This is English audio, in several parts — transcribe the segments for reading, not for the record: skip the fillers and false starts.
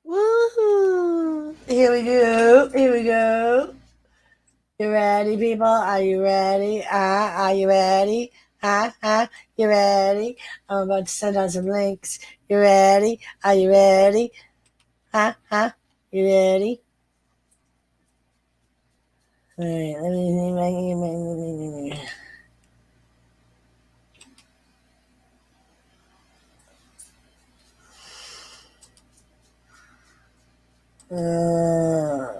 Woohoo! Here we go. Here we go. You ready, people? Are you ready? Are you ready? You ready? I'm about to send out some links. You ready? Are you ready? You ready? All right, let me see. All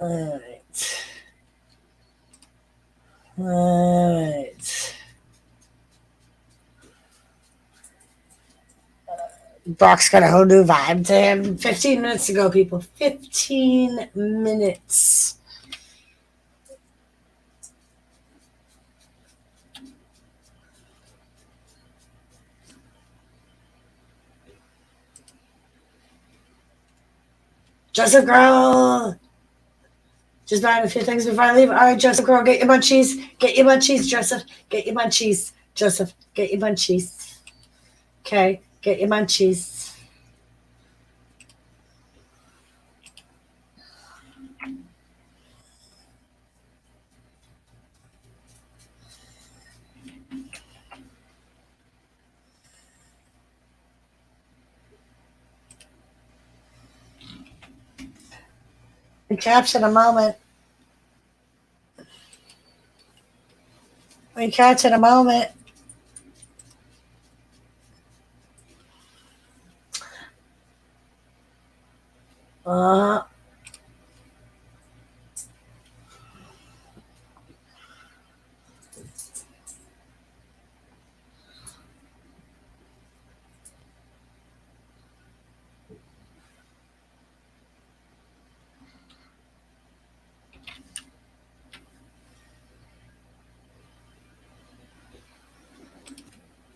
right. All right. Brock's got a whole new vibe to him. 15 minutes ago, people. 15 minutes. Joseph Girl. Just buying a few things before I leave. All right, Joseph Girl, get your munchies. Get your munchies, Joseph. Get your munchies. Joseph, get your munchies. Okay, get your munchies. We captured a moment. We captured a moment. Uh-huh.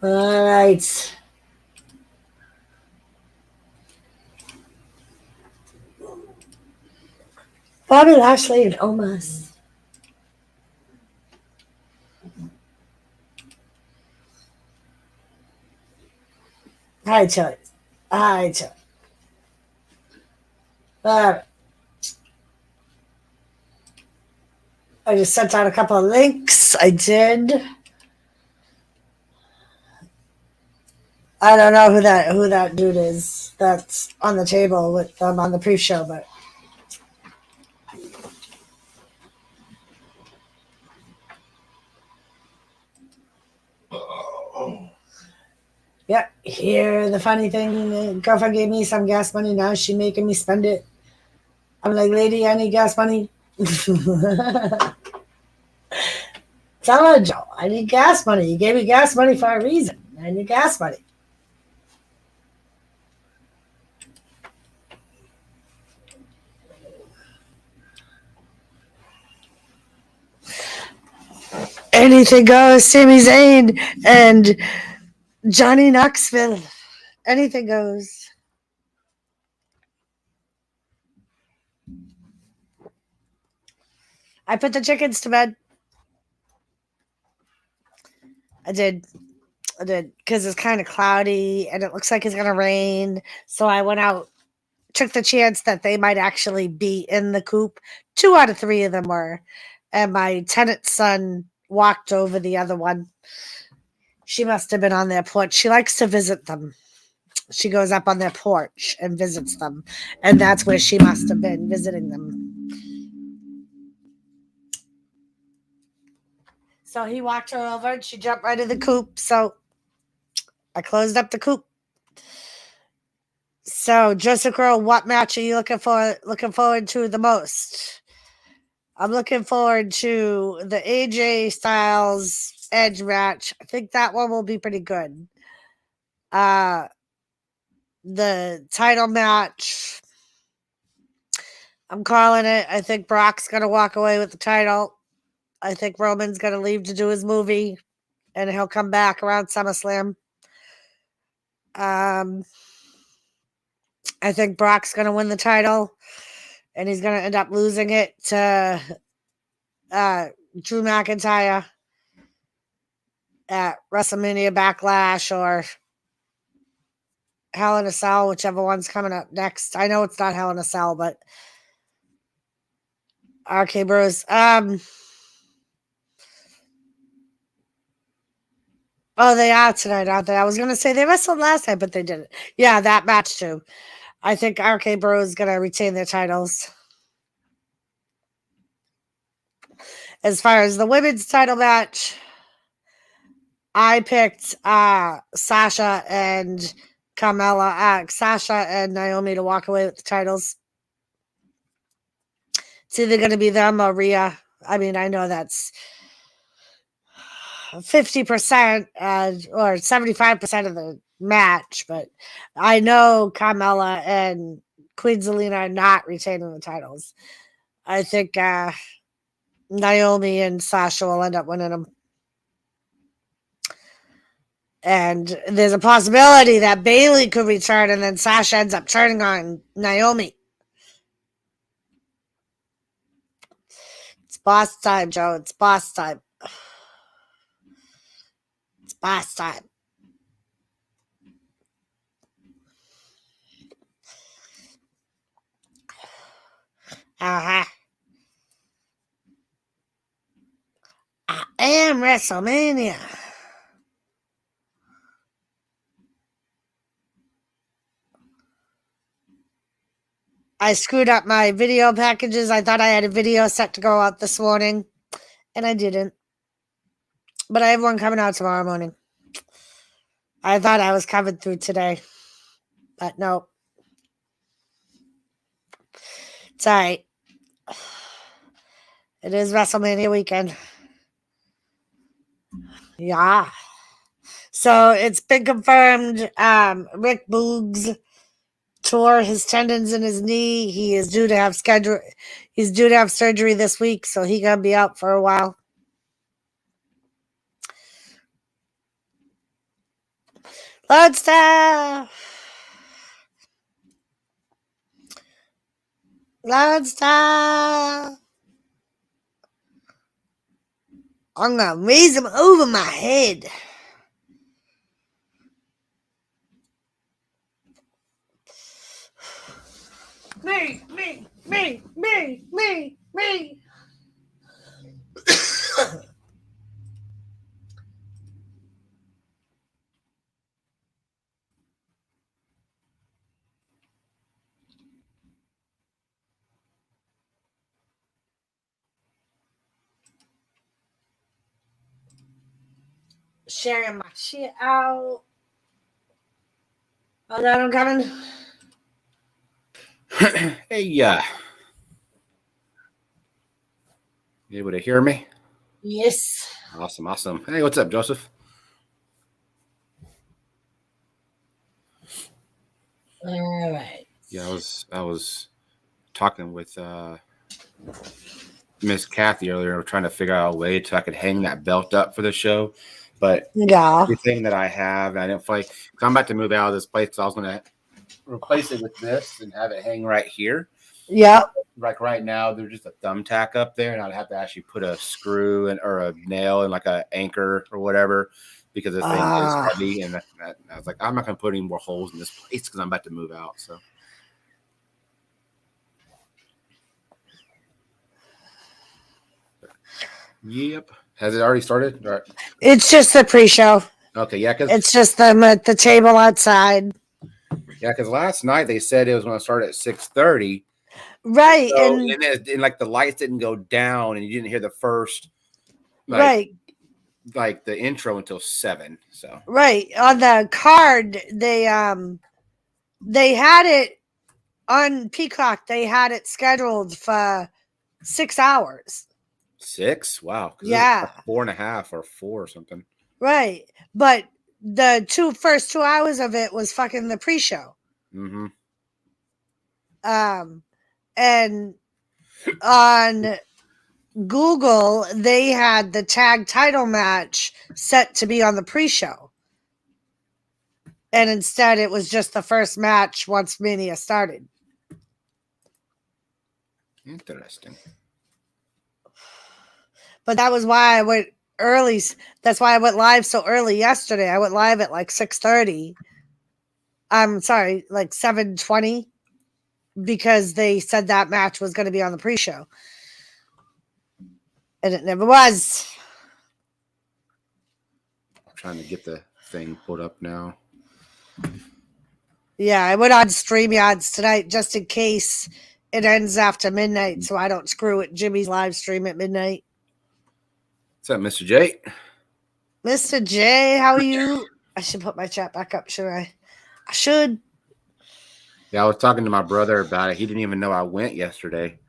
All right. Bobby Lashley and Omos. Hi, Chuck. Hi, Chuck. All right. I just sent out a couple of links. I did. I don't know who that dude is that's on the table with them on the pre-show, but yeah. Here, the funny thing, girlfriend gave me some gas money. Now she making me spend it. I'm like, lady, I need gas money. Tell her, Joe, I need gas money. You gave me gas money for a reason. I need gas money. Anything goes. Sami Zayn and Johnny Knoxville. Anything goes. I put the chickens to bed. I did. I did. Because it's kind of cloudy and it looks like it's going to rain. So I went out, took the chance that they might actually be in the coop. 2 out of 3 of them were. And my tenant's son walked over the other one. She must have been on their porch. She likes to visit them. She goes up on their porch and visits them. And that's where she must have been visiting them. So he walked her over and she jumped right in the coop. So I closed up the coop. So, Joseph Girl, what match are you looking forward to the most? I'm looking forward to the AJ Styles Edge match. I think that one will be pretty good. Uh the title match, I'm calling it. I think Brock's gonna walk away with the title. I think Roman's gonna leave to do his movie and he'll come back around SummerSlam. Um I think Brock's gonna win the title and he's gonna end up losing it to Drew McIntyre at WrestleMania Backlash or Hell in a Cell, whichever one's coming up next. I know it's not Hell in a Cell, but RK Bros. Oh, they are tonight, aren't they? I was gonna say they wrestled last night, but they didn't. Yeah, that match too. I think RK Bros is gonna retain their titles. As far as the women's title match, I picked Sasha and Carmella, Sasha and Naomi to walk away with the titles. It's either going to be them or Rhea. I mean, I know that's 50% or 75% of the match, but I know Carmella and Queen Zelina are not retaining the titles. I think Naomi and Sasha will end up winning them. And there's a possibility that Bayley could return and then Sasha ends up turning on Naomi. It's boss time, Joe. It's boss time. It's boss time. Uh-huh. I am Wrestlemania. I screwed up my video packages. I thought I had a video set to go out this morning, and I didn't. But I have one coming out tomorrow morning. I thought I was covered through today, but no. It's all right. It is WrestleMania weekend. Yeah. So it's been confirmed. Rick Boogs tore his tendons in his knee. He is due to have He's due to have surgery this week, so he's gonna be out for a while. Load stuff. Loud stuff. I'm gonna raise him over my head. Me. Sharing my shit out. Oh, that I'm coming. Hey, you able to hear me? Yes. Awesome. Hey, what's up, Joseph? All right. Yeah, I was talking with Miss Kathy earlier. We're trying to figure out a way so I could hang that belt up for the show. But yeah, everything that I have, I didn't feel like, because I'm about to move out of this place, so I was going to replace it with this and have it hang right here. Yep. Like right now, there's just a thumbtack up there, and I'd have to actually put a screw in, or a nail and like an anchor or whatever, because the thing is heavy. And I was like, I'm not going to put any more holes in this place because I'm about to move out. So. Yep. Has it already started? Right. It's just the pre-show. Okay, yeah, because it's just them at the table outside. Yeah, because last night they said it was going to start at 6:30. Right, so, and like the lights didn't go down, and you didn't hear the first, like the intro until 7. So right on the card they had it on Peacock. They had it scheduled for 6 hours. 6? Wow. Yeah. Like 4.5 or 4 or something. Right. But the first 2 hours of it was fucking the pre-show. Mm-hmm. And on Google, they had the tag title match set to be on the pre-show. And instead, it was just the first match once Mania started. Interesting. But that was why I went early. That's why I went live so early yesterday. I went live at like 6:30. I'm sorry, like 7:20, because they said that match was going to be on the pre-show, and it never was. I'm trying to get the thing pulled up now. Yeah, I went on StreamYards tonight just in case it ends after midnight, so I don't screw with Jimmy's live stream at midnight. What's up, Mr. J? Mr. J, how are you? I should put my chat back up, should I? I should. Yeah, I was talking to my brother about it. He didn't even know I went yesterday.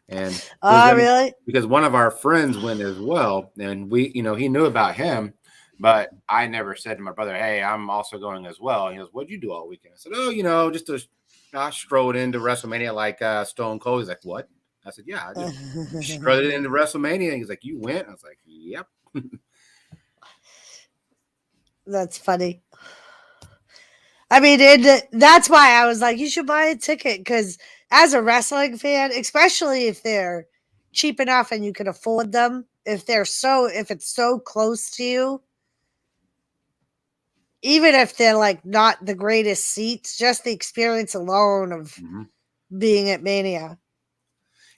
And Really? Because one of our friends went as well, and we, he knew about him, but I never said to my brother, "Hey, I'm also going as well." And he goes, "What'd you do all weekend?" I said, "Oh, I strolled into WrestleMania like Stone Cold." He's like, "What?" I said, "Yeah, I just strolled into WrestleMania." And he's like, "You went?" I was like, "Yep." That's funny. I mean, that's why I was like, you should buy a ticket, because as a wrestling fan, especially if they're cheap enough and you can afford them, if it's so close to you, even if they're like not the greatest seats, just the experience alone of being at Mania.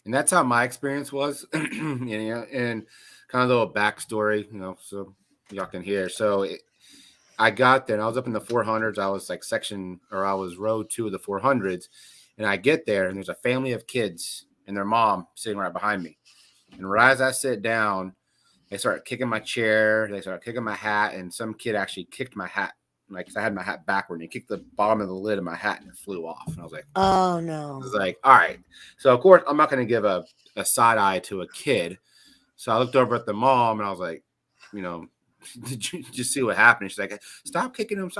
And that's how my experience was, and kind of a little backstory, so y'all can hear. So I got there and I was up in the 400s. I was like I was row 2 of the 400s. And I get there and there's a family of kids and their mom sitting right behind me. And right as I sit down, they start kicking my chair. They start kicking my hat. And some kid actually kicked my hat. Like, 'cause I had my hat backward, and he kicked the bottom of the lid of my hat and it flew off. And I was like, oh no. I was like, all right. So of course I'm not going to give a side eye to a kid. So I looked over at the mom and I was like, did you just see what happened? She's like, stop kicking him,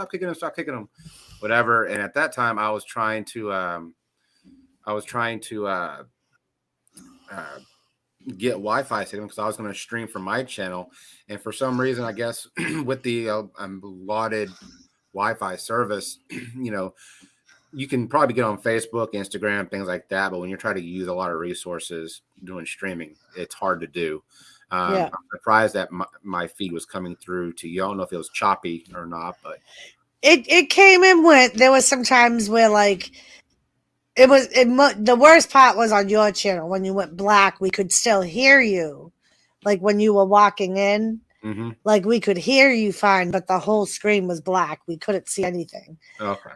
whatever. And at that time, I was trying to get Wi-Fi signal because I was going to stream from my channel. And for some reason, I guess with the allotted Wi-Fi service, you can probably get on Facebook, Instagram, things like that. But when you're trying to use a lot of resources doing streaming, it's hard to do. I'm surprised that my feed was coming through to you. I don't know if it was choppy or not, but it came and went. There was some times where like the worst part was on your channel when you went black. We could still hear you, like when you were walking in. Like we could hear you fine, but the whole screen was black. We couldn't see anything. Okay.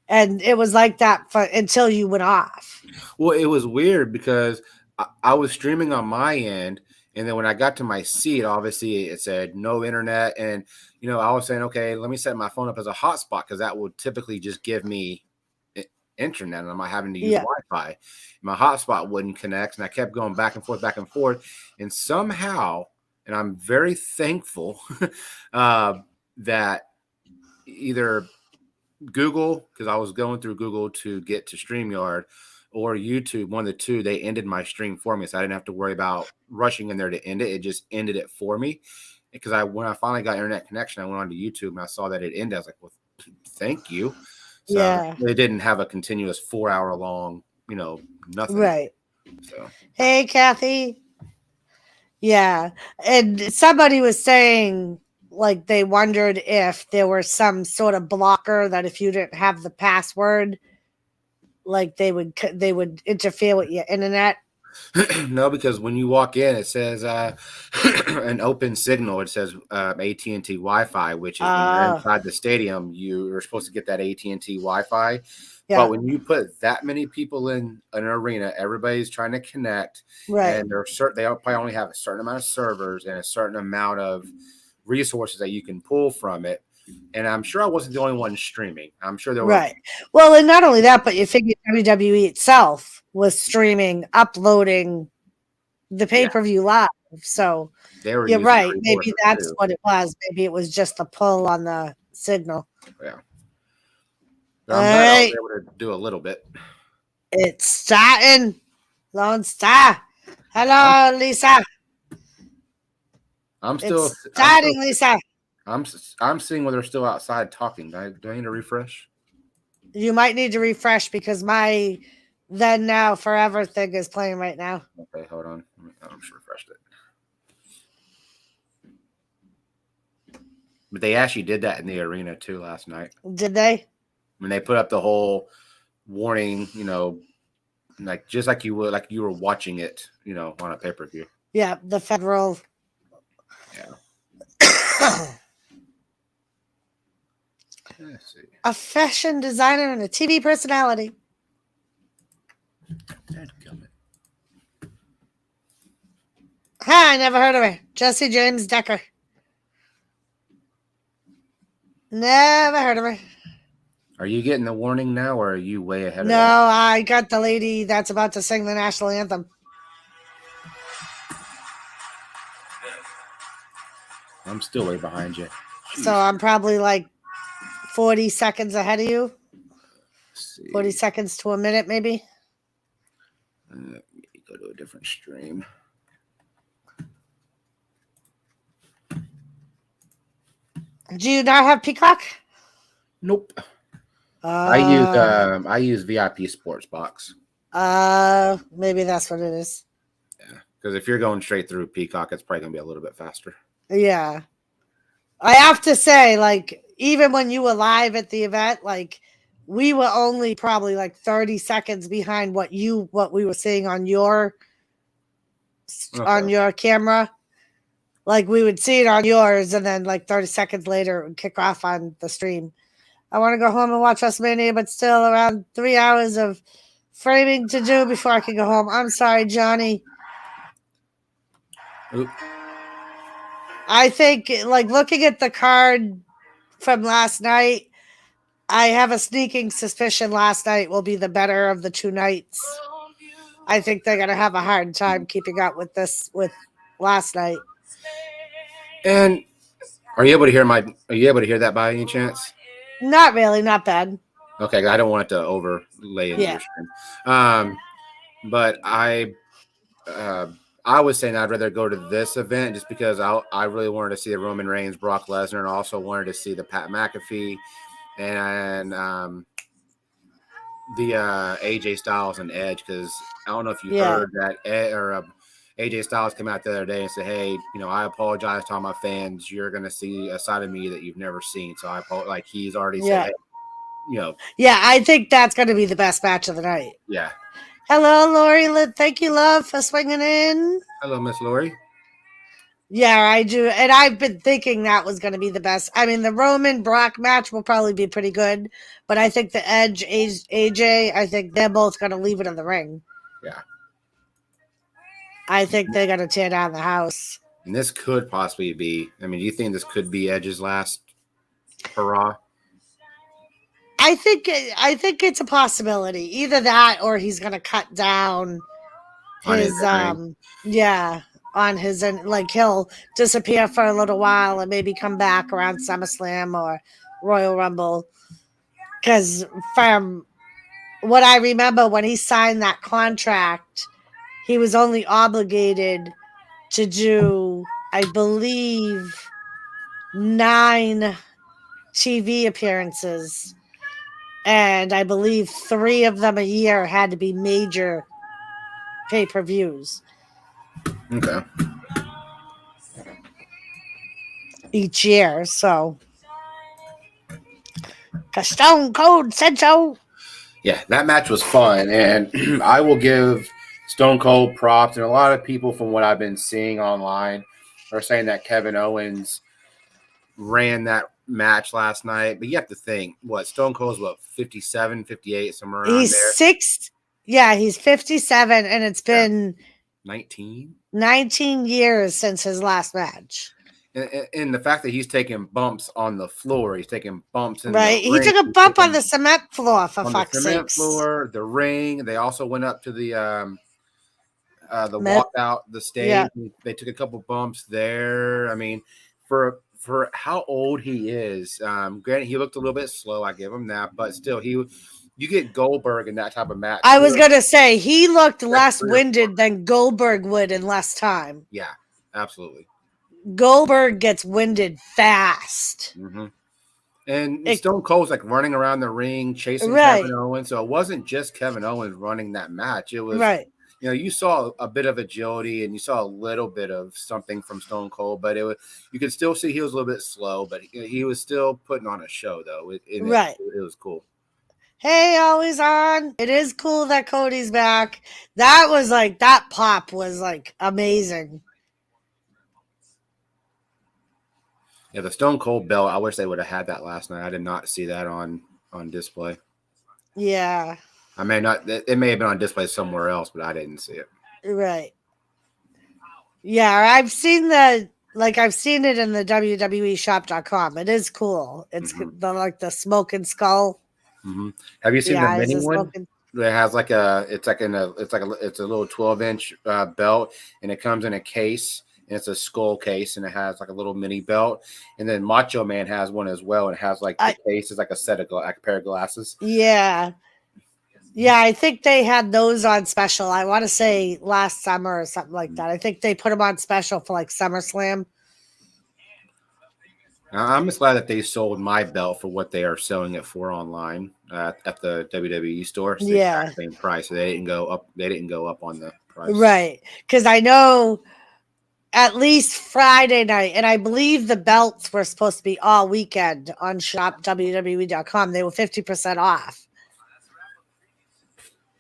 And it was like that until you went off. Well, it was weird because I was streaming on my end. And then when I got to my seat, obviously it said no internet. And, I was saying, okay, let me set my phone up as a hotspot because that would typically just give me internet and I'm not having to use Wi-Fi. My hotspot wouldn't connect. And I kept going back and forth. And somehow, and I'm very thankful that either Google, because I was going through Google to get to StreamYard, or YouTube, one of the two, they ended my stream for me. So I didn't have to worry about rushing in there to end it. It just ended it for me. Because when I finally got internet connection, I went onto YouTube and I saw that it ended. I was like, well, thank you. So they didn't have a continuous 4-hour long, nothing. Right. So hey, Kathy. Yeah. And somebody was saying like they wondered if there was some sort of blocker that if you didn't have the password, like they would interfere with your internet. No, because when you walk in, it says an open signal. It says AT&T Wi-Fi, which is when you're inside the stadium, you are supposed to get that AT&T Wi-Fi. Yeah. But when you put that many people in an arena, everybody's trying to connect, right? And they probably only have a certain amount of servers and a certain amount of resources that you can pull from it. And I'm sure I wasn't the only one streaming. I'm sure there were. Right. Well, and not only that, but you figure WWE itself was streaming, uploading the pay-per-view live. So you're right. Maybe that's what it was. Maybe it was just a pull on the signal. Yeah. But I'm glad I was able to do a little bit. It's starting. Lone Star. Hello, Lisa. It's starting, Lisa. I'm seeing whether they're still outside talking. Do I need to refresh? You might need to refresh because my then now forever thing is playing right now. Okay, hold on. I just refreshed it. But they actually did that in the arena too last night. Did they? when they put up the whole warning, like just like you would, like you were watching it, on a pay-per-view. Yeah, the federal. Yeah. Let's see. A fashion designer and a TV personality. Hi, I never heard of her. Jesse James Decker. Never heard of her. Are you getting the warning now, or are you way ahead of No, that? I got the lady that's about to sing the national anthem. I'm still way behind you. Jeez. So I'm probably like 40 seconds ahead of you. Let's see. 40 seconds to a minute, maybe. Let me go to a different stream. Do you not have Peacock? Nope. I use VIP Sports Box. Maybe that's what it is. Yeah, because if you're going straight through Peacock, it's probably gonna be a little bit faster. Yeah. I have to say, like, even when you were live at the event, like, we were only probably like 30 seconds behind what we were seeing on your camera. Like, we would see it on yours, and then like 30 seconds later it would kick off on the stream. I want to go home and watch WrestleMania, but still around 3 hours of framing to do before I can go home. I'm sorry, Johnny. Oop. I think, like, looking at the card from last night, I have a sneaking suspicion last night will be the better of the two nights. I think they're going to have a hard time keeping up with last night. And are you able to hear that by any chance? Not really, not bad. Okay, I don't want it to overlay into your stream. But I was saying I'd rather go to this event just because I really wanted to see the Roman Reigns, Brock Lesnar, and also wanted to see the Pat McAfee and the AJ Styles and Edge, because I don't know if you heard that AJ Styles came out the other day and said, "Hey, I apologize to all my fans. You're going to see a side of me that you've never seen." So like he's already said, hey, Yeah, I think that's going to be the best match of the night. Yeah. Hello, Lori. Thank you, love, for swinging in. Hello, Miss Lori. Yeah, I do. And I've been thinking that was going to be the best. I mean, the Roman Brock match will probably be pretty good, but I think the Edge AJ, I think they're both going to leave it in the ring. Yeah. I think they're going to tear down the house. And this could possibly be, do you think this could be Edge's last hurrah? I think it's a possibility. Either that or he's going to cut down his on his, like, he'll disappear for a little while and maybe come back around SummerSlam or Royal Rumble. Because from what I remember, when he signed that contract, he was only obligated to do, I believe, 9 TV appearances. And I believe 3 of them a year had to be major pay-per-views. Okay. Each year, so. 'Cause Stone Cold said so. Yeah, that match was fun, and I will give Stone Cold props. And a lot of people, from what I've been seeing online, are saying that Kevin Owens ran that match last night. But you have to think, Stone Cold's 57, 58, somewhere around there. He's 57, and it's been 19 years since his last match. And the fact that he's taking bumps on the floor, he's taking bumps in right. The ring. He took a bump on the cement floor, for fuck's sake. On the cement floor, the ring. They also went up to the walkout, the stage. Yeah. They took a couple bumps there. For how old he is, granted, he looked a little bit slow. I give him that, but still, you get Goldberg in that type of match. I was gonna say he looked less winded than Goldberg would in less time. Yeah, absolutely. Goldberg gets winded fast. Mm-hmm. And Stone Cold's like running around the ring, chasing Kevin Owens. So it wasn't just Kevin Owens running that match. It was, you saw a bit of agility and you saw a little bit of something from Stone Cold, but you could still see he was a little bit slow, but he was still putting on a show, though. It was cool. Hey, always on. It is cool that Cody's back. That was like, that pop was like amazing. Yeah, the Stone Cold belt. I wish they would have had that last night. I did not see that on display. Yeah. I may not. It may have been on display somewhere else, but I didn't see it. Right. Yeah, I've seen the I've seen it in the WWEshop.com. It is cool. It's the smoking skull. Mm-hmm. Have you seen The the eyes mini is one? smoking. It has like a. It's like it's a little 12-inch belt, and it comes in a case. And it's a skull case, and it has like a little mini belt. And then Macho Man has one as well, and it has like the case is like a set of like a pair of glasses. Yeah. Yeah, I think they had those on special. I want to say last summer or something like that. I think they put them on special for like SummerSlam. I'm just glad that they sold my belt for what they are selling it for online at the WWE store. It's the exact same price. So they didn't go up. They didn't go up on the price. Right. Because I know at least Friday night, and I believe the belts were supposed to be all weekend on shopwwe.com. They were 50% off.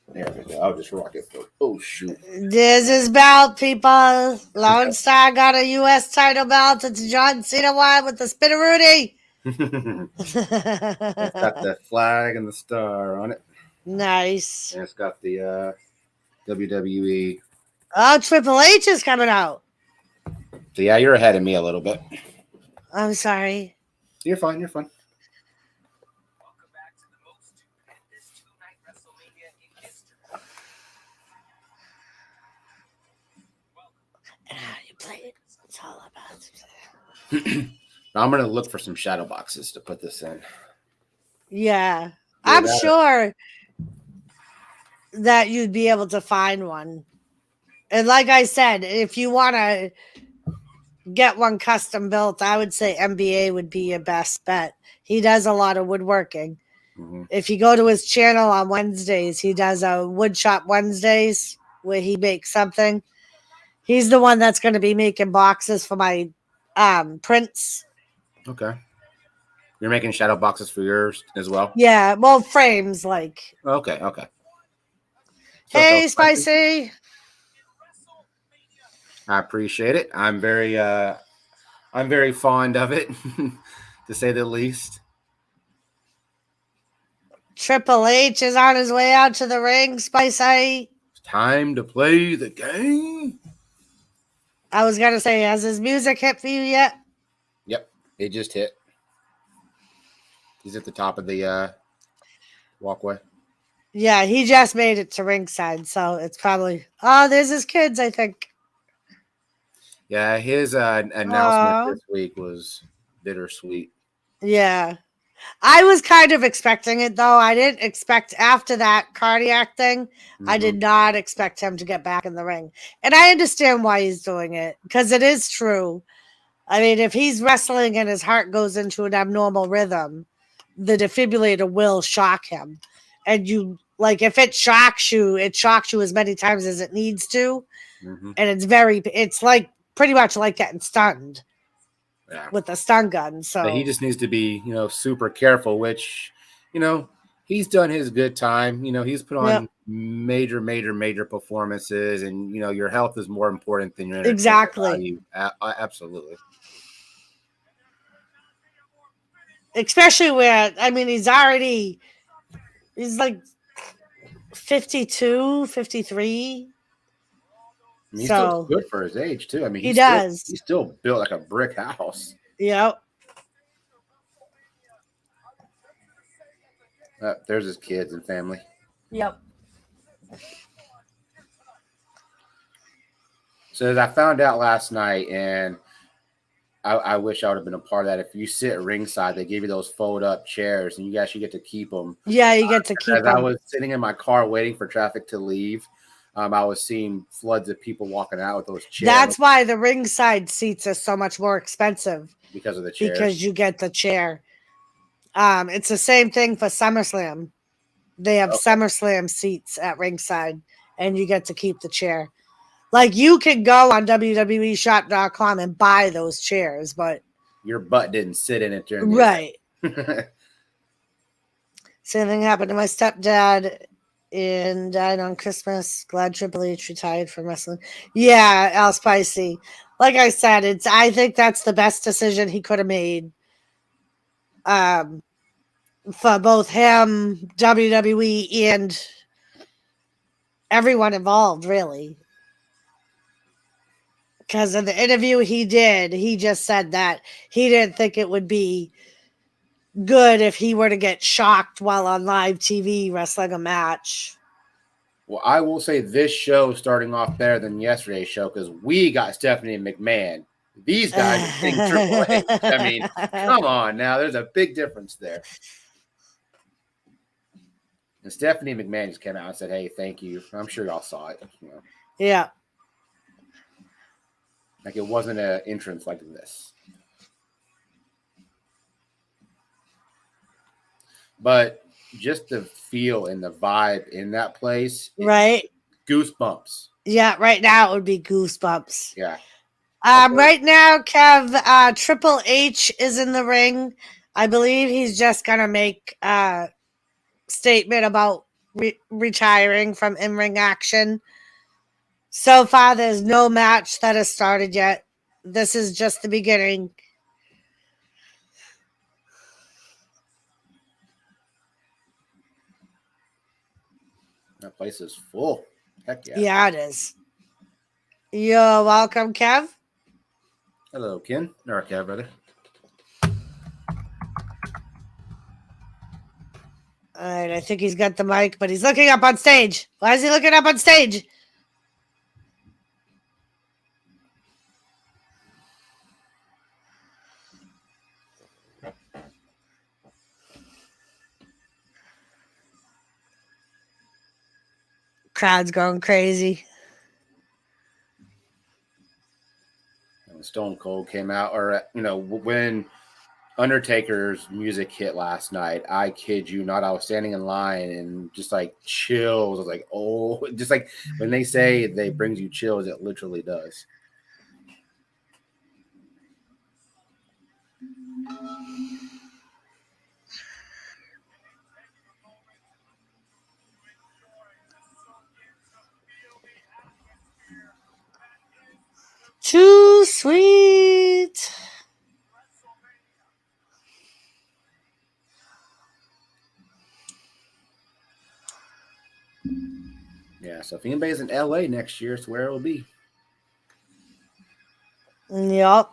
There we go. I'll just rock it for. Oh shoot! This is belt, people. Lone Star got a U.S. title belt. It's John Cena one with the Spinneroonie. It's got the flag and the star on it. Nice. And it's got the WWE. Oh, Triple H is coming out. So yeah, you're ahead of me a little bit. I'm sorry. You're fine. You're fine. Welcome back to the most stupendous two-night WrestleMania in history. And how you play it, it's all about I'm gonna look for some shadow boxes to put this in. Yeah, I'm sure that you'd be able to find one. And like I said, if you want to get one custom built, I would say MBA would be your best bet. He does a lot of woodworking. Mm-hmm. If you go to his channel on Wednesdays, he does a wood shop Wednesdays where he makes something. He's the one that's going to be making boxes for my prints. Okay. You're making shadow boxes for yours as well? Yeah, well, frames like. Okay. Hey, Spicy. I appreciate it. I'm very fond of it, to say the least. Triple H is on his way out to the ring, Spicy. It's time to play the game. I was going to say, has his music hit for you yet? Yep, it just hit. He's at the top of the walkway. Yeah, he just made it to ringside, so it's probably... Oh, there's his kids, I think. Yeah, his announcement this week was bittersweet. Yeah. I was kind of expecting it, though. I didn't expect, after that cardiac thing, I did not expect him to get back in the ring. And I understand why he's doing it, because it is true. I mean, if he's wrestling and his heart goes into an abnormal rhythm, the defibrillator will shock him. And if it shocks you as many times as it needs to. Mm-hmm. And it's like pretty much like getting stunned. Yeah. With a stun gun. So but he just needs to be, super careful, which, he's done his good time. He's put on major performances, and, your health is more important than your entertainment value. Absolutely. Especially where, I mean, he's like 52, 53. He's still good for his age, too. I mean, he's still built like a brick house. Yep. There's his kids and family. Yep. So as I found out last night, and I wish I would have been a part of that. If you sit ringside, they give you those fold-up chairs, and you actually get to keep them. Yeah, you get to keep them. As I was sitting in my car waiting for traffic to leave, I was seeing floods of people walking out with those chairs. That's why the ringside seats are so much more expensive. Because of the chairs. Because you get the chair. It's the same thing for SummerSlam. They have SummerSlam seats at ringside, and you get to keep the chair. Like, you can go on WWEshop.com and buy those chairs, but... Your butt didn't sit in it during the right. Same thing happened to my stepdad and died on Christmas. Glad Triple H retired from wrestling. Yeah, Al Spicy. Like I said, I think that's the best decision he could have made. For both him, WWE, and everyone involved, really. Because in the interview he did, he just said that he didn't think it would be good if he were to get shocked while on live TV wrestling a match. Well, I will say this show starting off better than yesterday's show because we got Stephanie McMahon. These guys are getting Triple H. I mean, come on now. There's a big difference there. And Stephanie McMahon just came out and said, hey, thank you. I'm sure y'all saw it. You know? Yeah. Like it wasn't an entrance like this. But just the feel and the vibe in that place. Right. Goosebumps. Yeah, right now it would be goosebumps. Yeah. Right now, Kev, Triple H is in the ring. I believe he's just going to make a statement about retiring from in-ring action. So far, there's no match that has started yet. This is just the beginning. That place is full. Heck yeah. Yeah, it is. You're welcome, Kev. Hello, Ken. Or Kev, brother. All right, I think he's got the mic, but he's looking up on stage. Why is he looking up on stage? Crowd's going crazy. When Stone Cold came out, or, you know, when Undertaker's music hit last night, I kid you not, I was standing in line and just like chills. I was like, oh, just like when they say they brings you chills, it literally does. Too sweet. Yeah, so if anybody's in LA next year, it's where it will be. Yep.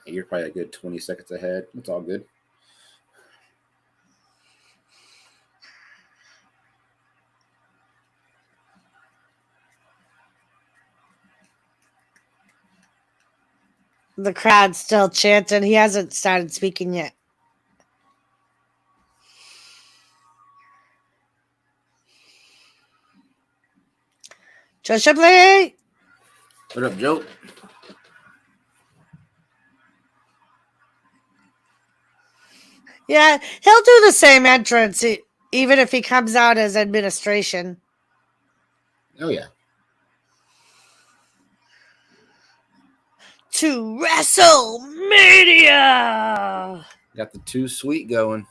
You're probably a good 20 seconds ahead. It's all good. The crowd's still chanting. He hasn't started speaking yet. Joe Shipley! What up, Joe? Yeah, he'll do the same entrance even if he comes out as administration. Oh, yeah. To WrestleMania! Got the Too Sweet going.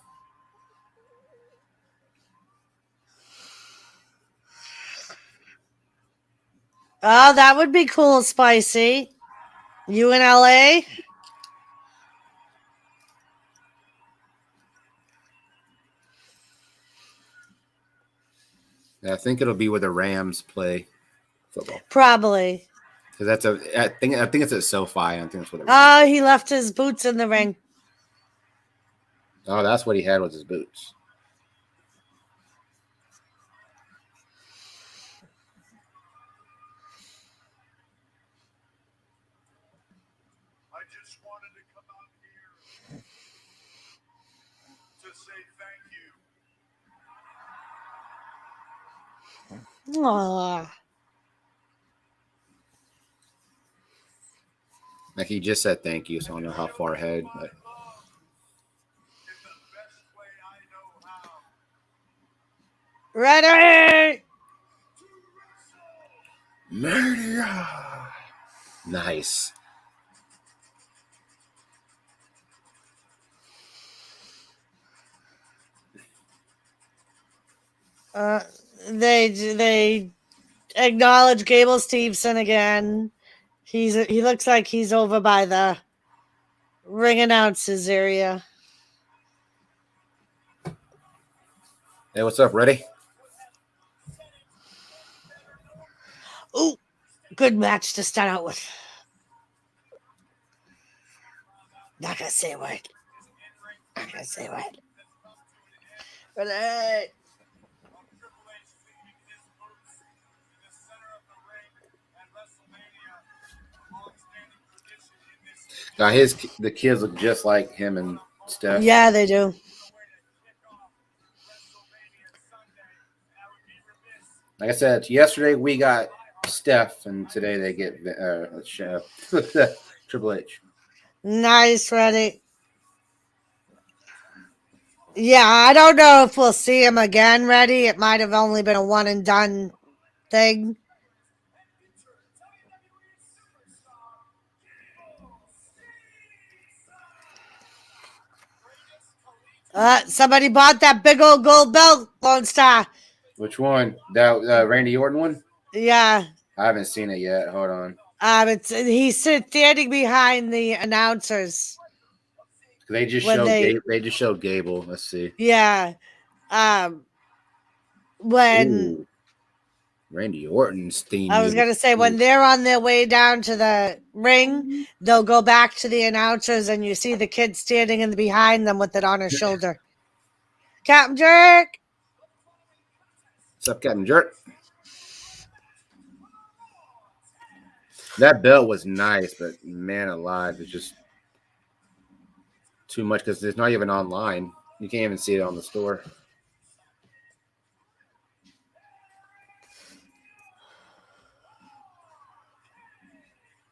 Oh, that would be cool, Spicy. You in LA? Yeah, I think it'll be where the Rams play football. Probably. Because I think it's at SoFi. I think that's what it was. Oh, he left his boots in the ring. Oh, that's what he had with his boots. I just wanted to come out here to say thank you. Aww. Like he just said thank you, so I don't know how far ahead. But In the best way I know how. Ready? Mania. Nice. They acknowledge Gable Steveson again. He looks like he's over by the ring announcers area. Hey, what's up? Ready? Ooh, good match to start out with. Not gonna say a word. Not gonna say a word. Ready? Now the kids look just like him and Steph. Yeah, they do. Like I said, yesterday we got Steph, and today they get Triple H. Nice, ready. Yeah, I don't know if we'll see him again, ready. It might have only been a one and done thing. Somebody bought that big old gold belt, Lone Star. Which one? That Randy Orton one? Yeah. I haven't seen it yet. Hold on. He's standing behind the announcers. They just showed Gable. Let's see. Yeah. When Ooh. Randy Orton's theme. I was gonna say when they're on their way down to the ring, they'll go back to the announcers, and you see the kid standing in behind them with it on his shoulder. Captain Jerk. What's up, Captain Jerk? That belt was nice, but man alive, it's just too much because it's not even online. You can't even see it on the store.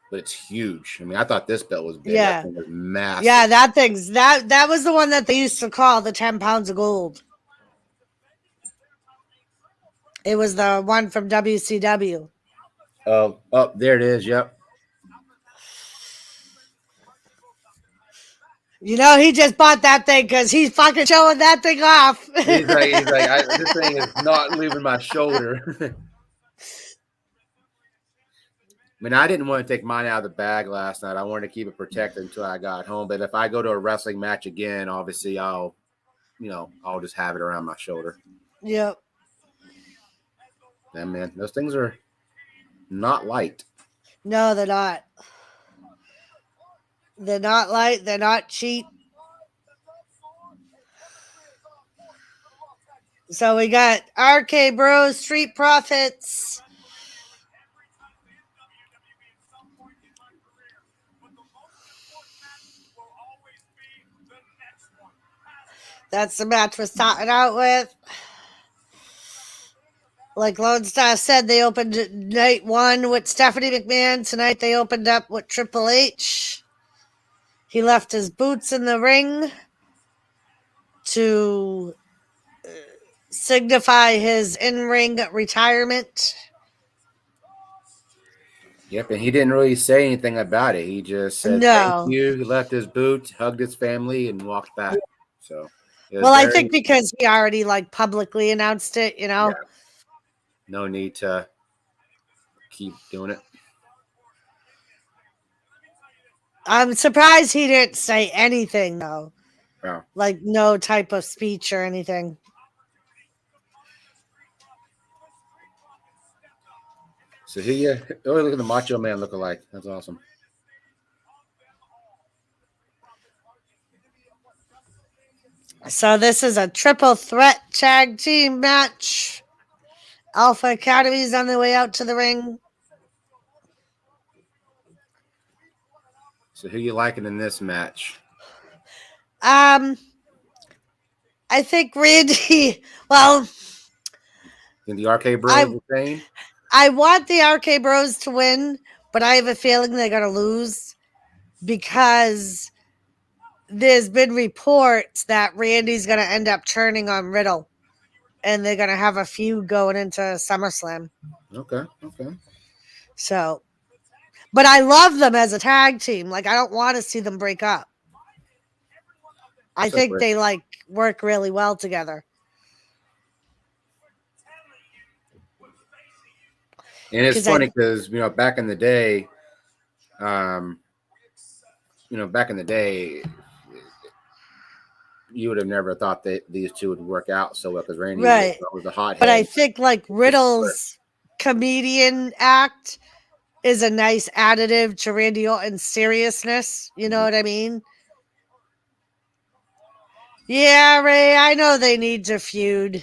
But it's huge. I mean, I thought this belt was big. Yeah. That thing was massive. Yeah, that was the one that they used to call the 10 pounds of gold. It was the one from WCW. Oh, there it is. Yep. You know, he just bought that thing because he's fucking showing that thing off. He's like, this thing is not leaving my shoulder. I mean, I didn't want to take mine out of the bag last night. I wanted to keep it protected until I got home. But if I go to a wrestling match again, obviously I'll just have it around my shoulder. Yep. Yeah, man, those things are not light. No, they're not. They're not light. They're not cheap. So we got RK Bros, Street Profits. That's the match we're starting out with. Like Lone Star said, they opened night one with Stephanie McMahon. Tonight they opened up with Triple H. He left his boots in the ring to signify his in-ring retirement. Yep, and he didn't really say anything about it. He just said thank you. He left his boots, hugged his family, and walked back. So, I think because he already publicly announced it, Yeah. No need to keep doing it. I'm surprised he didn't say anything though. Yeah. Like no type of speech or anything. So look at the Macho Man look-alike. That's awesome. So this is a triple threat tag team match. Alpha Academy is on their way out to the ring. So who you liking in this match? I think Randy. Well, In the RK Bros the same? I want the RK Bros to win, but I have a feeling they're gonna lose because there's been reports that Randy's gonna end up turning on Riddle, and they're gonna have a feud going into SummerSlam. Okay. So, but I love them as a tag team. Like, I don't want to see them break up. I think Separate. they like work really well together. And it's 'Cause I- funny because back in the day, back in the day, you would have never thought that these two would work out so well because Randy Right. was a hothead. But I think like Riddle's comedian act is a nice additive to Randy Orton's seriousness. You know what I mean? Yeah, Ray, I know they need to feud.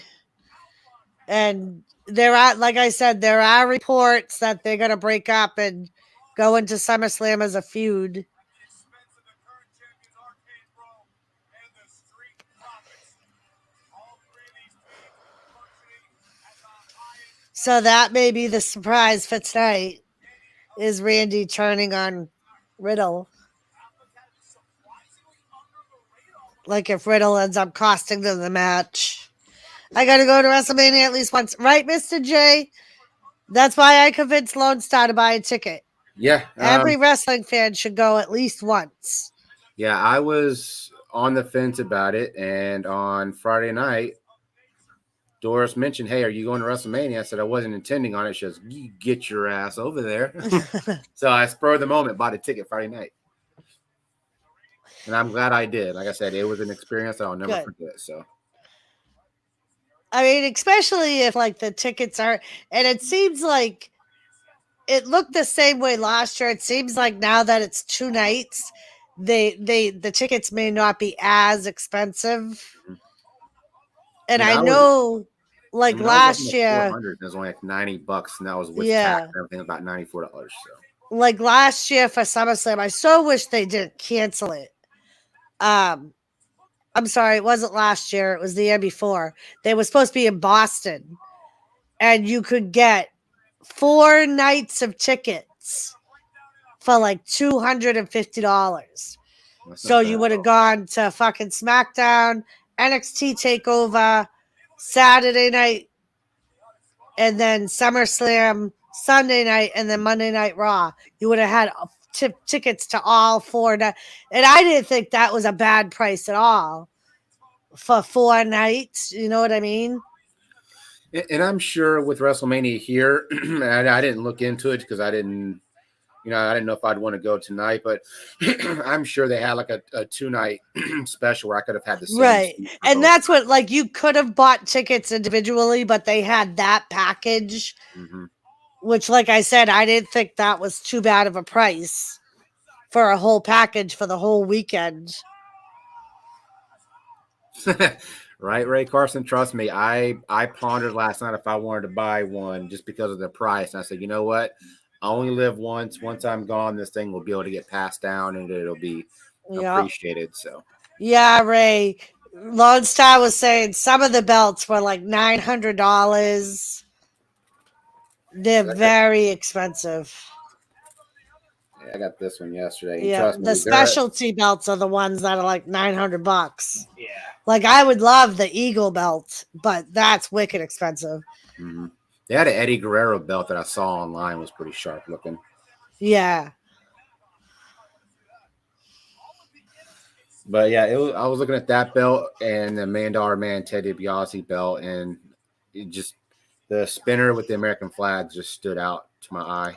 And there are, like I said, there are reports that they're going to break up and go into SummerSlam as a feud. So that may be the surprise for tonight, is Randy turning on Riddle. Like if Riddle ends up costing them the match. I got to go to WrestleMania at least once. Right, Mr. J? That's why I convinced Lone Star to buy a ticket. Yeah. Every wrestling fan should go at least once. Yeah, I was on the fence about it. And on Friday night, Doris mentioned, hey, are you going to WrestleMania? I said I wasn't intending on it. She goes, you get your ass over there. So I spurred the moment, bought a ticket Friday night. And I'm glad I did. Like I said, it was an experience that I'll never forget. So, I mean, especially if like the tickets are, and it seems like it looked the same way last year. It seems like now that it's 2 nights, the tickets may not be as expensive. And I know, like last year, it was only like $90, and that was with tax and everything, about $94. So, like last year for SummerSlam, I so wish they didn't cancel it. I'm sorry, it wasn't last year. It was the year before. They were supposed to be in Boston, and you could get 4 nights of tickets for like $250. So you would have gone to fucking SmackDown, NXT TakeOver, Saturday night, and then SummerSlam Sunday night, and then Monday Night Raw. You would have had tickets to all 4 nights. And I didn't think that was a bad price at all for 4 nights. You know what I mean? And I'm sure with WrestleMania here, I didn't look into it because I didn't know if I'd want to go tonight, but I'm sure they had like a 2-night special where I could have had the same. Right. And that's what, like, you could have bought tickets individually, but they had that package, which, like I said, I didn't think that was too bad of a price for a whole package for the whole weekend. Right, Ray Carson, trust me. I pondered last night if I wanted to buy one just because of the price. And I said, you know what? I only live once. Once I'm gone, this thing will be able to get passed down and it'll be appreciated. So, yeah, Ray. Lone Star was saying some of the belts were like $900. They're very expensive. Yeah, I got this one yesterday. Yeah, trust me, the specialty belts are the ones that are like $900. Yeah, like I would love the Eagle belt, but that's wicked expensive. They had an Eddie Guerrero belt that I saw online, was pretty sharp looking. Yeah. But yeah, I was looking at that belt and the $1 Million Man Ted DiBiase belt, and it just the spinner with the American flag just stood out to my eye.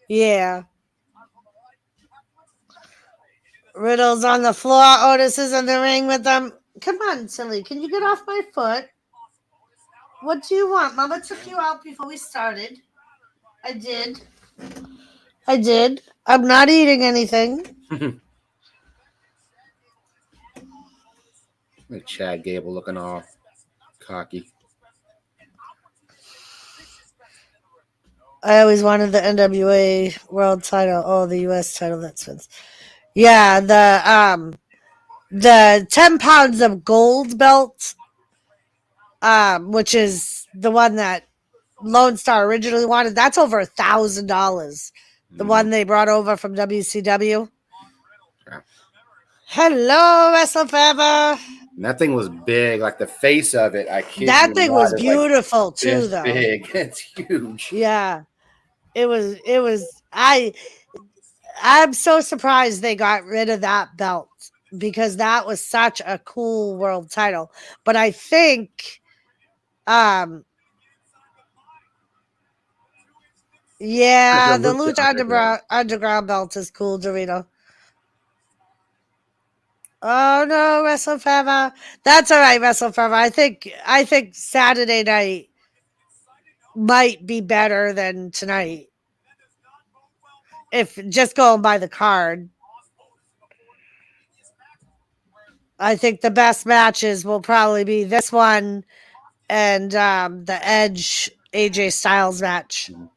Yeah. Riddle's on the floor. Otis is in the ring with them. Come on, silly. Can you get off my foot? What do you want? Mama took you out before we started. I did. I'm not eating anything. Chad Gable looking all cocky. I always wanted the NWA world title. Oh, the US title. That's Vince. Yeah, the 10 pounds of gold belt, which is the one that Lone Star originally wanted. That's over $1,000. The one they brought over from WCW. Yeah. Hello, Wrestle Forever. And that thing was big, like the face of it. I kid That you thing not, was it's beautiful like too, this though. big. It's huge. Yeah. I'm so surprised they got rid of that belt because that was such a cool world title. But I think yeah, The the Lucha Lucha Underground. Underground belt is cool, Dorito. Oh no, Wrestle Forever. That's all right, Wrestle Forever. I think Saturday night might be better than tonight. If just going by the card. I think the best matches will probably be this one and the Edge AJ Styles match. Mhm.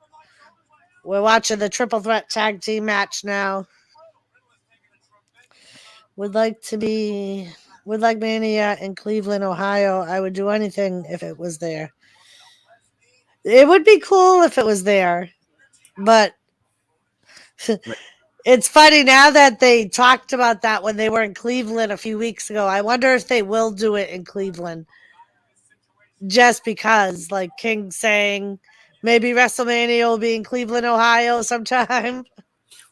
We're watching the triple threat tag team match now. Would like to be would like Mania in Cleveland, Ohio. I would do anything if it was there. It would be cool if it was there, but it's funny now that they talked about that when they were in Cleveland a few weeks ago. I wonder if they will do it in Cleveland. Just because, like King saying, maybe WrestleMania will be in Cleveland, Ohio sometime.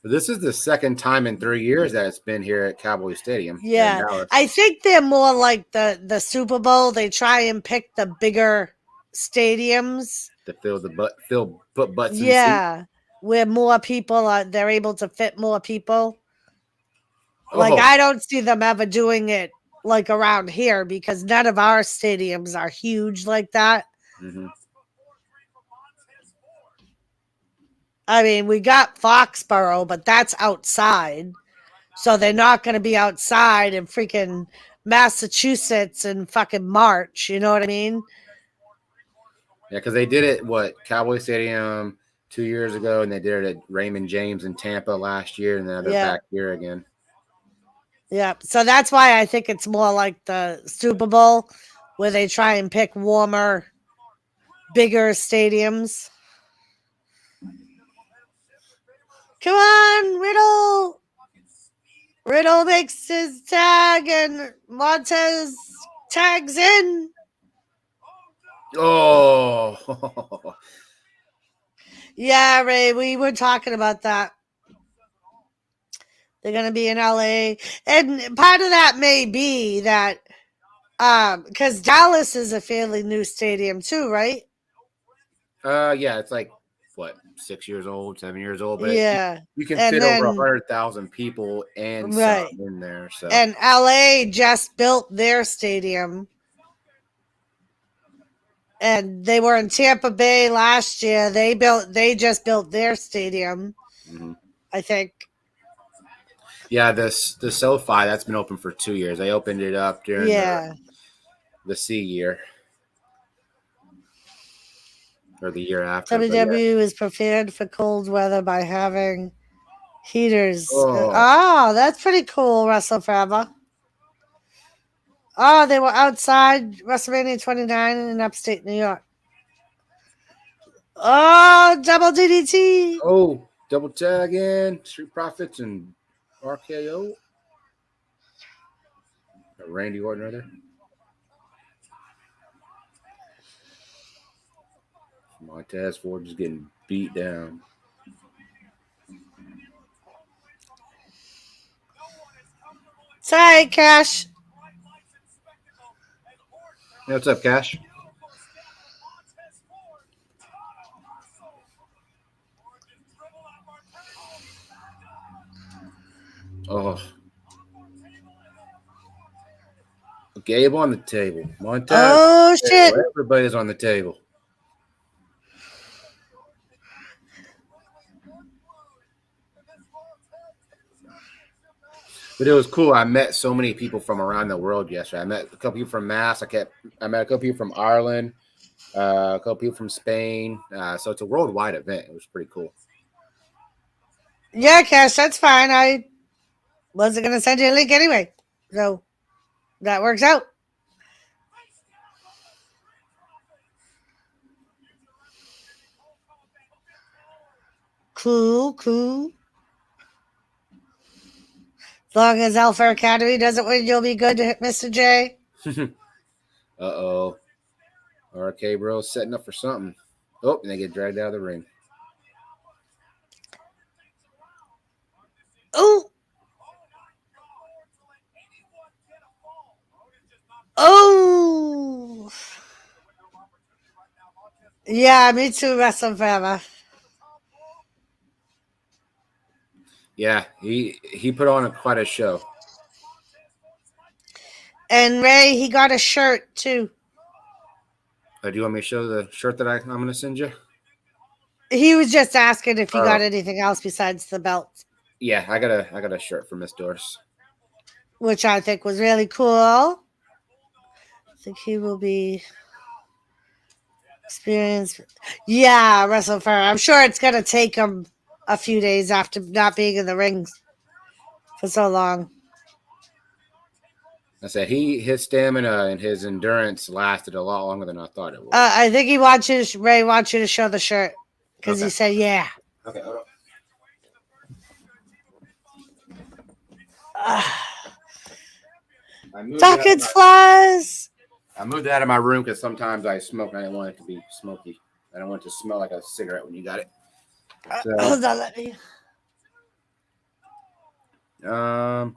This is the second time in 3 years that it's been here at Cowboy Stadium. Yeah, in Dallas. I think they're more like the Super Bowl. They try and pick the bigger stadiums. To put butts in seats. Yeah, where more people are, they're able to fit more people. Like Oh, I don't see them ever doing it like around here because none of our stadiums are huge like that. mhm. I mean, we got Foxborough, but that's outside. So they're not going to be outside in freaking Massachusetts in fucking March. You know what I mean? Yeah, because they did it, Cowboy Stadium 2 years ago, and they did it at Raymond James in Tampa last year, and now they're Yeah. back here again. Yeah. So that's why I think it's more like the Super Bowl where they try and pick warmer, bigger stadiums. Come on, Riddle. Riddle makes his tag and Montez tags in. Oh, Yeah, Ray, we were talking about that. They're going to be in LA. And part of that may be that because Dallas is a fairly new stadium too, right? yeah, it's like 6 years old, 7 years old, but Yeah. you can And fit over then- 100,000 people and Right. some in there. So And LA just built their stadium. And they were in Tampa Bay last year. They just built their stadium, mhm. I think. Yeah, the SoFi that's been open for 2 years. They opened it up during the C year or the year after. but yeah. WWE is prepared for cold weather by having heaters. Oh. That's pretty cool, Wrestle Forever. Oh, they were outside WrestleMania 29 in upstate New York. Oh, double DDT. Oh, double tag in, Street Profits and RKO. Randy Orton right there. Montez Ford just getting beat down. Sorry, Cash. Hey, what's up, Cash? Oh. Gabe on the table. Montez. Oh, shit. Everybody's on the table. But it was cool. I met so many people from around the world yesterday. I met a couple people from Mass. I met a couple people from Ireland, a couple people from Spain. So it's a worldwide event. It was pretty cool. Yeah, Cash, that's fine. I wasn't going to send you a link anyway. So that works out. Cool. As long as Alpha Academy doesn't win, you'll be good, Mr. J. Uh-oh. RK Bro setting up for something. Oh, and they get dragged out of the ring. Yeah, me too. Wrestling forever. Yeah, he put on quite a show. And Ray, he got a shirt too. Do you want me to show the shirt that I'm going to send you? He was just asking if you Oh. got anything else besides the belt, Yeah, I got a shirt for Miss Doris. which I think was really cool. I think he will be experienced. Yeah, wrestle for. I'm sure it's gonna take him a few days after not being in the ring for so long. I said his stamina and his endurance lasted a lot longer than I thought it would. I think Ray wants you to show the shirt because he said, "Yeah." Okay, hold on. Dawkins flies. I moved it out of my room because sometimes I smoke and I didn't want it to be smoky. I don't want it to smell like a cigarette when you got it. So, Hold on, let me. So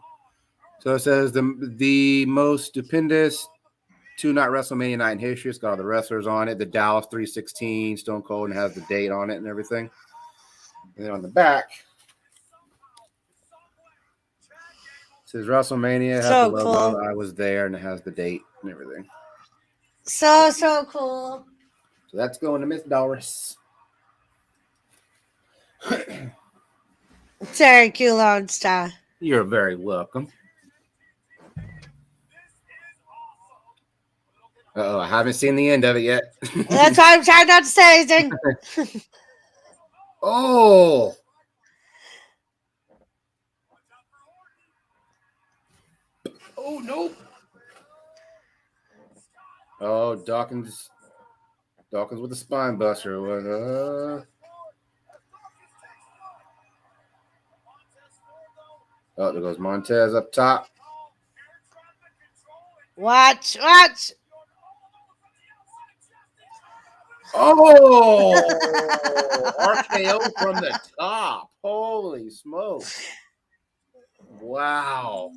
it says the most stupendous two-night WrestleMania night in history. It's got all the wrestlers on it. The Dallas 316 Stone Cold and has the date on it and everything. And then on the back, it says WrestleMania. Has So the logo. cool. I was there, and it has the date and everything. So cool. So that's going to Miss Doris. Thank you, Lone Star. You're very welcome. Uh-oh, I haven't seen the end of it yet. That's why I'm trying not to say anything. Oh! Oh, no. Oh, Dawkins with the spine buster. Oh, there goes Montez up top. Watch. Oh! RKO from the top. Holy smoke. Wow.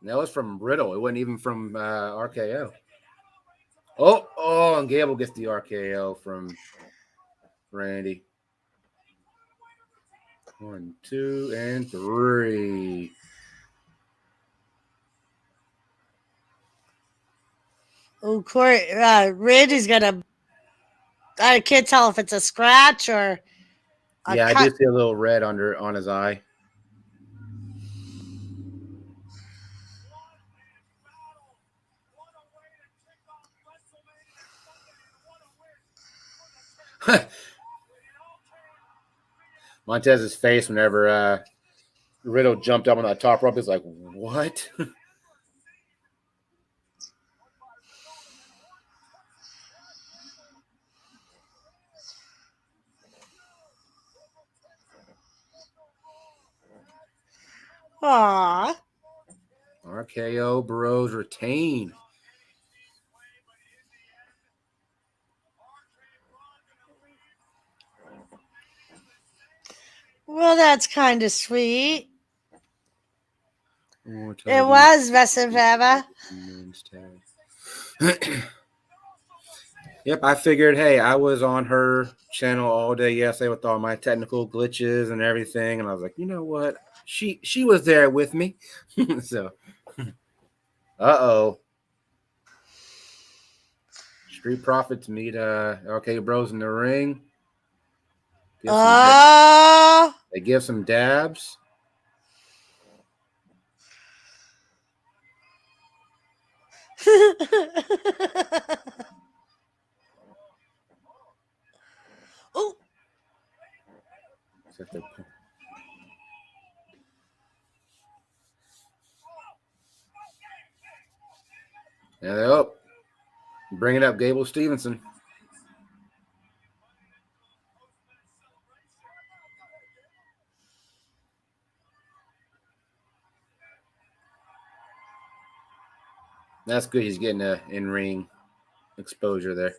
That was from Riddle. It wasn't even from RKO. Oh, and Gable gets the RKO from Randy. 1, 2, and 3. Oh, Corey, Randy's gonna. I can't tell if it's a scratch or a Yeah, I cut. do see a little red on his eye. Montez's face whenever Riddle jumped up on that top rope is like, what? Aw. RKO Bros retain. Well, that's kind of sweet. Oh, It was Wrestling Forever. Yep, I figured, hey, I was on her channel all day yesterday with all my technical glitches and everything, and I was like, you know what? She was there with me. So, uh-oh. Street Profits meet okay Bros in the ring. They give some dabs. Oh. And bring it up, Gable Stevenson. That's good. He's getting a in-ring exposure there.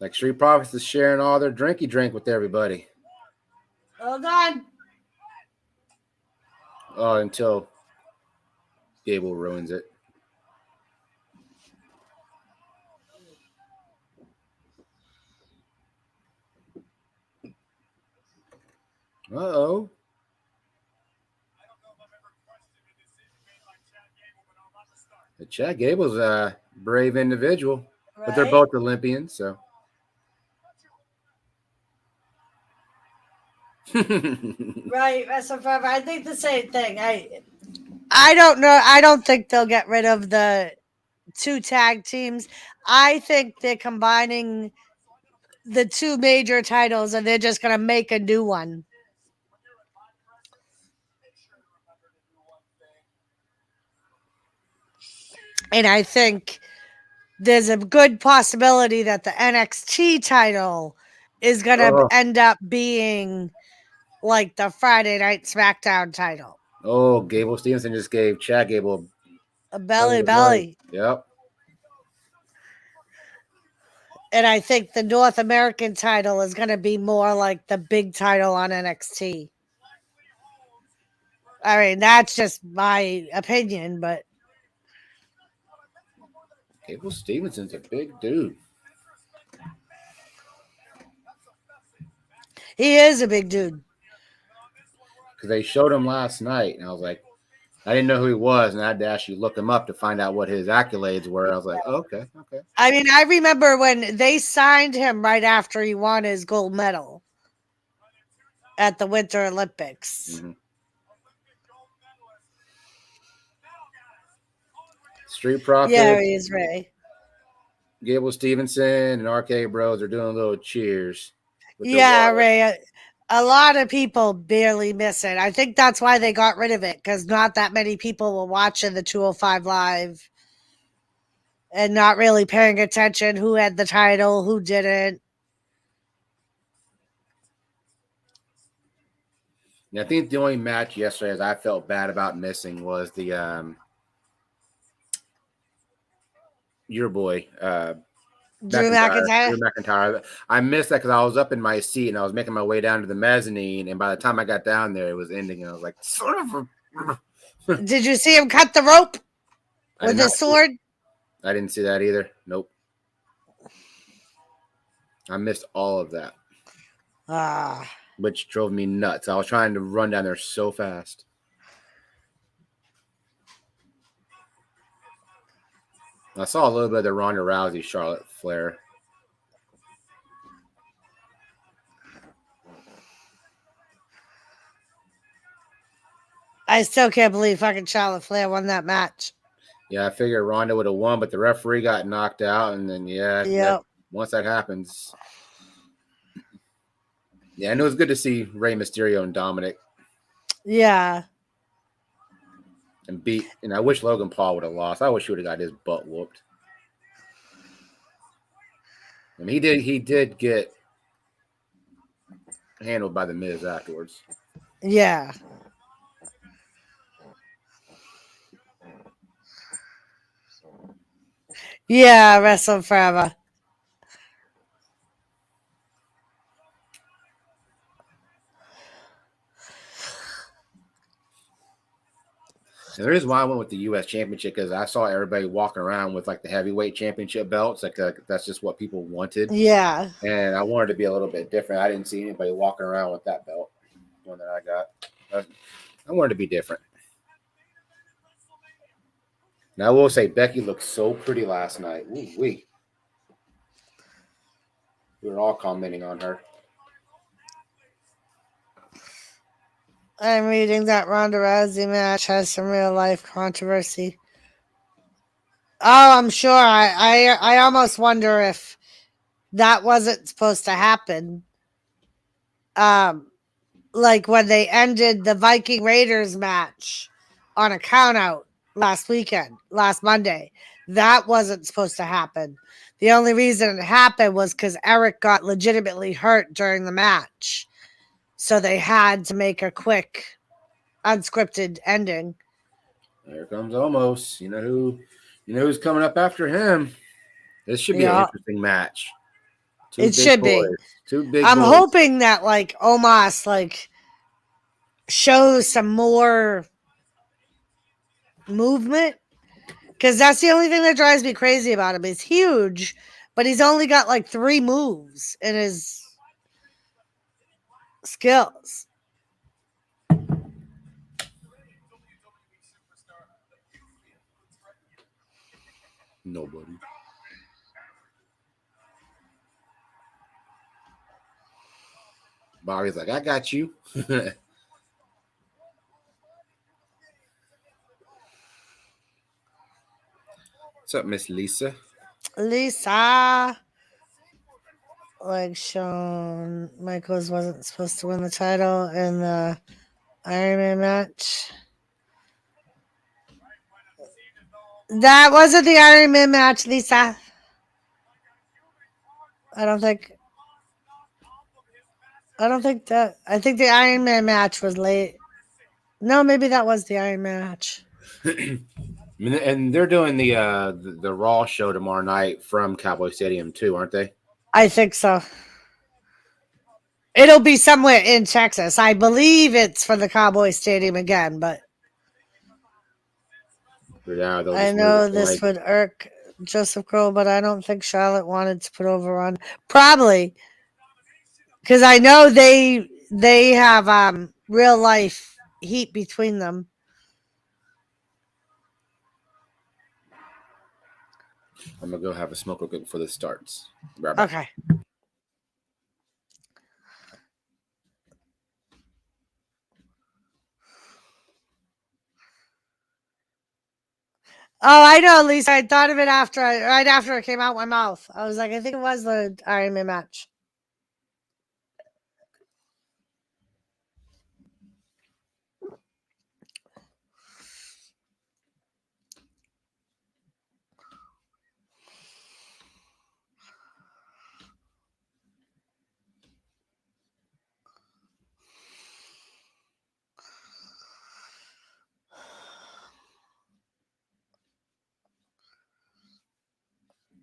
Like Street Profits is sharing all their drinky drink with everybody. Hold on. Oh, until Gable ruins it. Uh-oh. Chad Gable's a brave individual, but they're both Olympians, so. Right, Wrestle Forever. I think the same thing. I don't know. I don't think they'll get rid of the 2 tag teams. I think they're combining the 2 major titles and they're just gonna make a new one. And I think there's a good possibility that the NXT title is gonna end up being like the Friday Night SmackDown title. Oh, Gable Stevenson just gave Chad Gable a belly. Yep. And I think the North American title is going to be more like the big title on NXT. I mean, that's just my opinion, but Gable Stevenson's a big dude. He is a big dude. Because they showed him last night, and I was like, I didn't know who he was, and I had to actually look him up to find out what his accolades were. I was like, oh, okay. I mean, I remember when they signed him right after he won his gold medal at the Winter Olympics. Mm-hmm. Street Profits. Yeah, he is Ray. Gable Stevenson and RK Bros are doing a little cheers. Yeah, Ray. A lot of people barely miss it. I think that's why they got rid of it, because not that many people were watching the 205 Live and not really paying attention who had the title, who didn't. Yeah, I think the only match yesterday as I felt bad about missing was the your boy, Drew McIntyre. I missed that because I was up in my seat and I was making my way down to the mezzanine, and by the time I got down there, it was ending, and I was like, "Sort of." Did you see him cut the rope with his sword? I didn't see that either. Nope. I missed all of that. Which drove me nuts. I was trying to run down there so fast. I saw a little bit of the Ronda Rousey Charlotte Flair. I still can't believe fucking Charlotte Flair won that match. Yeah, I figured Ronda would have won, but the referee got knocked out, and then once that happens, I know it's good to see Rey Mysterio and Dominic. Yeah. And I wish Logan Paul would have lost. I wish he would have got his butt whooped. I mean, he did get handled by the Miz afterwards. Yeah. Yeah, Wrestle Forever. And the reason why I went with the U.S. Championship because I saw everybody walking around with like the heavyweight championship belts. Like that's just what people wanted. Yeah. And I wanted to be a little bit different. I didn't see anybody walking around with that belt, the one that I got. I wanted to be different. Now I will say Becky looked so pretty last night. Ooh, we were all commenting on her. I'm reading that Ronda Rousey match has some real life controversy. Oh, I'm sure. I almost wonder if that wasn't supposed to happen. Like when they ended the Viking Raiders match on a countout last Monday. That wasn't supposed to happen. The only reason it happened was because Eric got legitimately hurt during the match. So they had to make a quick, unscripted ending. There comes Omos. You know who's coming up after him. This should be an interesting match. It should be. Two big I'm boys. hoping that like Omos like shows some more movement, because that's the only thing that drives me crazy about him. He's huge, but he's only got like 3 moves in his skills. Nobody. Bobby's like, I got you. What's up, Miss Lisa? Lisa. Like Shawn Michaels wasn't supposed to win the title in the Iron Man match. That wasn't the Iron Man match, Lisa. I don't think that. I think the Iron Man match was late. No, maybe that was the Iron Man match. And they're doing the Raw show tomorrow night from Cowboy Stadium too, aren't they? I think so. It'll be somewhere in Texas. I believe it's for the Cowboy Stadium again, but Yeah, I know this would irk Joseph Kroll, but I don't think Charlotte wanted to put over on probably because I know they have real life heat between them. I'm gonna go have a smoke real quick before this starts. Right Okay. Oh, I know, Lisa. I thought of it right after it came out my mouth. I was like, I think it was the Iron Man match.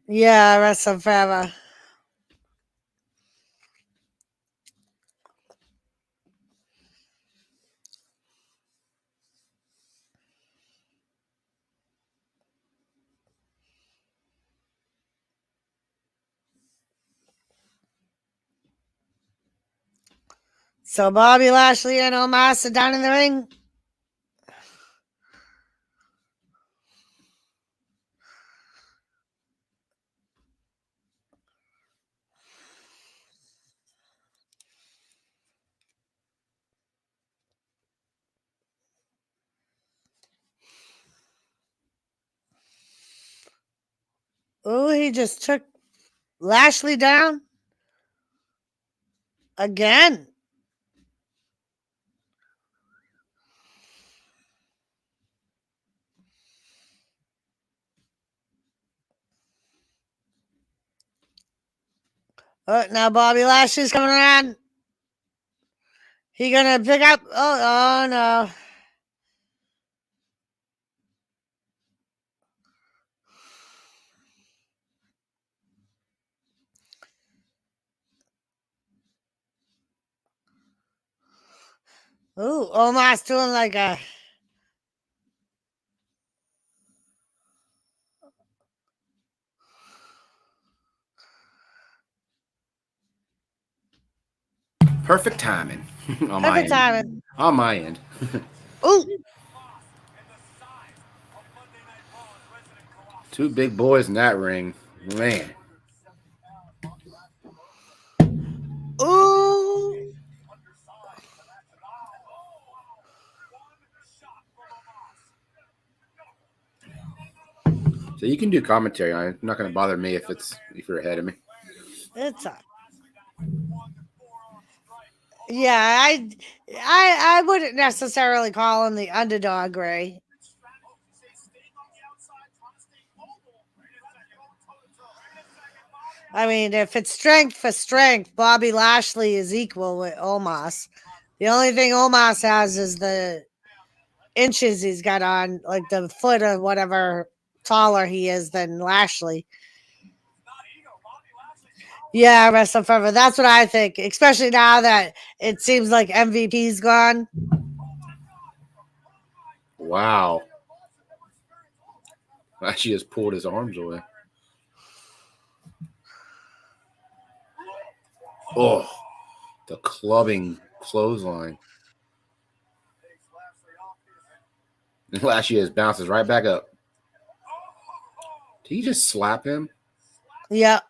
Yeah, Wrestle Forever. So Bobby Lashley and Omos are down in the ring. Oh, he just took Lashley down again. Oh, now Bobby Lashley's coming around. He gonna pick up? Oh no. Ooh, Omos doing like a. Perfect timing on my Perfect end. timing. On my end. Ooh. Two big boys in that ring. Man. Ooh. So you can do commentary on it. It's not going to bother me if you're ahead of me. It's a. Yeah, I wouldn't necessarily call him the underdog, Ray. I mean, if it's strength for strength, Bobby Lashley is equal with Omos. The only thing Omos has is the inches he's got on, like the foot or whatever taller he is than Lashley. Yeah, Wrestle Forever. That's what I think. Especially now that it seems like MVP's gone. Wow. She just pulled his arms away. Oh, the clubbing clothesline. Lashley just bounces right back up. Did he just slap him? Yep.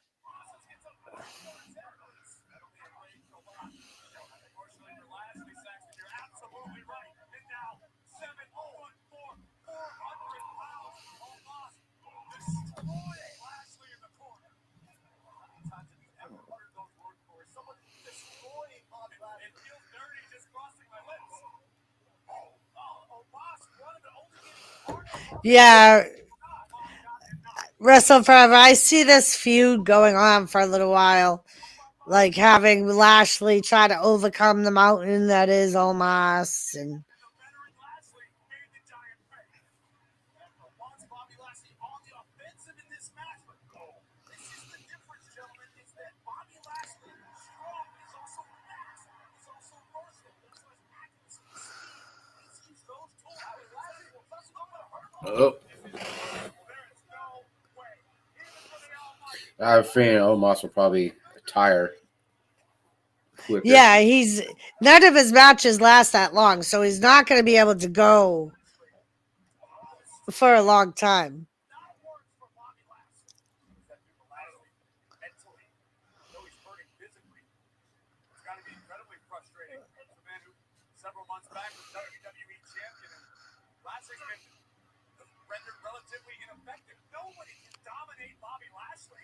Yeah. Wrestle Forever. I see this feud going on for a little while. Like having Lashley try to overcome the mountain that is Omos. And Oh. I have a feeling Omos will probably retire quicker. yeah, none of his matches last that long, so he's not going to be able to go for a long time. Several months back was WWE champion, and Lashley's been rendered relatively ineffective. Nobody can dominate Bobby Lashley.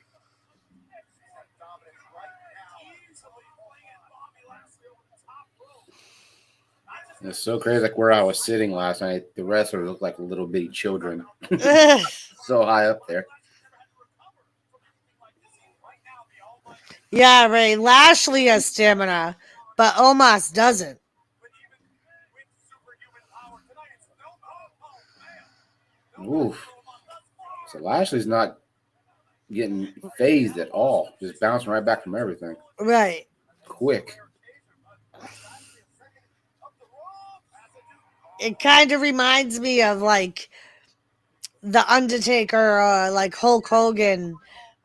He's that dominant right now. Easily playing Bobby Lashley over the top rope. It's so crazy. Like where I was sitting last night, the wrestlers looked like little bitty children. So high up there. Yeah, Ray. Lashley has stamina, but Omos doesn't. Oof. So Lashley's not getting phased at all. Just bouncing right back from everything. Right. Quick. It kind of reminds me of like The Undertaker or like Hulk Hogan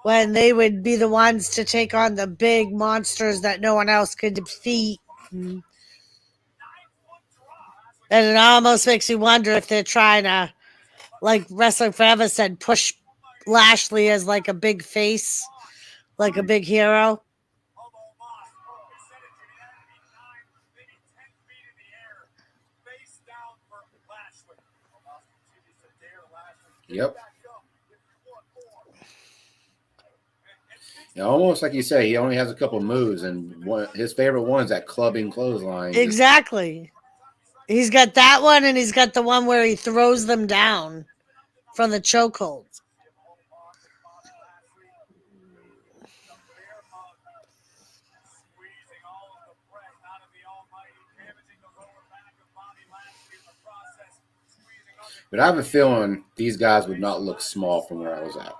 when they would be the ones to take on the big monsters that no one else could defeat. And it almost makes you wonder if they're trying to, like Wrestling Forever said, push Lashley as like a big face, like a big hero. Yep. Yeah, almost like you say, he only has a couple moves, and his favorite one is that clubbing clothesline. Exactly. He's got that one, and he's got the one where he throws them down from the chokehold. But I have a feeling these guys would not look small from where I was at.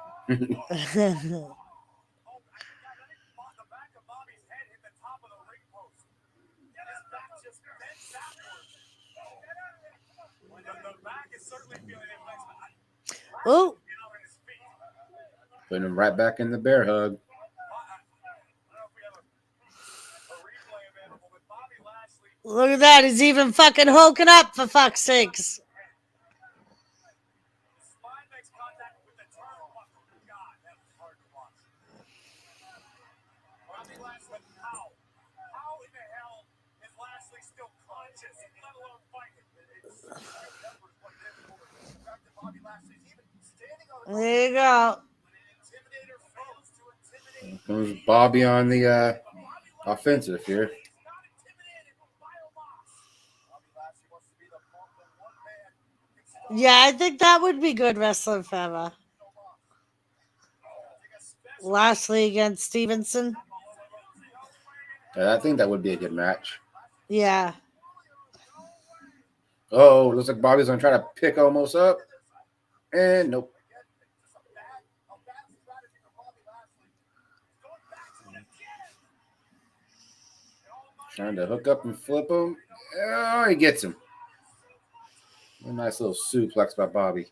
Oh, Putting him right back in the bear hug. look at that. He's even fucking hulking up, for fuck's sakes. There you go. Comes Bobby on the offensive here. Yeah, I think that would be good Wrestling Forever. Lashley against Stevenson. Yeah, I think that would be a good match. Yeah. Oh, looks like Bobby's going to try to pick Omos up. And nope. Trying to hook up and flip him. Oh, he gets him. A nice little suplex by Bobby.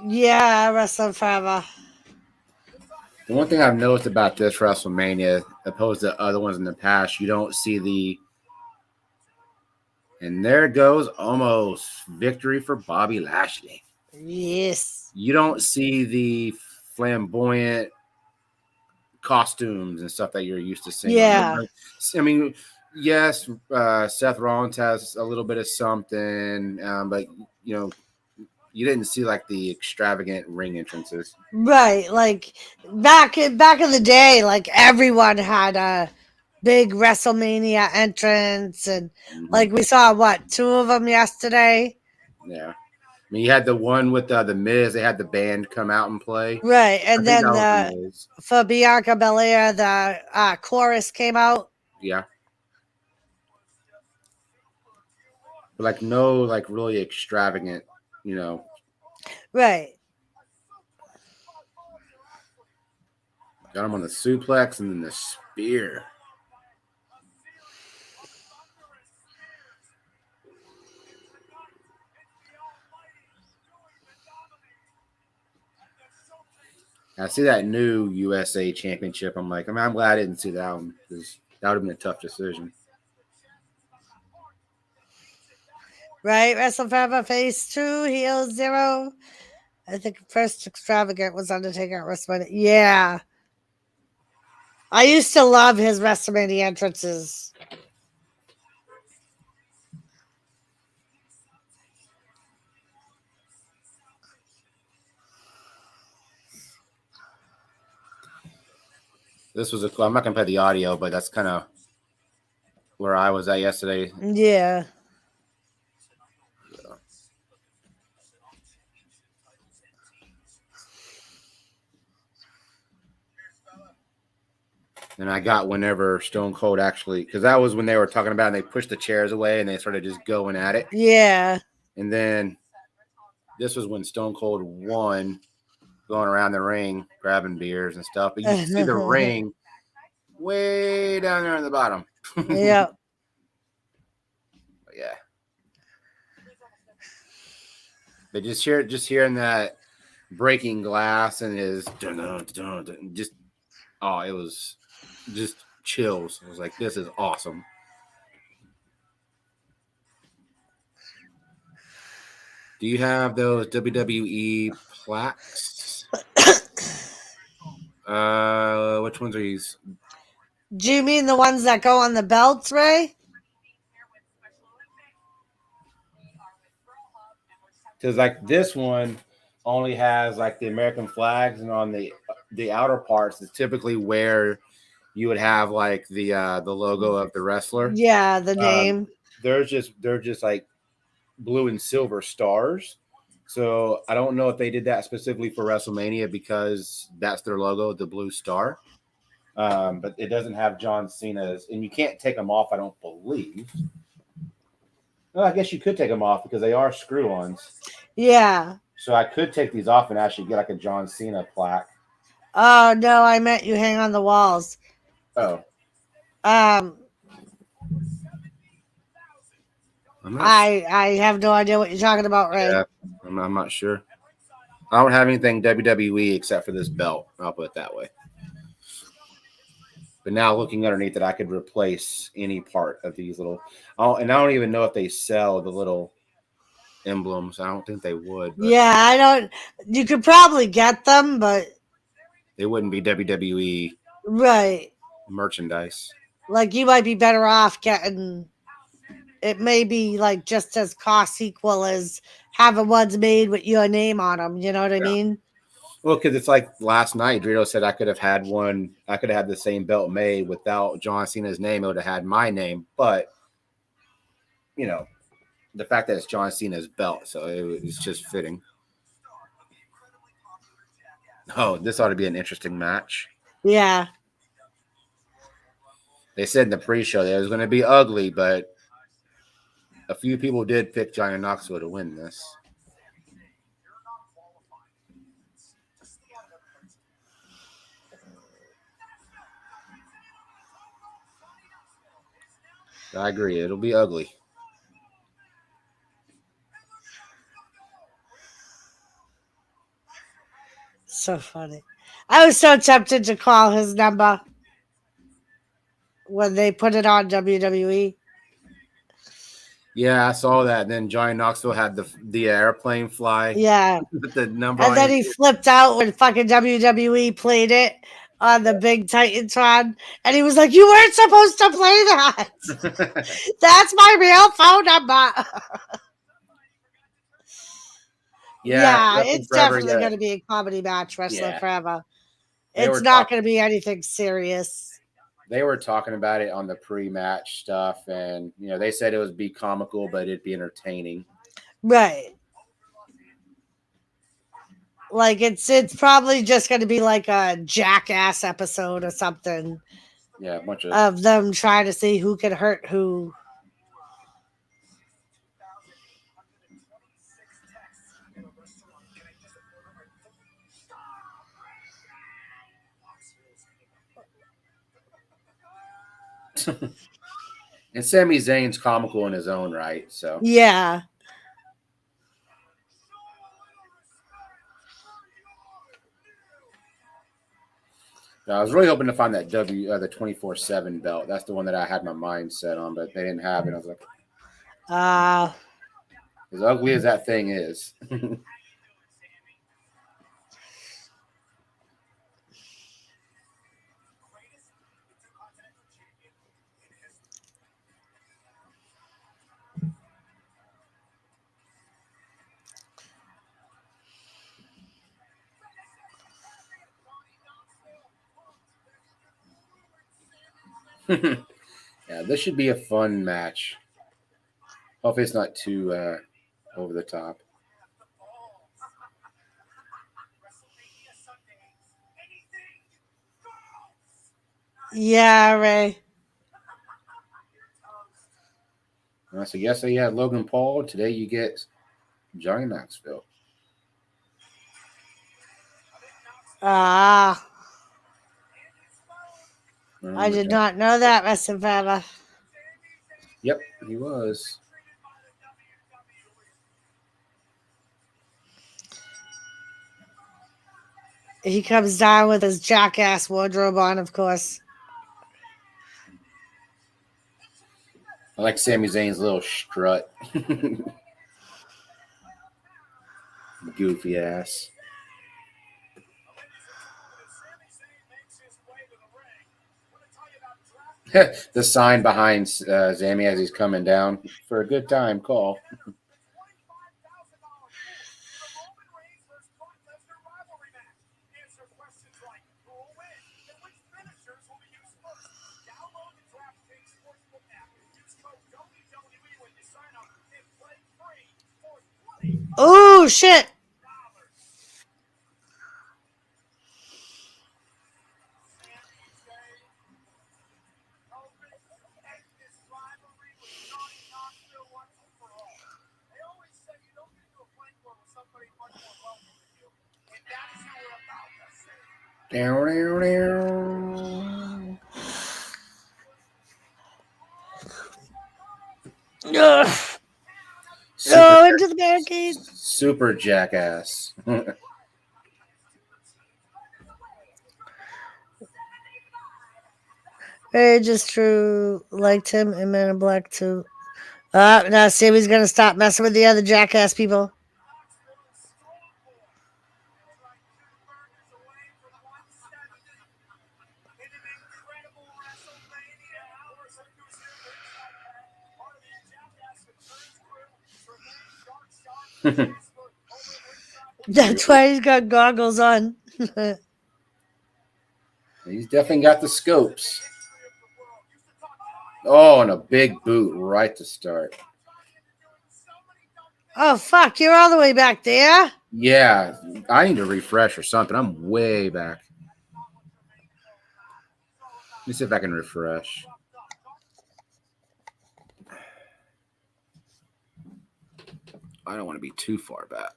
Yeah, wrestling forever. The one thing I've noticed about this WrestleMania, opposed to other ones in the past, you don't see the. And there goes almost victory for Bobby Lashley. Yes. You don't see the flamboyant costumes and stuff that you're used to seeing. Yeah. I mean, yes, Seth Rollins has a little bit of something, but you know, you didn't see like the extravagant ring entrances. Right. Like back in the day, like everyone had a big WrestleMania entrance, and like we saw two of them yesterday. Yeah. I mean, you had the one with the Miz. They had the band come out and play. Right. And then that was the Miz. for Bianca Belair, the chorus came out. Yeah. But like no like really extravagant, you know. Right. Got him on the suplex and then the spear. I see that new USA Championship. I'm like, I'm glad I didn't see that one because that would have been a tough decision. Right. Wrestle Forever Phase 2, Heel 0. I think first extravagant was Undertaker at WrestleMania. Yeah. I used to love his WrestleMania entrances. This was I'm not gonna play the audio, but that's kind of where I was at yesterday. Yeah. And I got whenever Stone Cold actually, because that was when they were talking about it and they pushed the chairs away and they started just going at it. Yeah. And then this was when Stone Cold won, going around the ring, grabbing beers and stuff. But you can see the ring way down there on the bottom. Yeah. But yeah. But just hearing that breaking glass and his just it was just chills. I was like, this is awesome. Do you have those WWE plaques? Which ones are these? Do you mean the ones that go on the belts, Ray? Because like this one only has like the American flags, and on the outer parts is typically where you would have like the logo of the wrestler. Yeah, the name. They're just like blue and silver stars. So I don't know if they did that specifically for WrestleMania because that's their logo, the blue star. But it doesn't have John Cena's, and you can't take them off, I don't believe. Well, I guess you could take them off because they are screw-ons. Yeah. So I could take these off and actually get like a John Cena plaque. Oh no, I meant you hang on the walls. Oh. I have no idea what you're talking about, Ray. Yeah, I'm not sure. I don't have anything WWE except for this belt. I'll put it that way. But now looking underneath it, I could replace any part of these little. And I don't even know if they sell the little emblems. I don't think they would. But yeah, I don't. You could probably get them, but they wouldn't be WWE right merchandise. Like you might be better off getting. It may be like just as cost equal as having ones made with your name on them. You know what I mean? Well, because it's like last night, Drito said I could have had one. I could have had the same belt made without John Cena's name. It would have had my name, but you know, the fact that it's John Cena's belt, so it's just fitting. Oh, this ought to be an interesting match. Yeah. They said in the pre-show that it was going to be ugly, but a few people did pick Johnny Knoxville to win this. I agree. It'll be ugly. So funny. I was so tempted to call his number when they put it on WWE. Yeah, I saw that. And then Johnny Knoxville had the airplane fly. Yeah. With the number And on then it. he flipped out when fucking WWE played it on the big Titantron. And he was like, you weren't supposed to play that. That's my real phone number. Yeah, it's definitely going to be a comedy match, Wrestling Forever. It's not going to be anything serious. They were talking about it on the pre-match stuff, and they said it would be comical, but it'd be entertaining. Right. Like it's probably just going to be like a Jackass episode or something. Yeah, a bunch of them trying to see who can hurt who. And Sami Zayn's comical in his own right, so yeah. I was really hoping to find that the 24/7 belt. That's the one that I had my mind set on, but they didn't have it. I was like, as ugly as that thing is. Yeah, this should be a fun match. Hopefully it's not too over the top. Yeah, Ray. So yesterday you had Logan Paul. Today you get Johnny Knoxville. I did not know that, Wrestling Forever. Yep, he was. He comes down with his Jackass wardrobe on, of course. I like Sami Zayn's little strut. Goofy ass. The sign behind Sami as he's coming down for a good time call. Oh, shit. Into the barricade. Super jackass. Very just true. Liked him in Men in Black too. Now Sammy's gonna stop messing with the other jackass people. That's why he's got goggles on. He's definitely got the scopes. Oh, and a big boot right to start. Oh, fuck. You're all the way back there? Yeah. I need to refresh or something. I'm way back. Let me see if I can refresh. I don't want to be too far back.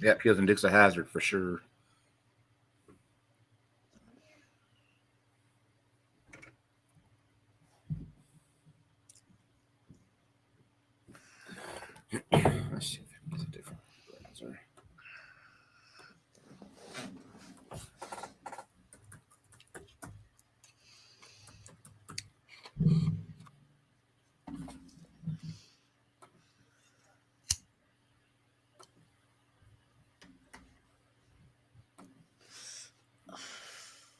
Yep, Heels and Dicks a hazard for sure. Let's see if I can get a different browser.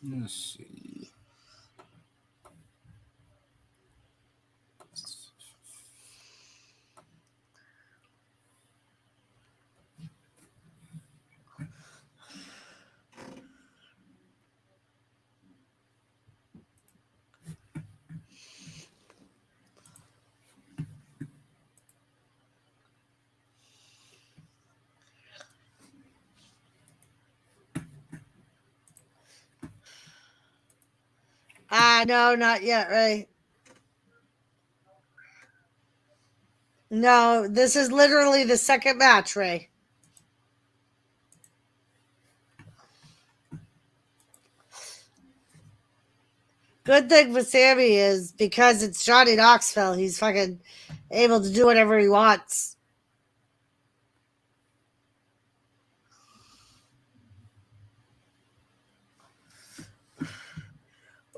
Let's see. No, not yet, Ray. No, this is literally the second match, Ray. Good thing for Sami is because it's Johnny Knoxville, he's fucking able to do whatever he wants.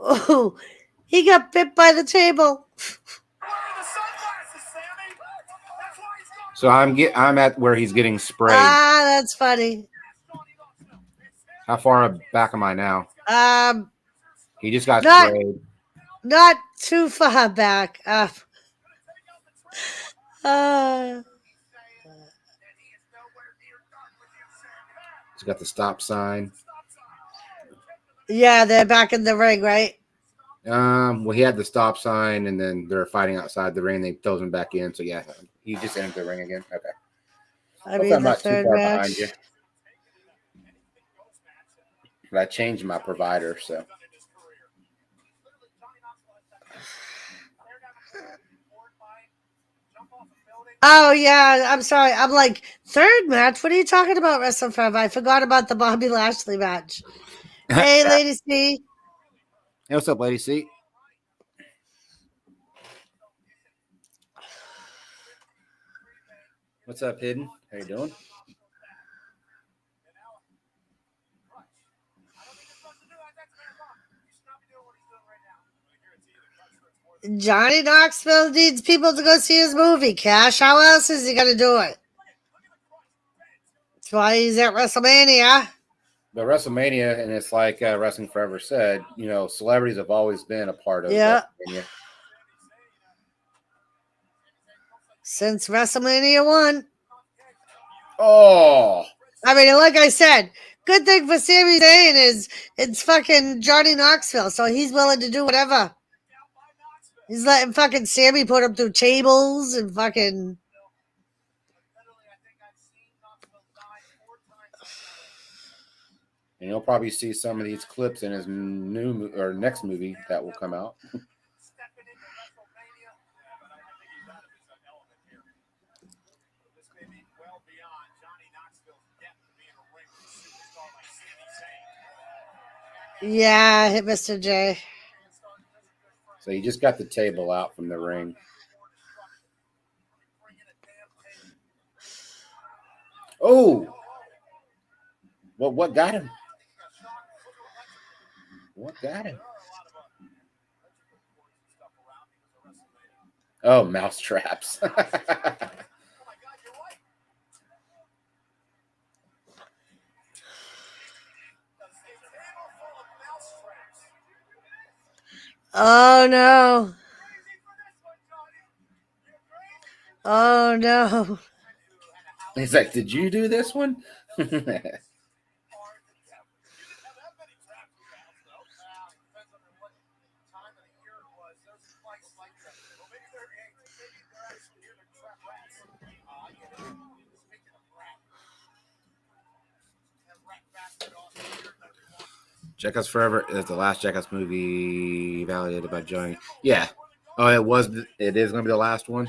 Oh, he got bit by the table. So I'm at where he's getting sprayed. That's funny. How far back am I now? He just got Not- sprayed. Not too far back. He's got the stop sign. Yeah, they're back in the ring, right? Well, he had the stop sign, and then they're fighting outside the ring. They throws him back in. So yeah, he just entered the ring again. Okay. I mean, I'm the not too third far match. behind you. But I changed my provider, so. Oh yeah, I'm sorry. I'm like third match. What are you talking about, Wrestling Forever? I forgot about the Bobby Lashley match. Hey, Lady C. Hey, what's up, Lady C? What's up, Hidden? How you doing? Johnny Knoxville needs people to go see his movie. Cash. How else is he gonna do it? That's why he's at WrestleMania. But WrestleMania, and it's like Wrestling Forever said, you know, celebrities have always been a part of WrestleMania. Since WrestleMania 1. Oh! I mean, like I said, good thing for Sami Zayn is it's fucking Johnny Knoxville, so he's willing to do whatever. He's letting fucking Sami put him through tables and fucking. And you'll probably see some of these clips in his new or next movie that will come out. Yeah, hit Mr. J. So he just got the table out from the ring. Oh! Well, what got him? What got him? Oh, mouse traps. Oh no. Oh no. He's like, did you do this one? Jackass Forever is the last Jackass movie validated by Johnny. Yeah. Oh, it was. It is going to be the last one.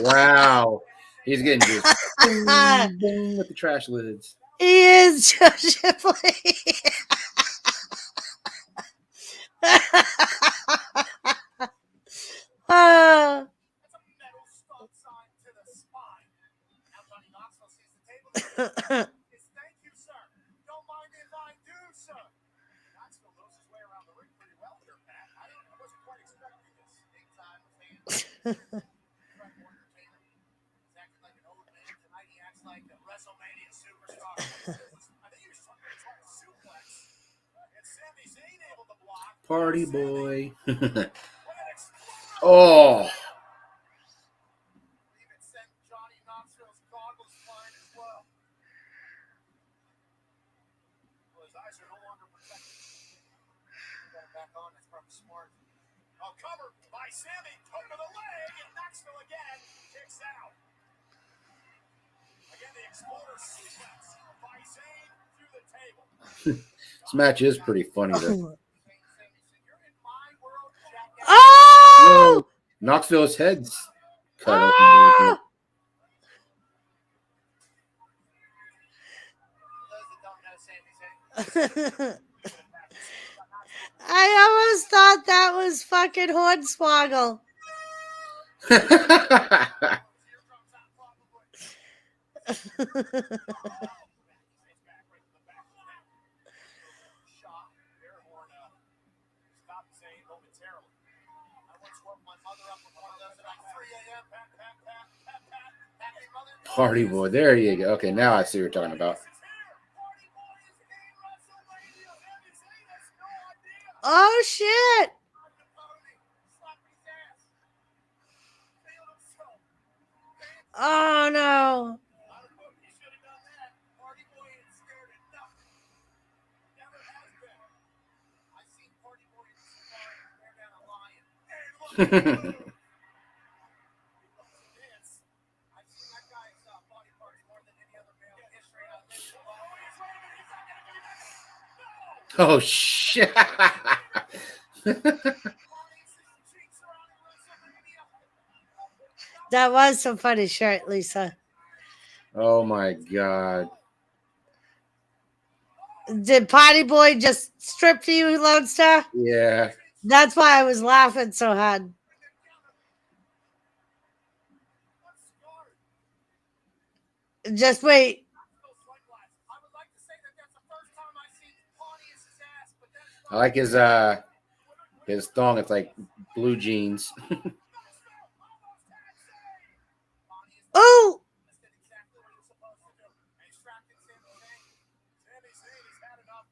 Wow. He's getting just boom, boom with the trash lids. He is Josh Ripley. Ah. That's a metal stop sign to the spine. Now Johnny Knoxville sees the table. Is thank you, sir. Don't mind if I do, sir. Knoxville knows his way around the ring pretty well here, Pat. I wasn't quite expecting this. Big time fan. Incredible entertainer. He's acting like an old man. Tonight he acts like a WrestleMania superstar. I think he was trying to suplex. And Sami Zayn able to block. Party boy. What an explosion! Oh. Even sent Johnny Knoxville's goggles flying as well. Well, his eyes are no longer protected. Got him back on. That's probably smart. Oh, cover by Sami. Toe to the leg, and Knoxville again kicks out. Again, the exploder suplex by Zayn through the table. This match is pretty funny, though. You're in my world, jackass. Oh! Knoxville's head's cut open a little bit. Those that don't know Sami Zayn. I almost thought that was fucking Hornswoggle. Eardrums out, probably. Shot, air horn stopped Zayn momentarily. I once woke my mother up with one of those at like 3 a.m. Pat, pat, pat, pat, pat. Happy Mother's Day. Party boy. There you go. Okay, now I see what you're talking about. This is here. Party boy is in WrestleMania. Sami Zayn has no idea. Oh shit! On the pony, slapping his ass. Feeling himself. Dancing. Oh no! I don't know if he should have done that. Party boy ain't scared of nothing. Never has been. I've seen Party boy in the safari wear down a lion. Hey, look! He loves to dance. I've seen that guy's body parts more than any other male in history. Oh, he's right there. He's not gonna do that. No! Oh, shit. Parties his cheeks around in WrestleMania. That was some funny shirt, Lisa. Oh, my God. Did Potty Boy just strip to you, Lone Star? Yeah. That's why I was laughing so hard. Just wait. I would like to say that that's the first time I've seen Pontius's ass, but that's I like his thong. It's like blue jeans. Oh! exactly what you're supposed to do. Extracting Sami Zayn. Sami Zayn has had enough.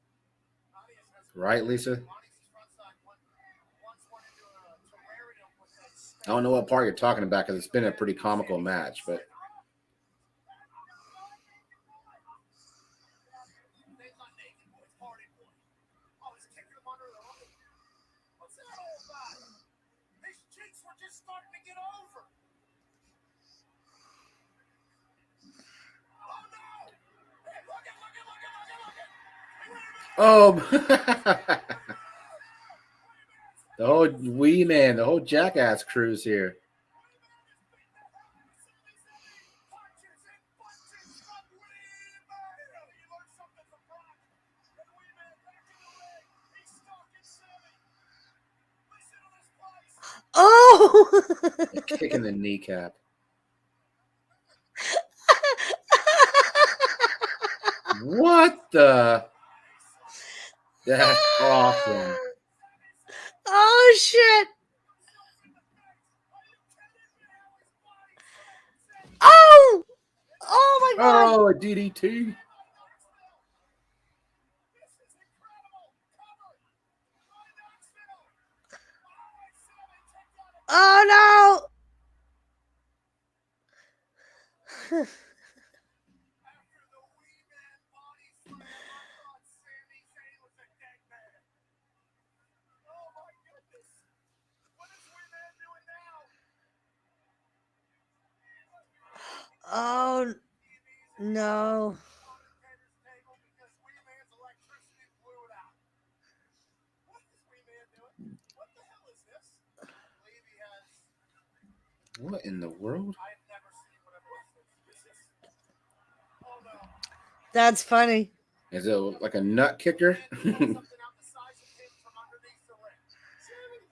Pontius has Right, Lisa? Pontius's front side once went into a terrarium with that I don't know what part you're talking about because it's been a pretty comical match, but They's not naked, boy. It's Party Boy. Oh, he's kicking him under the hook. What's that all about? His cheeks were just starting to get over. Oh no! Hey, look it, look it, look it, look it, look it! Wait a minute! oh, the whole wee man, the whole jackass crew's here. Punches and punches from Wee Man! You learned something from Brock. And Wee Man back in the ring. He's stalking Sami. Listen to this place. Oh! Kicking the kneecap. What the? That's awesome. Oh shit! Oh! Oh my god! Oh, a DDT. This is incredible. Cover by Knoxville. Oh, Sami takes out a Oh no! After the Wee Man body slam, I thought Sami Zayn was a dead man. Oh my goodness. What is Wee Man doing now? Oh no! Commentator's table because Wee Man's electricity What in the world? I've never seen what it was. Oh no. That's funny. Is it like a nut kicker? Something out the size of him from underneath the ring. Sammy.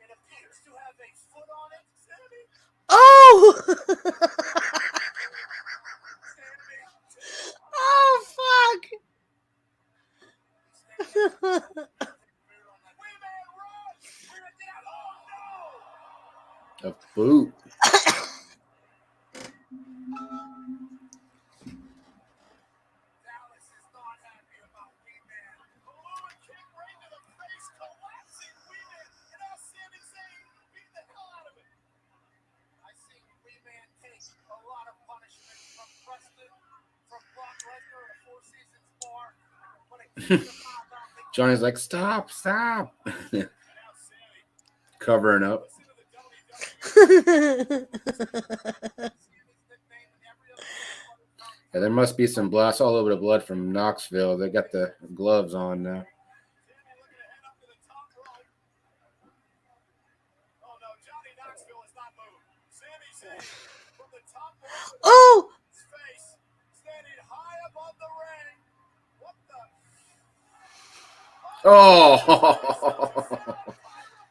It appears to have a foot on it. Sammy. Oh! Sammy. Oh, fuck! A boot. Dallas is not happy about Wee-Man. Balloon kick right to the face, collapsing Wee-Man. And now Sami Zayn beat the hell out of it. I see Wee-Man take a lot of punishment from Preston, from Brock Lesnar at a Four Seasons bar. But it keeps him out now. Johnny's like, stop, stop. And now Sami. Covering up. Listen to the WWE. Sami's nickname in every other Yeah, there must be some blood. I saw a little bit of blood from Knoxville. They got the gloves on now. Sami looking to head up to the top rope. Oh no, Johnny Knoxville has not moved. Sami Zayn from the top rope of Oh! his face, standing high above the ring. What the? Oh! Fire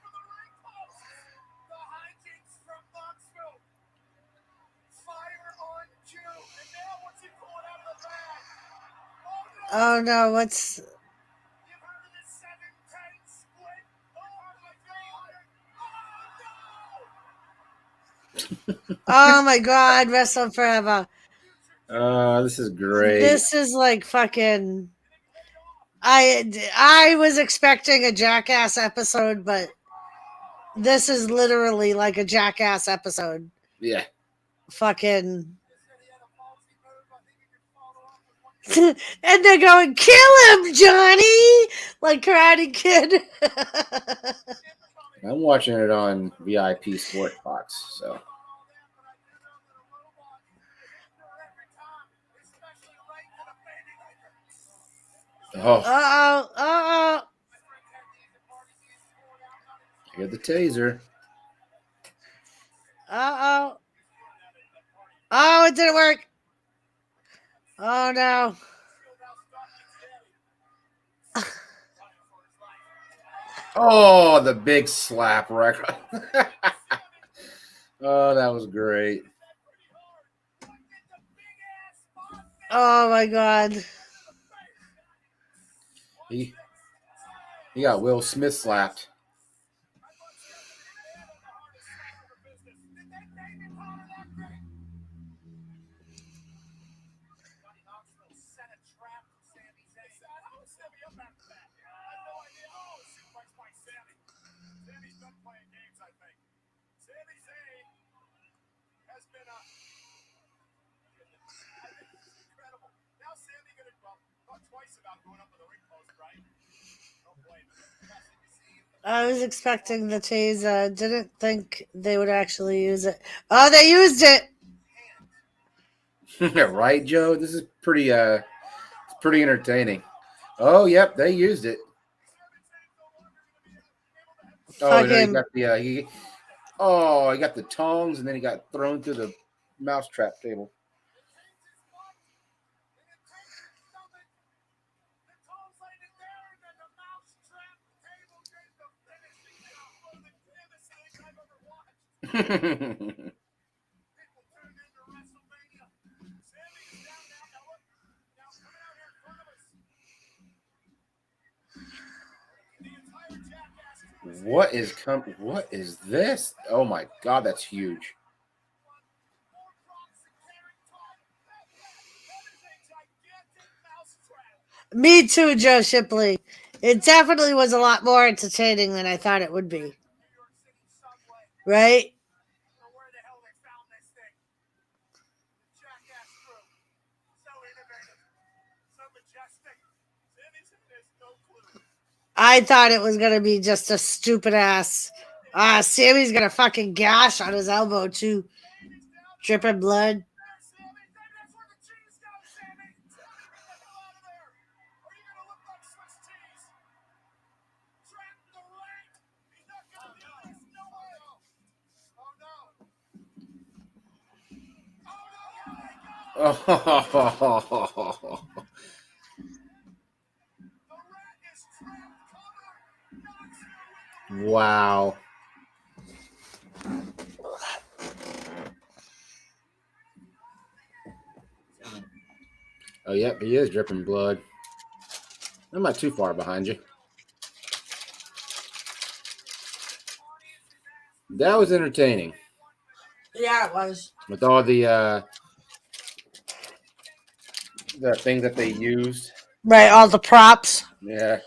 from the ring post. The high kicks from Knoxville. Fire on cue. And now what's he pulling out of the bag? Oh no! Oh no, what's. You've heard of this 7-10 split? Oh my god! Oh my god, Wrestle Forever. This is great. This is like fucking. I was expecting a Jackass episode, but this is literally like a Jackass episode. Yeah. Fucking. And they're going, kill him, Johnny! Like Karate Kid. I'm watching it on VIP Sport Box, so. Oh, Uh oh. hear the taser. Uh oh. Oh, it didn't work. Oh no. Oh, the big slap record. Oh, that was great. Oh my god. He got Will Smith slapped. Sammy's done playing games, I think. Sami Zayn has been I think this is incredible. Now Sami gonna thought twice about going up with a ring post, right? Don't blame him. I was expecting the taser. Didn't think they would actually use it. Oh, they used it. Right, Joe? This is pretty pretty entertaining. Oh, yep, they used it. Oh, no, he Fucking. got the he got the tongs, and then he got thrown through the mousetrap table. People tuned into Wrestlemania. Sami is down now. Now look. Now coming out here in front of us. The entire Jackass crew is What is this? Oh my god, that's huge. more props and carrying talk. That is a gigantic mousetrap. Me too, Joe Shipley. It definitely was a lot more entertaining than I thought it would be. New York City subway. Right? Or where the hell they found this thing. The Jackass crew. So innovative. So majestic. Sami Zayn has no clue. I thought it was going to be just a stupid ass. Sammy's going to fucking gash on his elbow too. Sami's down Dripping blood. there, Sami. That's where the cheese goes, Sami. Sami, get the hell out of there. Or you're going to look like Swiss cheese. Trap the ring. He's not going to do this. No way. Oh, no. Oh. Wow. Oh, yep, he is dripping blood. I'm not too far behind you. That was entertaining. Yeah, it was. With all the things that they used. Right, all the props. Yeah.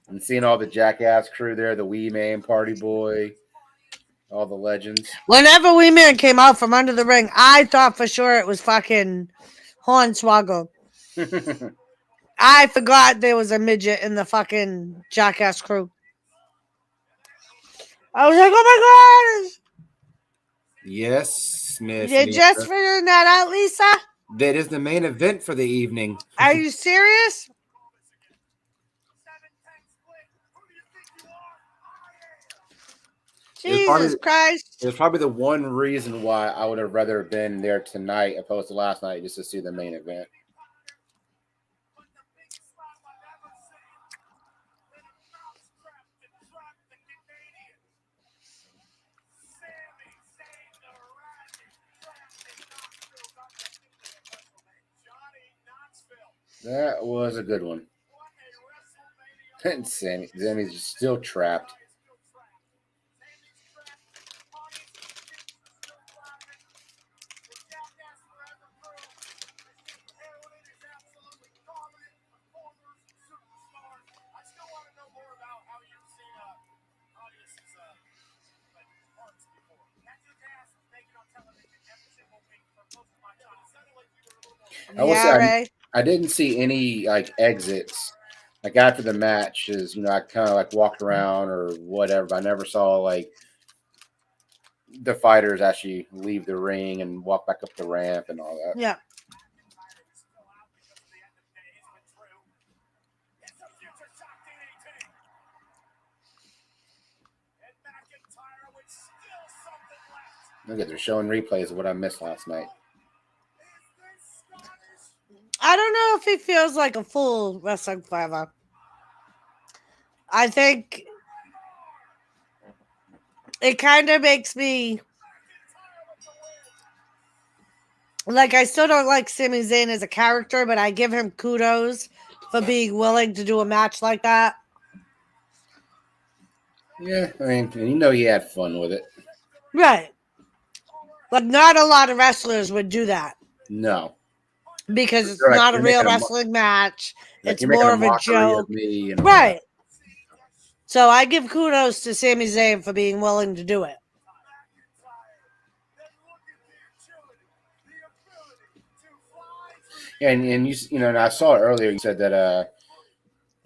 And seeing all the Jackass crew there, the Wee Man, Party Boy, all the legends. Whenever Wee Man came out from under the ring, I thought for sure it was fucking Hornswoggle. I forgot there was a midget in the fucking Jackass crew. I was like, oh my god! Yes, Miss You Lisa. just figuring that out, Lisa? That is the main event for the evening. Are you serious? Jesus Christ. It's probably the one reason why I would have rather been there tonight opposed to last night just to see the main event. That was a good one. And Sammy's just still trapped. I will say Ray. I didn't see any like exits. Like after the matches, I kind of like walked around or whatever. But I never saw like the fighters actually leave the ring and walk back up the ramp and all that. Yeah. Look at they're showing replays of what I missed last night. I don't know if he feels like a full wrestling forever. I think it kind of makes me like, I still don't like Sami Zayn as a character, but I give him kudos for being willing to do a match like that. Yeah, I mean, and he had fun with it. Right. But not a lot of wrestlers would do that. No. Because it's They're like, not a you're real making wrestling match. like, It's you're making more of a mockery joke. of me and all Right. So I give kudos to Sami Zayn for being willing to do it. that. And and I saw it earlier. You said that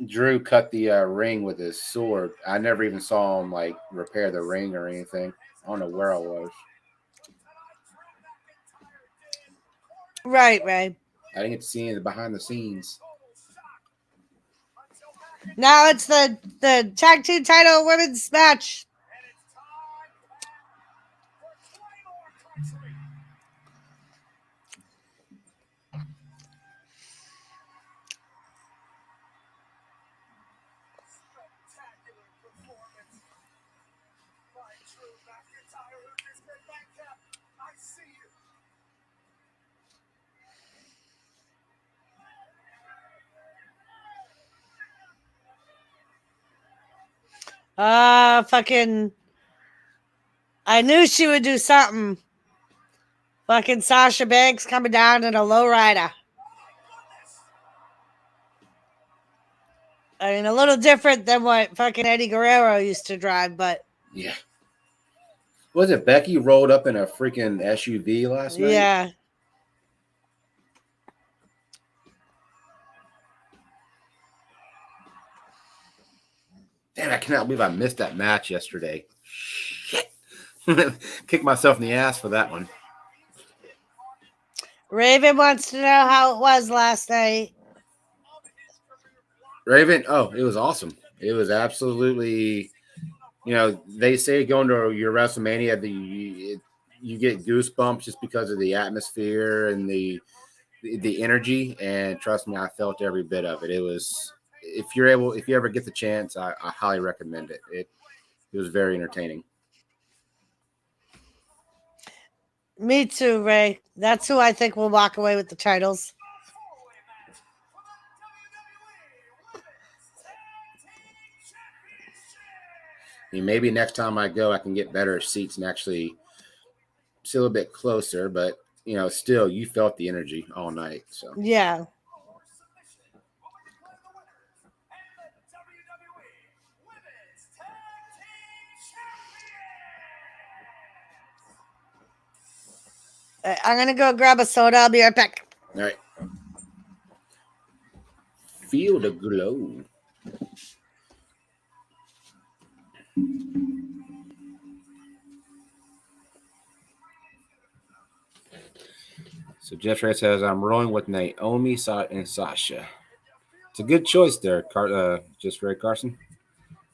Drew cut the ring with his sword. I never even saw him like repair the ring or anything. I don't know where I was. Right. I didn't get to see any of the behind the scenes. Now it's the tag team title women's match. Fucking. I knew she would do something. Fucking Sasha Banks coming down in a lowrider. I mean, a little different than what fucking Eddie Guerrero used to drive, but. Yeah. Was it Becky rolled up in a freaking SUV last night? Yeah. Damn, I cannot believe I missed that match yesterday. Shit. Kick myself in the ass for that one. Raven wants to know how it was last night. Raven, it was awesome. It was absolutely, they say going to your WrestleMania, you get goosebumps just because of the atmosphere and the energy. And trust me, I felt every bit of it. It was, if you ever get the chance, I highly recommend it. It was very entertaining. Me too, Ray. That's who I think will walk away with the titles. I mean, maybe next time I go, I can get better seats and actually see a little bit closer. But still, you felt the energy all night. So Yeah. I'm gonna go grab a soda. I'll be right back. all right, feel the glow. So Jeff Ray says, I'm rolling with Naomi and Sasha. It's a good choice there, just Ray Carson.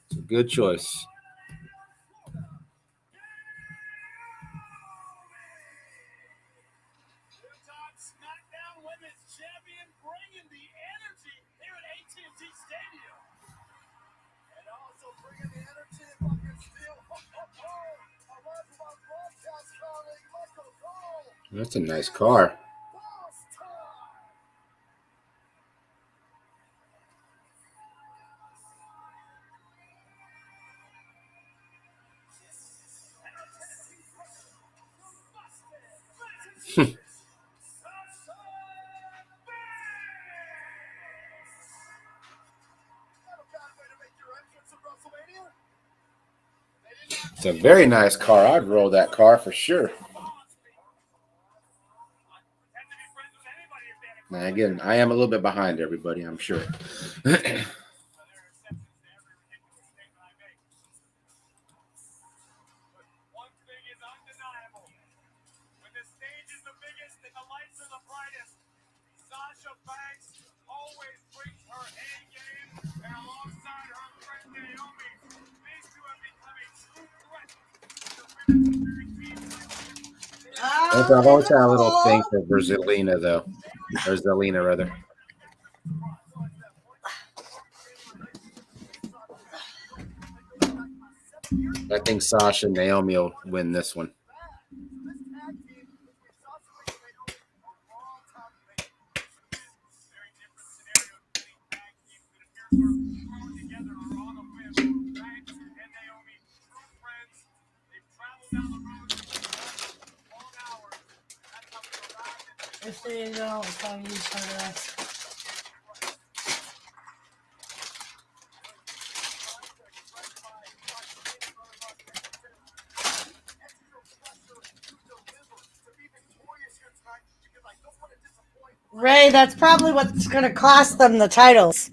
It's a good choice. SmackDown Women's Champion bringing the energy here at AT&T Stadium. And also bringing the energy if I can steal. A word from our broadcast colleague, Michael Cole. That's a nice car. It's a very nice car. I'd roll that car for sure. Now, again, I am a little bit behind everybody, I'm sure. Sasha Banks always brings her A game, and alongside her friend Naomi, these two have become a true threat to the I've always had a little thing for Zelina, though. Or Zelina, rather. I think Sasha and Naomi will win this one. If they don't, I'll use for the rest. Ray, that's probably what's going to cost them the titles.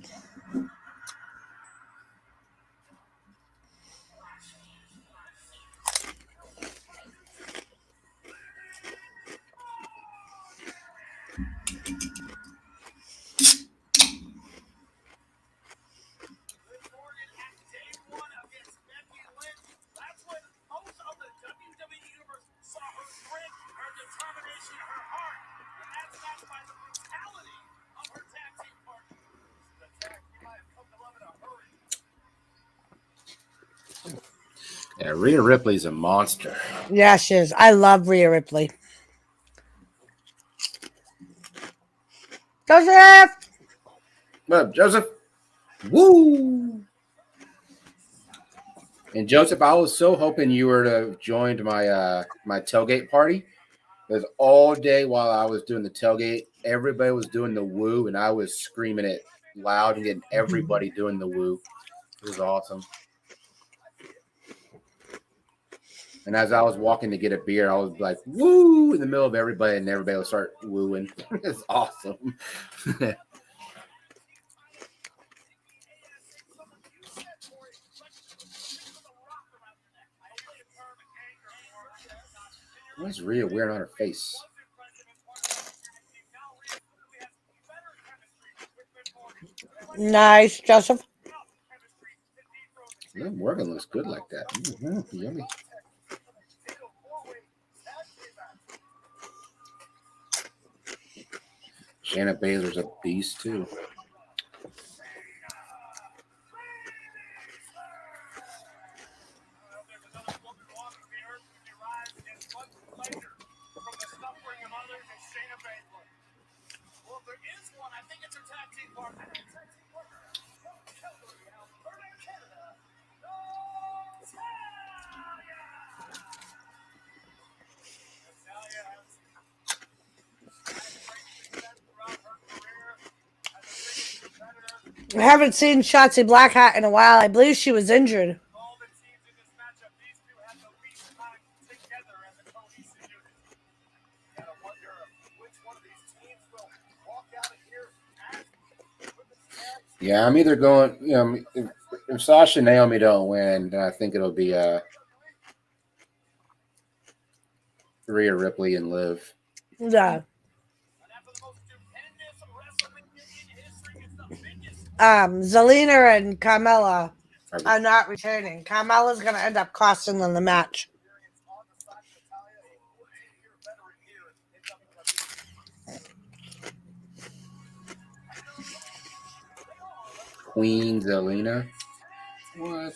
Yeah, Rhea Ripley's a monster. Yeah, she is. I love Rhea Ripley. Joseph! What up, Joseph? Woo! And Joseph, I was so hoping you were to have joined my my tailgate party. Because all day while I was doing the tailgate, everybody was doing the woo, and I was screaming it loud and getting everybody doing the woo. It was awesome. And as I was walking to get a beer, I was like, woo, in the middle of everybody, and everybody would start wooing. It's awesome. What's Rhea wearing on her face? Nice, Joseph. Morgan looks good like that. Yummy. Shayna Baszler's a beast too. Well, if there is one, I think it's her tag team partner. Canada, Natalya has had great success throughout her career as a single competitor. I haven't seen Shotzi Blackheart in a while. I believe she was injured. All the teams in this matchup, these two had the least time together as a cohesive unit. You gotta wonder which one of these teams will walk out of here as Yeah, I'm either going. If Sasha and Naomi don't win, then I think it'll be Rhea, Ripley, and Liv. Yeah. Zelina and Carmella are not returning. Carmella's going to end up costing them the match. Queen Zelina. What?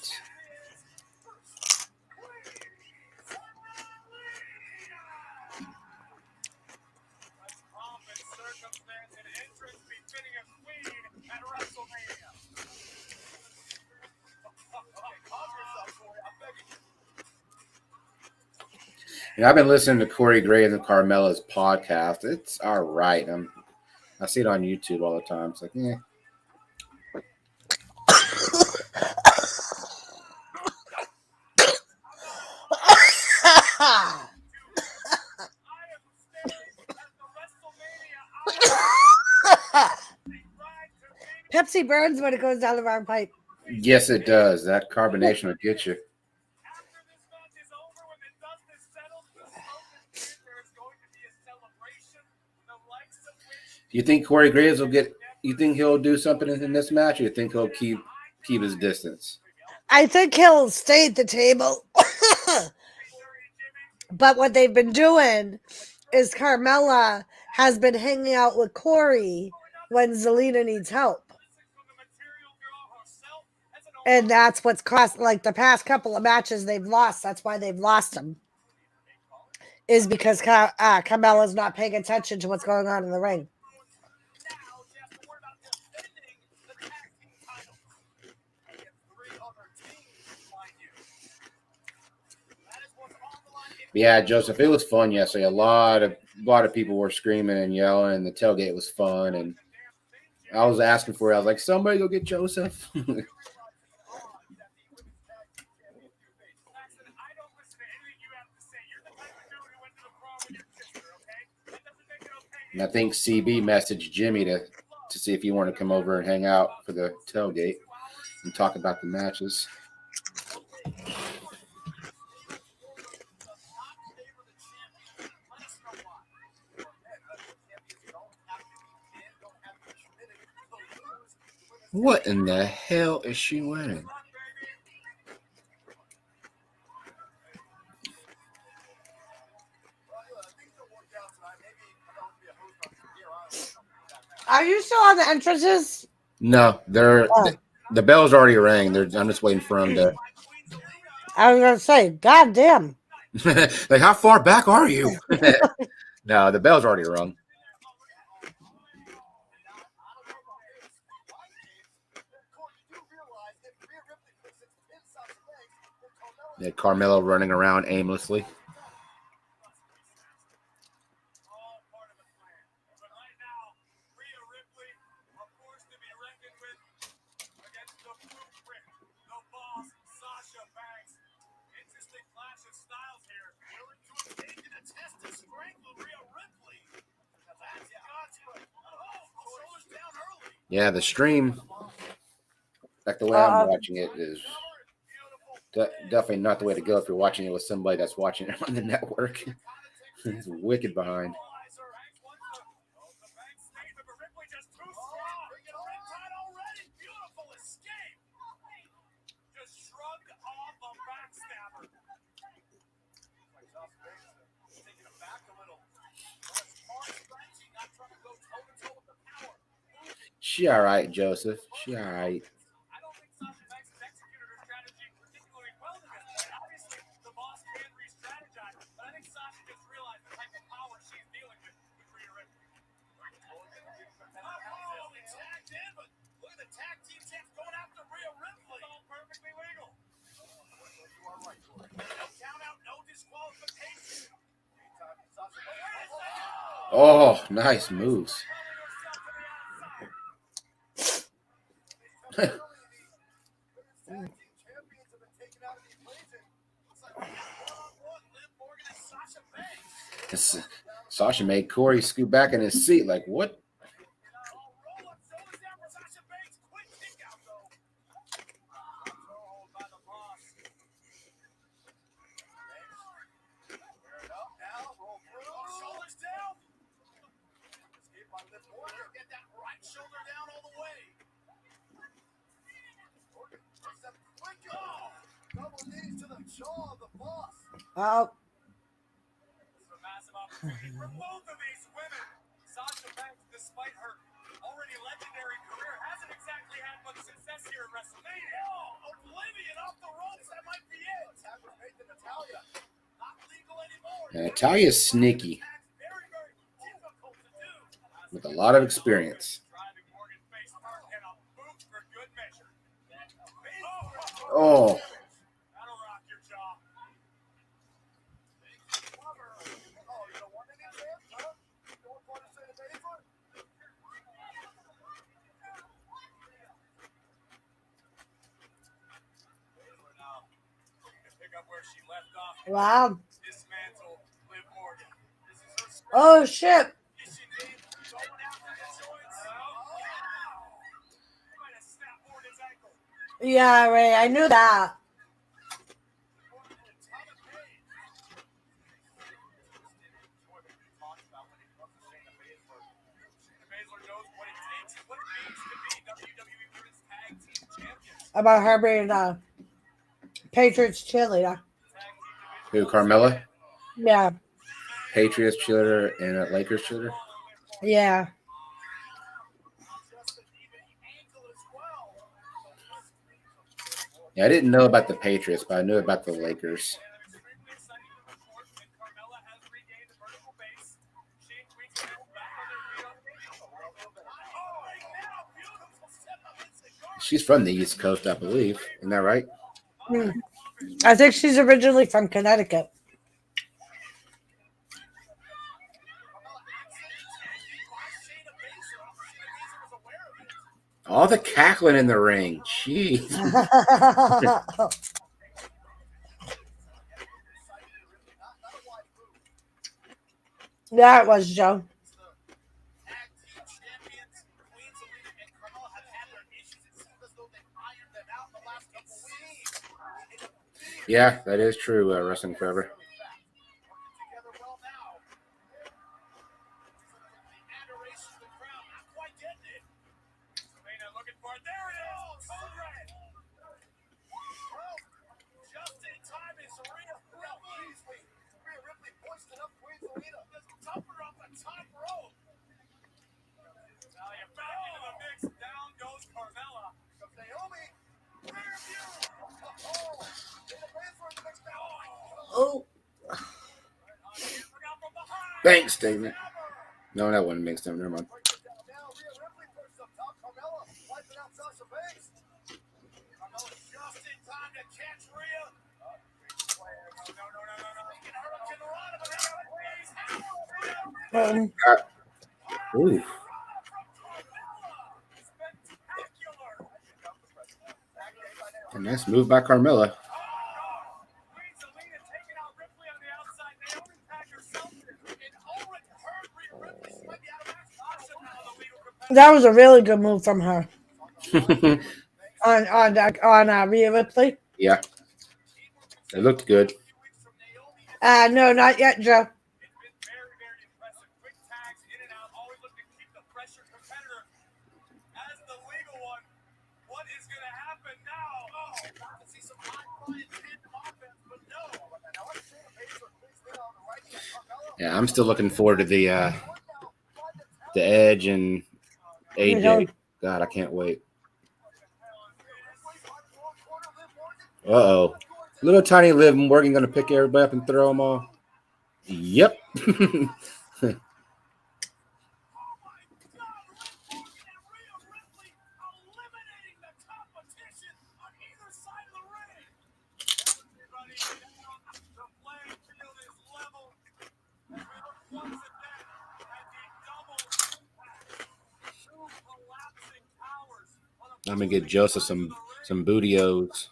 I've been listening to Corey Graves and Carmella's podcast. It's all right. I see it on YouTube all the time. It's like, yeah. Pepsi burns when it goes down the wrong pipe. Yes, it does. That carbonation will get you. Do you think Corey Graves will get? You think he'll do something in this match, or you think he'll keep his distance? I think he'll stay at the table. But what they've been doing is Carmella has been hanging out with Corey when Zelina needs help. And that's what's cost, like the past couple of matches they've lost. That's why they've lost them. Is because Carmella's not paying attention to what's going on in the ring. Yeah, Joseph, it was fun yesterday. A lot of people were screaming and yelling, and the tailgate was fun. And I was asking for it. I was like, somebody go get Joseph. And I think CB messaged Jimmy to see if he wanted to come over and hang out for the tailgate and talk about the matches. What in the hell is she wearing? Are you still on the entrances? No, the bell's already rang. I'm just waiting for them to. I was gonna say, God damn. Like, how far back are you? No, the bell's already rung. Yeah, Carmella running around aimlessly. Yeah, the stream, like the way I'm watching it, is definitely not the way to go if you're watching it with somebody that's watching it on the network. It's wicked behind. She all right, Joseph. She all right. I don't think Sasha Banks has executed her strategy particularly well to this point. Obviously, the boss can re-strategize, but I think Sasha just realized the type of power she's dealing with Rhea Ripley. Oh, he tagged in, but look at the tag team champs going after Rhea Ripley. It's all perfectly legal. You are right, Corey. No count out, no disqualification. Oh, nice moves. Sasha made Corey scoot back in his seat. Like, what? Oh, This is a massive opportunity for both of these women. Sasha Banks, despite her already legendary career, hasn't exactly had much success here at Wrestlemania. Oh, Oblivion off the ropes, that might be it. Tap was made to Natalya. Not legal anymore. Natalya's sneaky Very, very difficult to do. with a lot of experience. Driving Morgan face first and a boot for good measure. Oh, That'll rock your jaw. Pick up where she left off. wow. Dismantle Liv Morgan. This is her script. Oh, shit. Is she deep? Going after the joints. Wow. Might have snapped Morgan's ankle. Yeah, Ray, I knew that. About her being a Patriots cheerleader. who? Carmella, Yeah, Patriots cheerleader and a Lakers cheerleader. yeah. Yeah, I didn't know about the Patriots, but I knew about the Lakers. She's from the East Coast, I believe. Isn't that right? Hmm. I think she's originally from Connecticut. All the cackling in the ring. Jeez. Yeah, it was Joe. Yeah, that is true. Wrestling Forever. Down goes Carmella. Naomi. Rear view. Oh, Thanks, David. No, that wasn't mixed up. Never mind. Ooh. A nice move by Carmella. that was a really good move from her on Rhea Ripley. Yeah, it looked good. No, not yet, Joe. It's been very, very impressive. Quick tags in and out, always looking to keep the pressure competitor as the legal one. What is going to happen now? Oh, about to see some high-flying tandem offense, but no. Yeah, I'm still looking forward to the Edge and AJ God, I can't wait. Uh-oh. Little tiny Liv Morgan going to pick everybody up and throw them all. Yep. I'm going to get Joseph some bootios.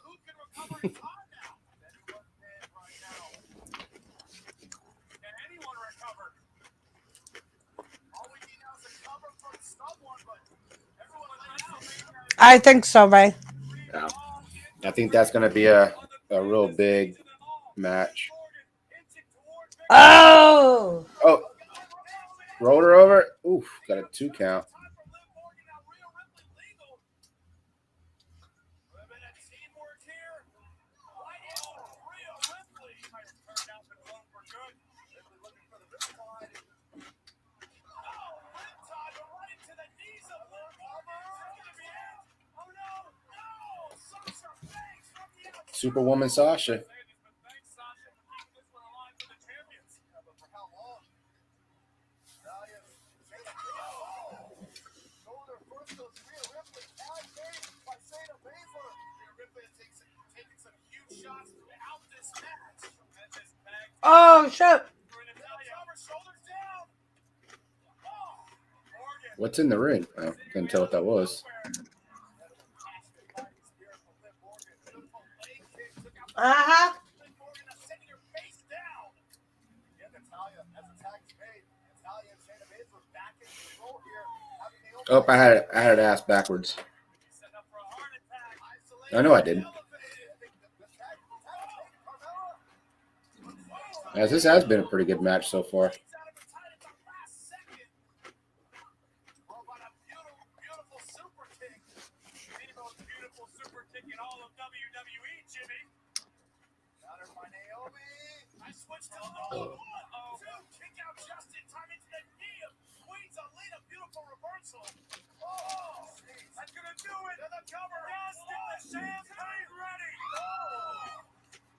I think so, Ray. Yeah. I think that's going to be a real big match. Oh! Oh. Rolled her over. Oof, got a 2 count. Superwoman Sasha. Oh, shit. What's in the ring? I couldn't tell what that was. Uh-huh. Oh, I had it asked backwards. I know I didn't. As this has been a pretty good match so far.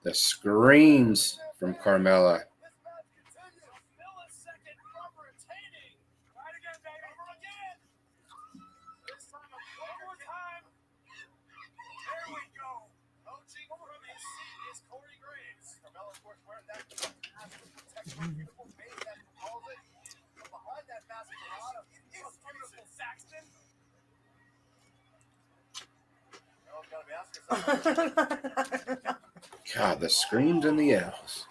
The screams from Carmella. God, the screams and the yells.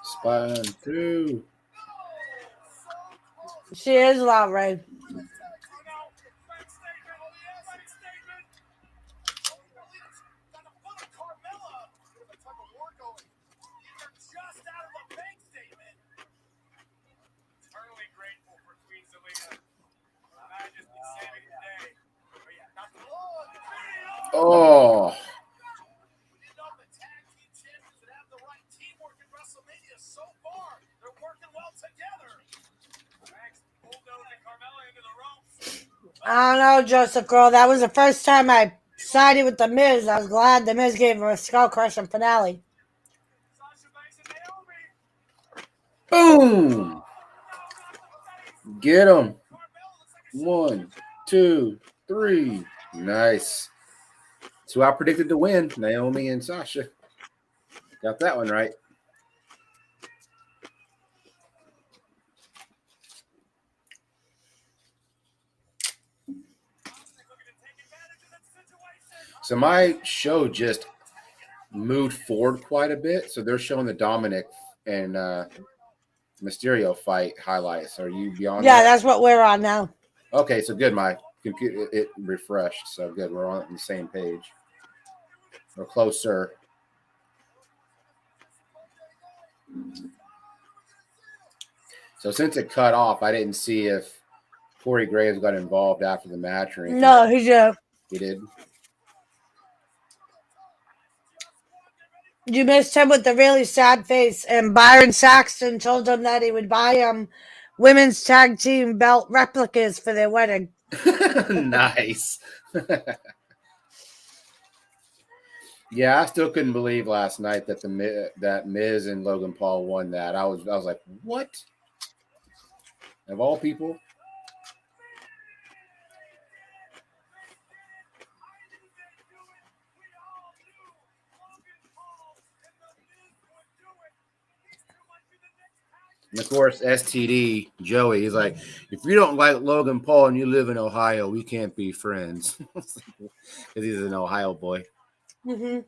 Spine through. She is loud, Ray. Oh. I don't know, Joseph Girl. That was the first time I sided with The Miz. I was glad The Miz gave her a skull crushing finale. Boom. Get him. 1, 2, 3. Nice. That's who I predicted to win, Naomi and Sasha. Got that one right. So my show just moved forward quite a bit. So they're showing the Dominic and Mysterio fight highlights. Are you beyond Yeah, that? that's what we're on now. Okay, so good. My computer, it refreshed. So good. We're on the same page. We're closer. So since it cut off, I didn't see if Corey Graves got involved after the match or anything. No, he did. He did. You missed him with the really sad face, and Byron Saxton told him that he would buy him women's tag team belt replicas for their wedding. Nice. Yeah, I still couldn't believe last night that that Miz and Logan Paul won that. I was like, what? Of all people. And of course, STD Joey, he's like, if you don't like Logan Paul and you live in Ohio, we can't be friends. Because he's an Ohio boy. Mm-hmm.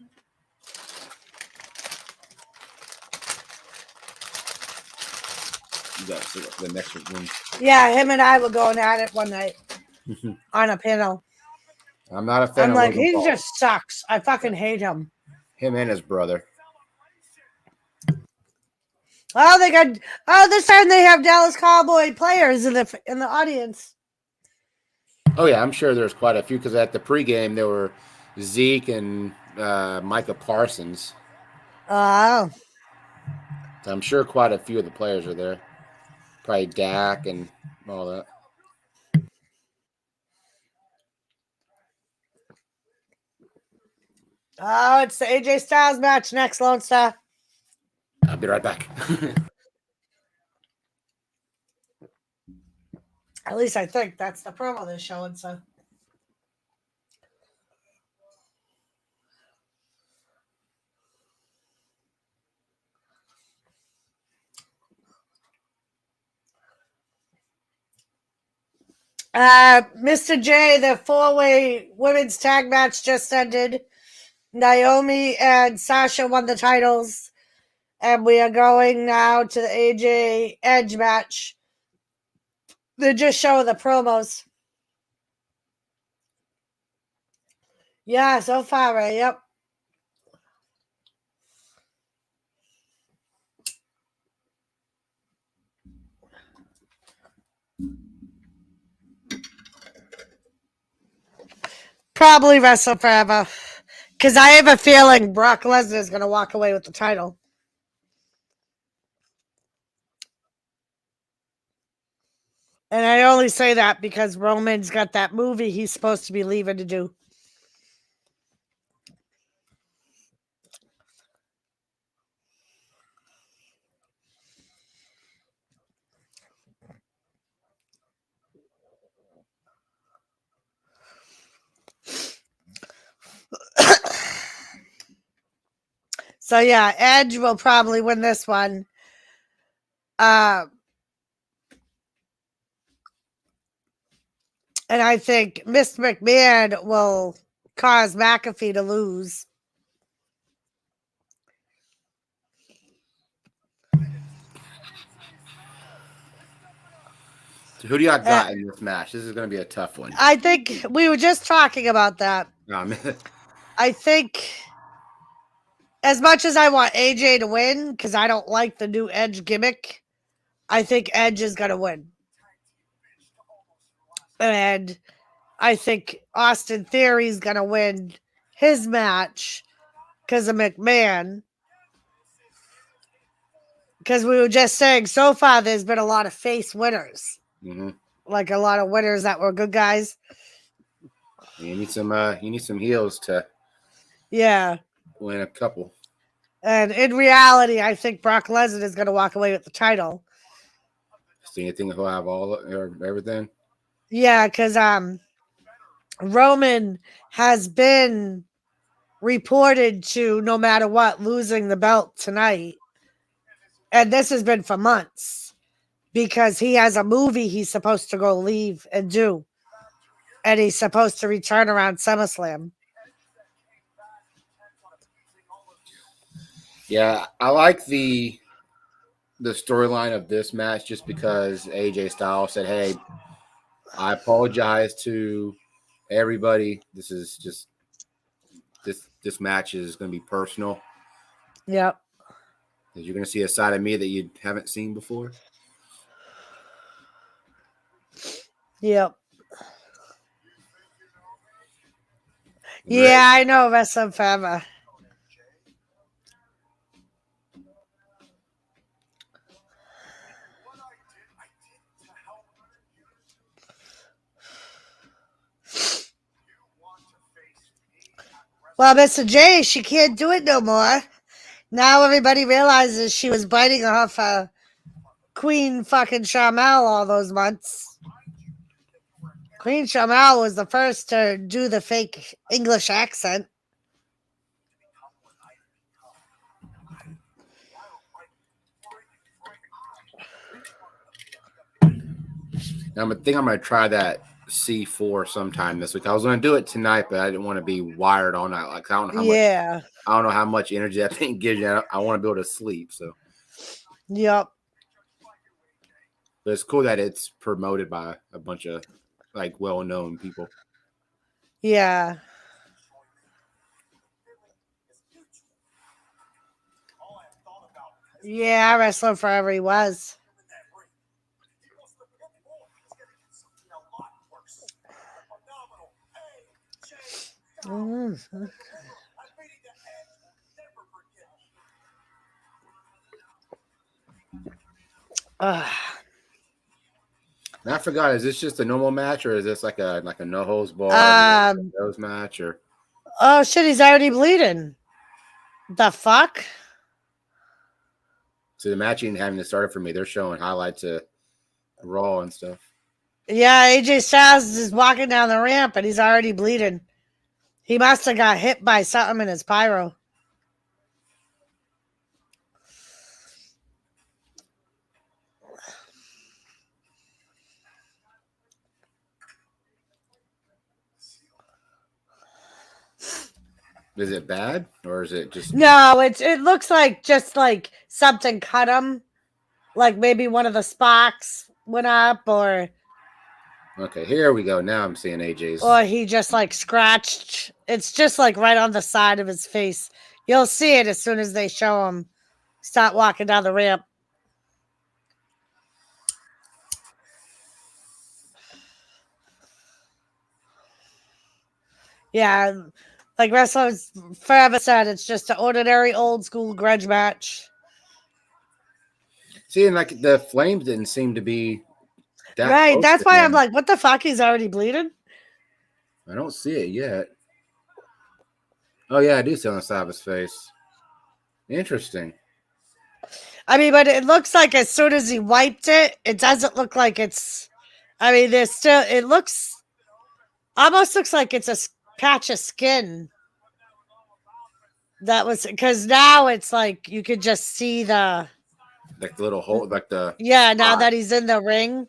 You got the next one. Yeah, him and I were going at it one night on a panel. I'm not a fan I'm of like, Logan he Paul. just sucks. I fucking hate him. Him and his brother. Oh, they got. Oh, this time they have Dallas Cowboy players in the audience. Oh yeah, I'm sure there's quite a few because at the pregame there were Zeke and Micah Parsons. Oh, So I'm sure quite a few of the players are there. Probably Dak and all that. oh, it's the AJ Styles match next, Lone Star. I'll be right back. At least I think that's the promo they're showing. So. Mr. J, the 4-way women's tag match just ended. Naomi and Sasha won the titles. And we are going now to the AJ Edge match. They're just showing the promos. Yeah, so far, right? Yep. Probably wrestle forever. Because I have a feeling Brock Lesnar is going to walk away with the title. And I only say that because Roman's got that movie he's supposed to be leaving to do. So yeah, Edge will probably win this one. And I think Miss McMahon will cause McAfee to lose. So who do y'all got in this match? This is going to be a tough one. I think we were just talking about that. I think as much as I want AJ to win, because I don't like the new Edge gimmick, I think Edge is going to win. And I think Austin Theory is going to win his match because of McMahon. Because we were just saying, so far there's been a lot of face winners. Mm-hmm. Like a lot of winners that were good guys. You need some heels to win a couple. And in reality, I think Brock Lesnar is going to walk away with the title. So you think he'll have all or everything? Yeah, because Roman has been reported to, no matter what, losing the belt tonight. And this has been for months because he has a movie he's supposed to go leave and do. And he's supposed to return around SummerSlam. Yeah, I like the storyline of this match just because AJ Styles said, "Hey, I apologize to everybody. This is just this match is going to be personal. Yep. You're going to see a side of me that you haven't seen before." Yep. Yeah, I know Wrestling Forever. Well, Mr. J, she can't do it no more. Now everybody realizes she was biting off Queen fucking Shamel all those months. Queen Shamel was the first to do the fake English accent. Now, I think I'm going to try that C4 sometime this week. I was going to do it tonight, but I didn't want to be wired all night. Like, I don't know how much energy that thing gives you. I want to be able to sleep. So, Yep. but it's cool that it's promoted by a bunch of like well-known people. Yeah. Yeah, wrestler forever he was. And I forgot, is this just a normal match or is this like a no holds barred nose match or? Oh shit, he's already bleeding. The fuck? So the match ain't having to start for me. They're showing highlights of Raw and stuff. Yeah, AJ Styles is walking down the ramp and he's already bleeding. He must have got hit by something in his pyro. Is it bad or is it just? No, it looks like just like something cut him. Like maybe one of the sparks went up or Okay, here we go. Now I'm seeing AJ's. or he just like scratched. It's just like right on the side of his face. You'll see it as soon as they show him start walking down the ramp. Yeah, like wrestlers forever said, it's just an ordinary old school grudge match. See, and like the flames didn't seem to be that Right, close that's to why him. I'm like, what the fuck? He's already bleeding? I don't see it yet. Oh yeah, I do see it on the side of his face. Interesting. I mean, but it looks like as soon as he wiped it, it doesn't look like it's. I mean, there's still. It almost looks like it's a patch of skin. That was because now it's like you could just see the. Like the little hole, like the. Yeah, now that he's in the ring,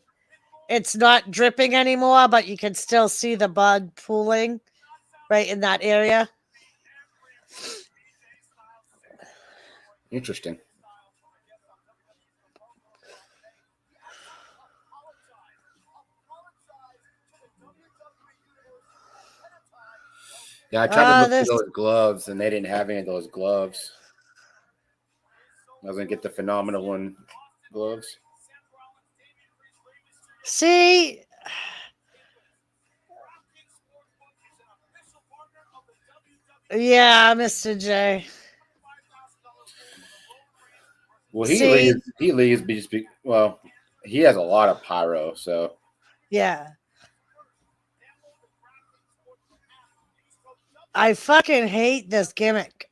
it's not dripping anymore, but you can still see the blood pooling right in that area. Interesting. Yeah, I tried to look for those gloves, and they didn't have any of those gloves. I was gonna get the Phenomenal One gloves. See, yeah, Mr. J. Well, he leaves. Well, he has a lot of pyro, so yeah. I fucking hate this gimmick.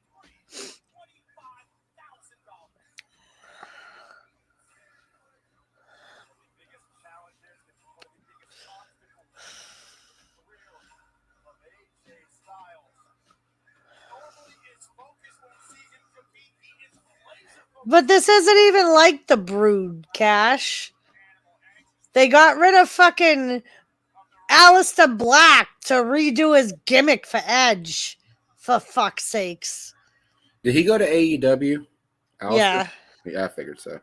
But this isn't even like the Brood, Cash. They got rid of fucking Aleister Black to redo his gimmick for Edge. For fuck's sakes. Did he go to AEW? Yeah. Yeah, I figured so.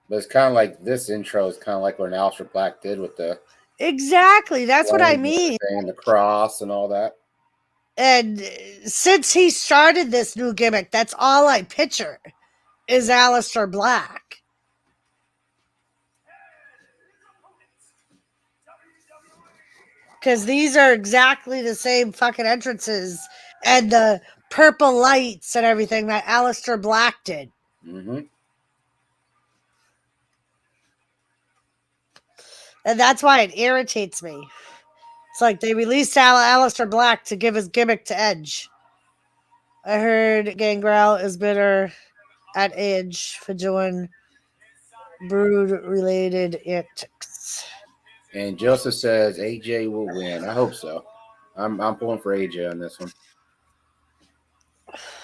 But it's kind of like this intro is kind of like what Aleister Black did with the Exactly. That's what I mean. And the cross and all that. And since he started this new gimmick, that's all I picture is Aleister Black. because these are exactly the same fucking entrances and the purple lights and everything that Aleister Black did. Mm-hmm. And that's why it irritates me. It's like they released Aleister Black to give his gimmick to Edge. I heard Gangrel is bitter at Edge for doing brood-related antics. And Joseph says AJ will win. I hope so. I'm pulling for AJ on this one.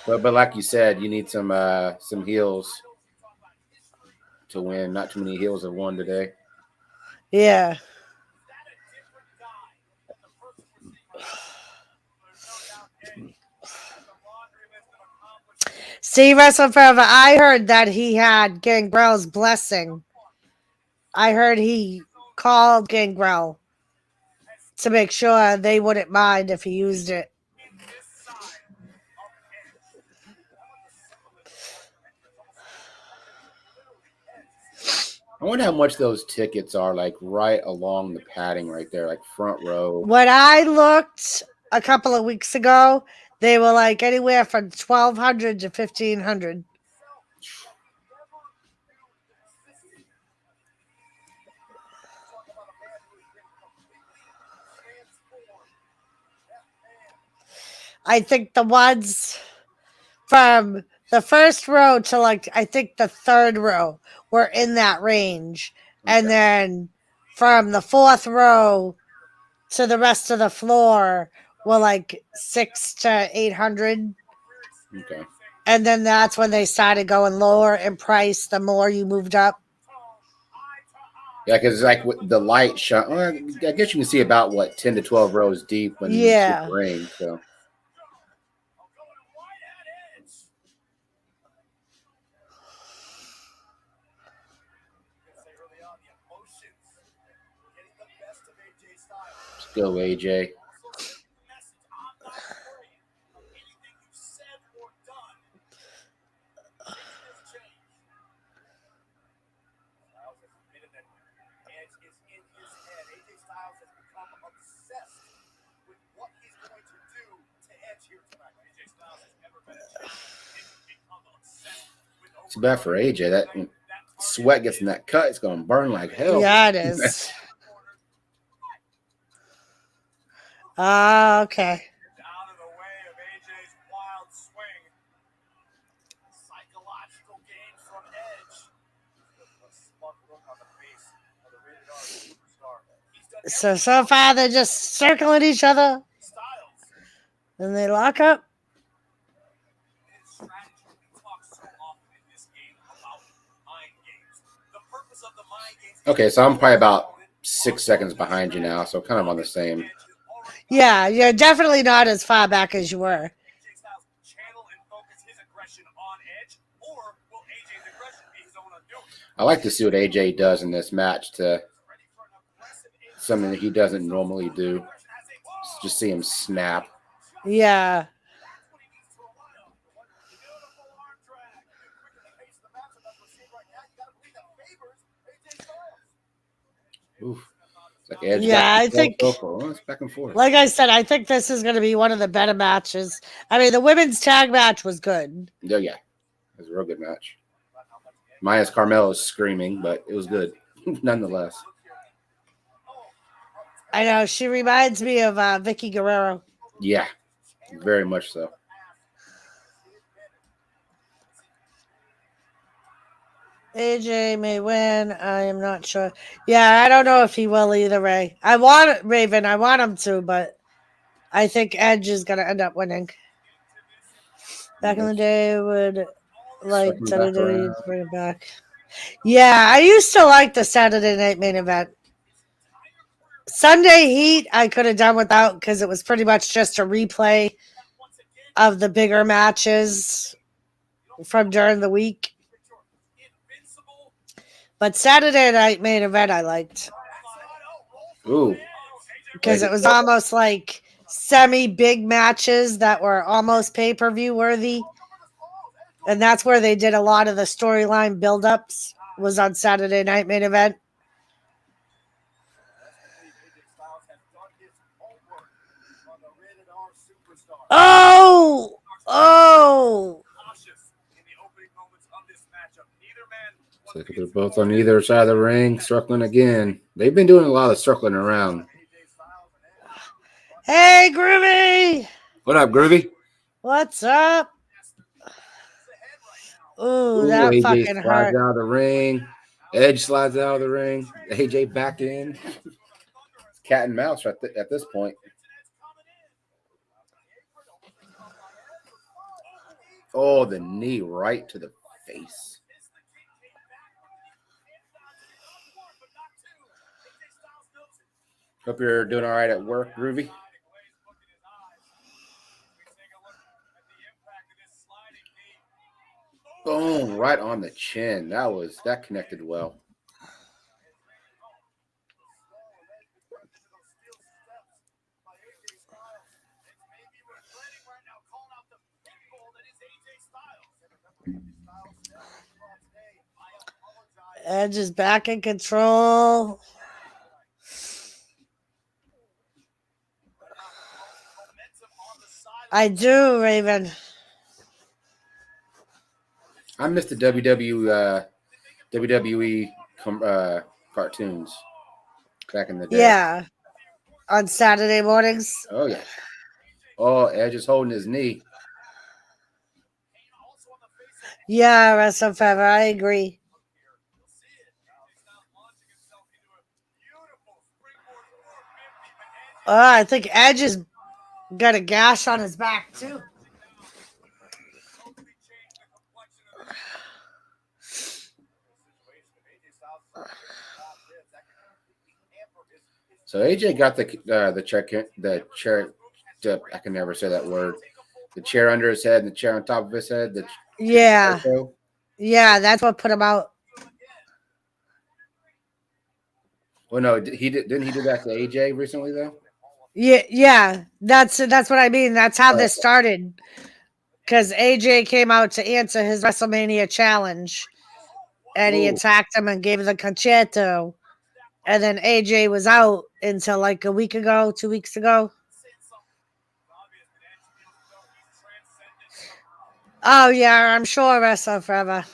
But like you said, you need some heels to win. Not too many heels have won today. Yeah. See, Wrestle Forever, I heard that he had Gangrel's blessing. I heard he called Gangrel to make sure they wouldn't mind if he used it. I wonder how much those tickets are, like right along the padding right there, like front row. When I looked a couple of weeks ago, they were like anywhere from $1,200 to $1,500. I think the ones from the first row to like I think the third row were in that range. Okay. And then from the fourth row to the rest of the floor were like $600 to $800. Okay. And then that's when they started going lower in price the more you moved up. Yeah, because like with the light shot, well, I guess you can see about 10 to 12 rows deep when you see the ring. So. Let's go, AJ. It's bad for AJ. That sweat gets in that cut. It's going to burn like hell. Yeah, it is. Okay. Out of the way of AJ's wild swing. Psychological game from Edge. A smug look on the face of the rated R superstar. So far they're just circling each other. Styles. And they lock up. His strategy, we talk so often in this game about mind games. The purpose of the mind games. Okay, so I'm probably about 6 seconds behind you now, so kind of on the same. Yeah, you're definitely not as far back as you were. AJ Styles channel and focus his aggression on Edge, or will AJ's aggression be his own undoing? I like to see what AJ does in this match to something that he doesn't normally do. Just see him snap. Yeah. Oof. It's like Edge Yeah, got I think- oh, it's back and forth. Like I said, I think this is going to be one of the better matches. I mean, the women's tag match was good. Yeah, it was a real good match. Minus Carmella's screaming, but it was good nonetheless. I know. She reminds me of Vicky Guerrero. Yeah, very much so. AJ may win. I am not sure. Yeah, I don't know if he will either way. I want Raven. I want him to, but I think Edge is going to end up winning. Back in the day, I would like Circling back WWE around. to bring it back. Yeah, I used to like the Saturday Night Main Event. Sunday Heat, I could have done without because it was pretty much just a replay of the bigger matches from during the week. But Saturday Night Main Event I liked Ooh, because it was almost like semi-big matches that were almost pay-per-view worthy. And that's where they did a lot of the storyline build-ups was on Saturday Night Main Event. Oh! Oh! So they're both on either side of the ring, circling again. They've been doing a lot of circling around. Hey, Groovy! What up, Groovy? What's up? Ooh, Ooh, that AJ fucking slides hurt. out of the ring. Edge slides out of the ring. AJ back in. It's cat and mouse right at this point. Oh, the knee right to the face. Hope you're doing all right at work, Groovy. Boom, right on the chin. That connected well. Edge is back in control. I do, Raven. I missed the WWE cartoons back in the day. Yeah. On Saturday mornings. Oh, yeah. Oh, Edge is holding his knee. Yeah, Wrestle Forever. I agree. I think Edge has got a gash on his back, too. So AJ got the chair. I can never say that word. The chair under his head and the chair on top of his head. Yeah. Yeah, that's what put him out. Well, no, didn't he do that to AJ recently though? Yeah. That's what I mean. That's how this started. Because AJ came out to answer his WrestleMania challenge, and he attacked him and gave him the concerto. And then AJ was out until like a week ago, 2 weeks ago. Oh, yeah, I'm sure Wrestle Forever.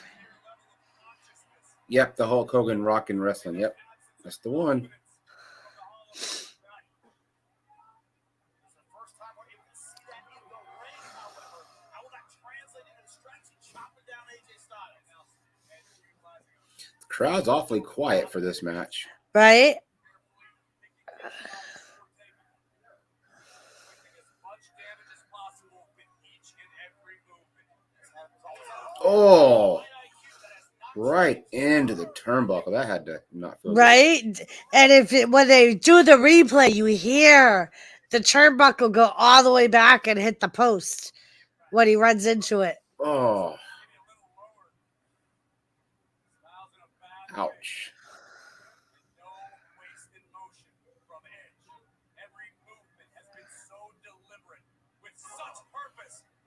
Yep, the Hulk Hogan Rock and Wrestling. Yep, that's the one. The crowd's awfully quiet for this match. Right? Oh, right into the turnbuckle. That had to not feel right. Good. And when they do the replay, you hear the turnbuckle go all the way back and hit the post when he runs into it. Oh, ouch.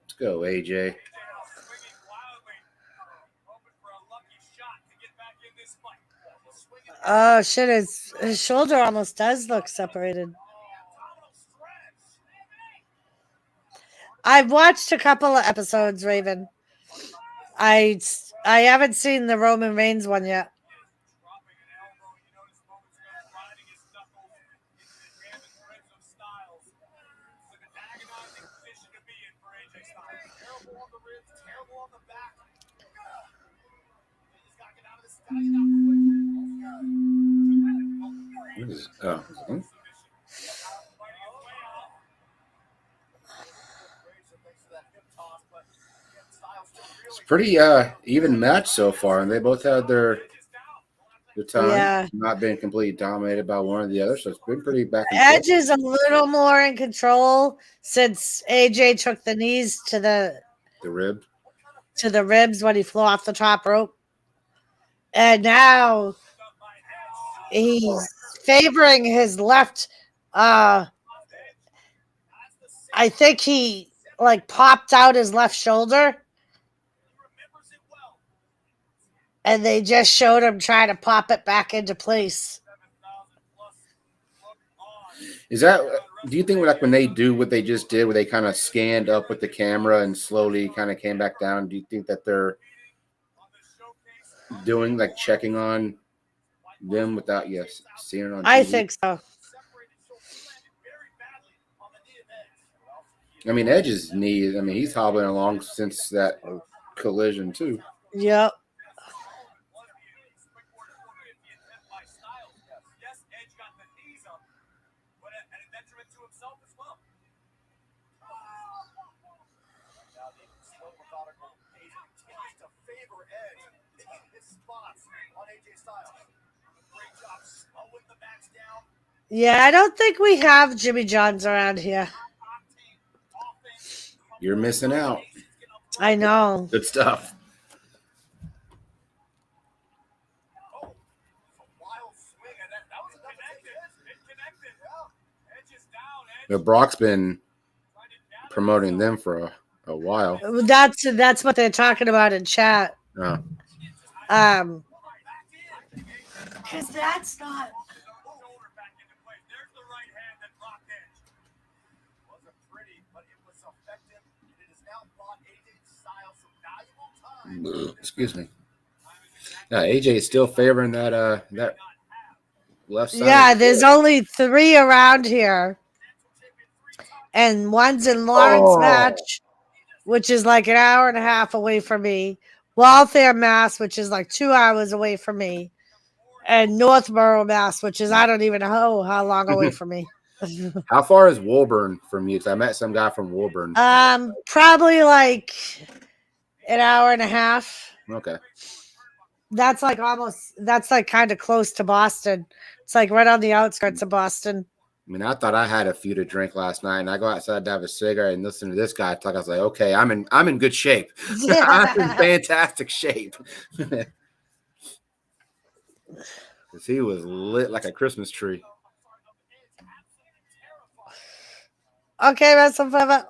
Let's go, AJ. Oh, shit. His shoulder almost does look separated. I've watched a couple of episodes, Raven. I haven't seen the Roman Reigns one yet. It's pretty even match so far, and they both had their time, not being completely dominated by one or the other. So it's been pretty back and forth. Edge is a little more in control since AJ took the knees to the ribs when he flew off the top rope, and now he's favoring his left. I think he like popped out his left shoulder, and they just showed him trying to pop it back into place. Is that? Do you think like when they do what they just did, where they kind of scanned up with the camera and slowly kind of came back down? Do you think that they're doing like checking on them without seeing it on I TV? think so. I mean, Edge's knee. I mean, he's hobbling along since that collision too. Yep. Yeah, I don't think we have Jimmy Johns around here. You're missing out. I know. Good stuff. But Brock's been promoting them for a while. That's what they're talking about in chat. Oh. Because that's not. Excuse me. Yeah, AJ is still favoring that left side. Yeah, there's only 3 around here. And one's in Lawrence match, which is like an hour and a half away from me. Waltham, Mass, which is like 2 hours away from me. And Northborough, Mass, which is I don't even know how long away from me. How far is Woburn from you? Because I met some guy from Woburn. Probably like an hour and a half. Okay. That's like kind of close to Boston. It's like right on the outskirts of Boston. I mean, I thought I had a few to drink last night, and I go outside to have a cigarette and listen to this guy talk. I was like, okay, I'm in good shape. I'm in fantastic shape. Because he was lit like a Christmas tree. Okay, Wrestle Forever.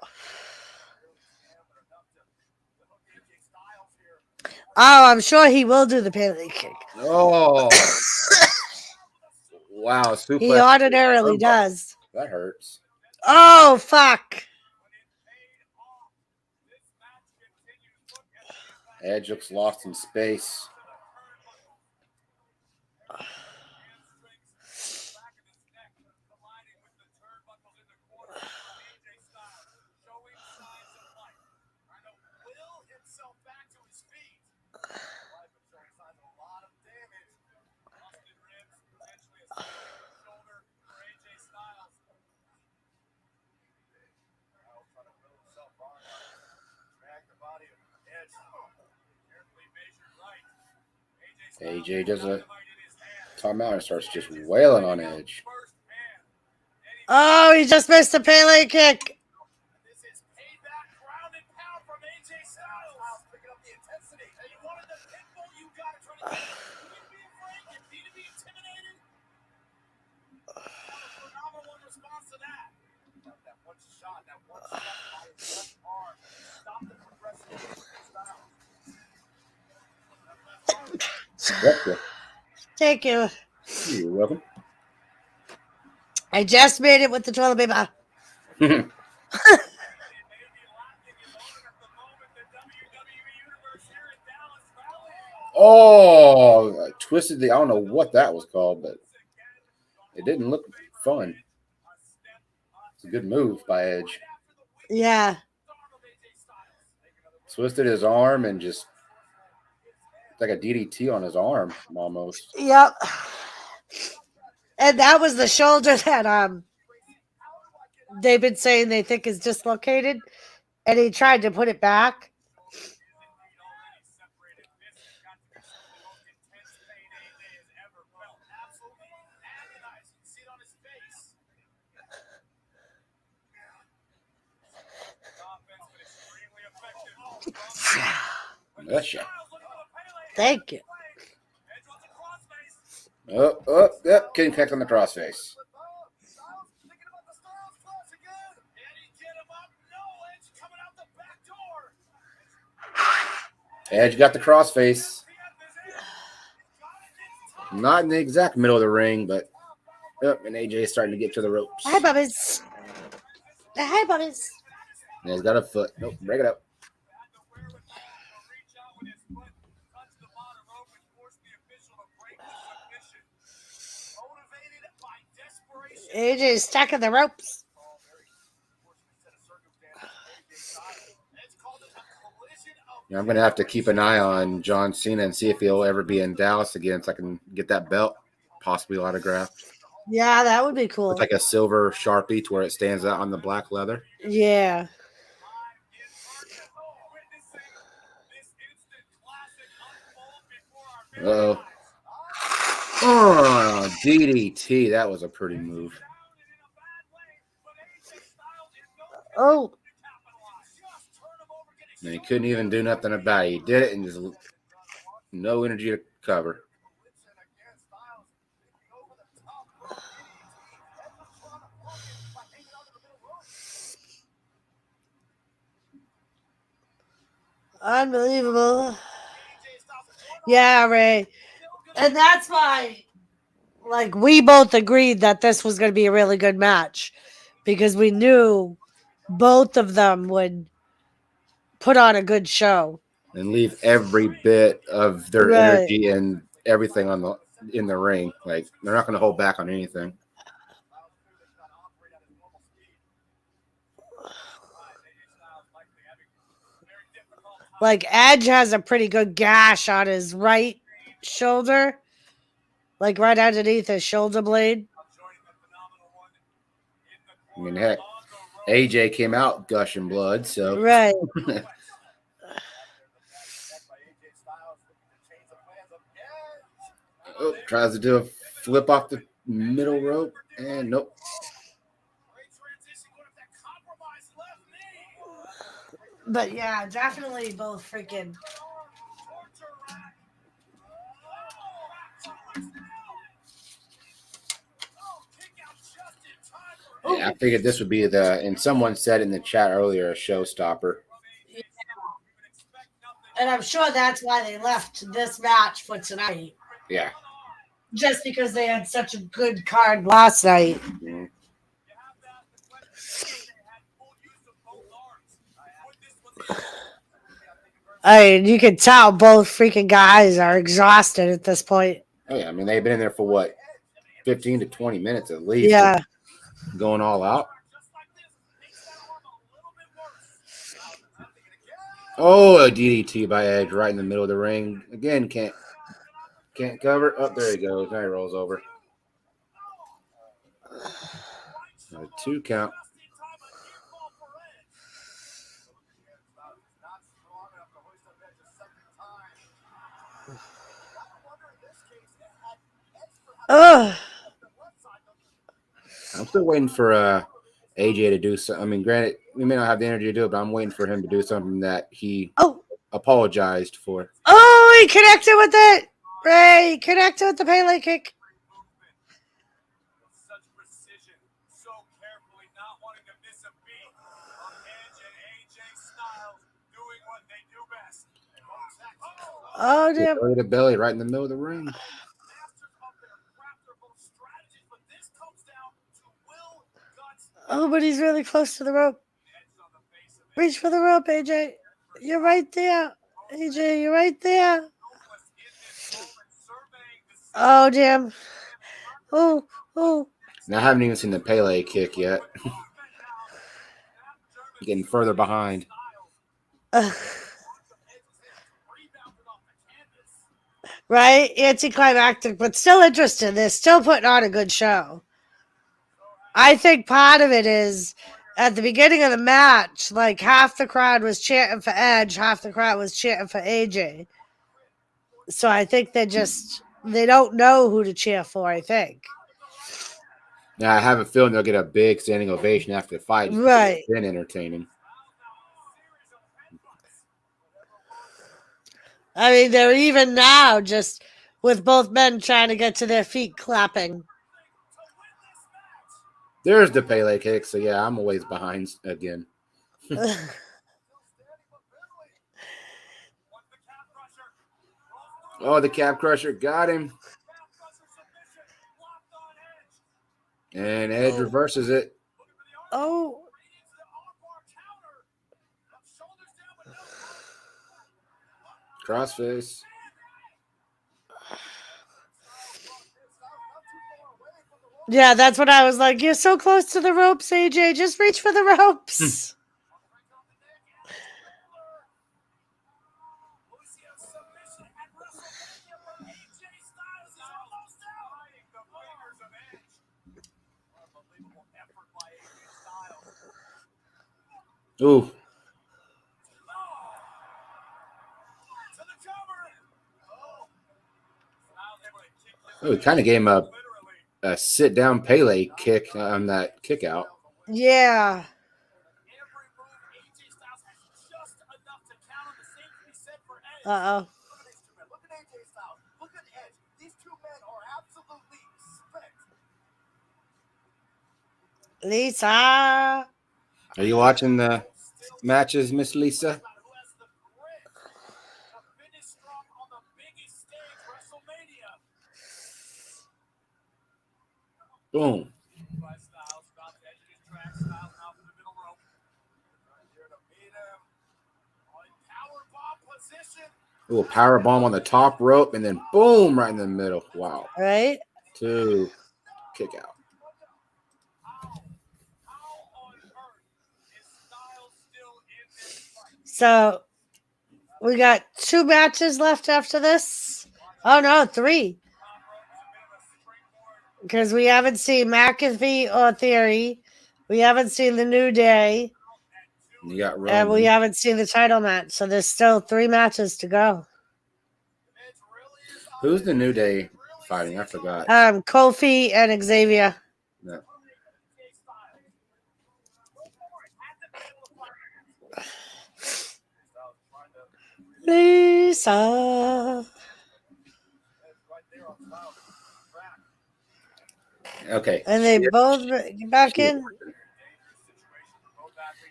Oh, I'm sure he will do the Pele kick. Oh. Wow. Suplex. He ordinarily does. That hurts. Oh, fuck. Edge looks lost in space. AJ does a timeout and starts just wailing on Edge. Oh, he just missed a Pele kick. Thank you. You're welcome. I just made it with the toilet paper. Oh, I twisted I don't know what that was called, but it didn't look fun. It's a good move by Edge. Yeah. Twisted his arm and just like a DDT on his arm almost. Yep. And that was the shoulder that they've been saying they think is dislocated, and he tried to put it back. Thank you. Yep, getting kicked on the crossface. Edge got the crossface. Not in the exact middle of the ring, but Yep, and AJ is starting to get to the ropes. Hi, Bubbies. Hi, Bubbies. And he's got a foot. Nope, break it up. AJ's stuck in the ropes. I'm going to have to keep an eye on John Cena and see if he'll ever be in Dallas again so I can get that belt possibly autographed. Yeah, that would be cool. It's like a silver Sharpie to where it stands out on the black leather. Yeah. Uh-oh. Oh, DDT. That was a pretty move. Oh. And he couldn't even do nothing about it. He did it and just no energy to cover. Unbelievable. Yeah, Ray. And that's why, like, we both agreed that this was going to be a really good match because we knew both of them would put on a good show and leave every bit of their Right. energy and everything in the ring. Like they're not going to hold back on anything. Like, Edge has a pretty good gash on his right shoulder, like right underneath his shoulder blade. I mean, heck, AJ came out gushing blood, so Right. Oh, tries to do a flip off the middle rope, and nope. But yeah, definitely both freaking. Yeah, I figured this would be and someone said in the chat earlier, a showstopper. And I'm sure that's why they left this match for tonight. Yeah. Just because they had such a good card last night. Mm-hmm. I mean, you can tell both freaking guys are exhausted at this point. Oh, yeah. I mean, they've been in there for what? 15 to 20 minutes at least. Yeah. Going all out. Oh, a DDT by Edge right in the middle of the ring. Again, can't cover. Oh, there he goes. Now he rolls over. A 2 count. Ugh. I'm still waiting for AJ to do something. I mean, granted, we may not have the energy to do it, but I'm waiting for him to do something that he apologized for. Oh, he connected with it. Ray, connected with the Pele kick. Oh, damn. Belly to belly right in the middle of the ring. Oh, but he's really close to the rope. Reach for the rope, AJ. You're right there. AJ, you're right there. Oh, damn. Oh. Now, I haven't even seen the Pele kick yet. Getting further behind. Right? Anticlimactic, but still interested. They're still putting on a good show. I think part of it is at the beginning of the match, like half the crowd was chanting for Edge, half the crowd was chanting for AJ. So I think they don't know who to cheer for, I think. Now, I have a feeling they'll get a big standing ovation after the fight. Right. It's been entertaining. I mean, they're even now just with both men trying to get to their feet clapping. There's the Pele kick, so yeah, I'm a ways behind again. Oh, the calf crusher got him. And Edge reverses it. Oh. Crossface. Yeah, that's what I was like. You're so close to the ropes, AJ. Just reach for the ropes. Ooh. Oh, he kind of gave him a sit-down Pele kick on that kick out. Yeah. Uh-oh. Look at AJ Styles. Look at Edge. These two men are absolutely spent. Lisa. Are you watching the matches, Miss Lisa? Boom. Ooh, power bomb on the top rope, and then boom, right in the middle. Wow. Right? 2 kick out. So we got 2 matches left after this. Oh no, 3. Because we haven't seen McAfee or Theory. We haven't seen the New Day. You got Roman. And we haven't seen the title match. So there's still 3 matches to go. Who's the New Day fighting? I forgot. Kofi and Xavier. No. Lisa. Okay. And they both get back in.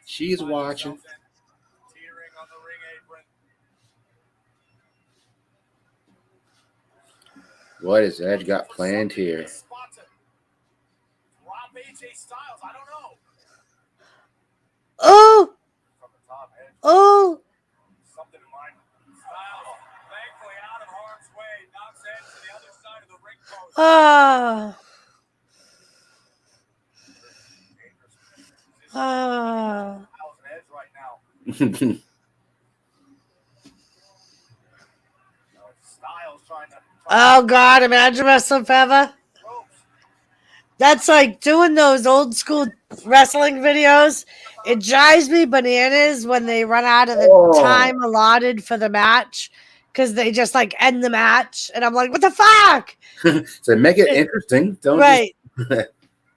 She's watching. What has Edge got planned here? Oh! Oh! Ah! Ah! Oh God! Imagine wrestling forever. That's like doing those old school wrestling videos. It drives me bananas when they run out of the time allotted for the match because they just like end the match, and I'm like, what the fuck? So make it interesting. Don't Right.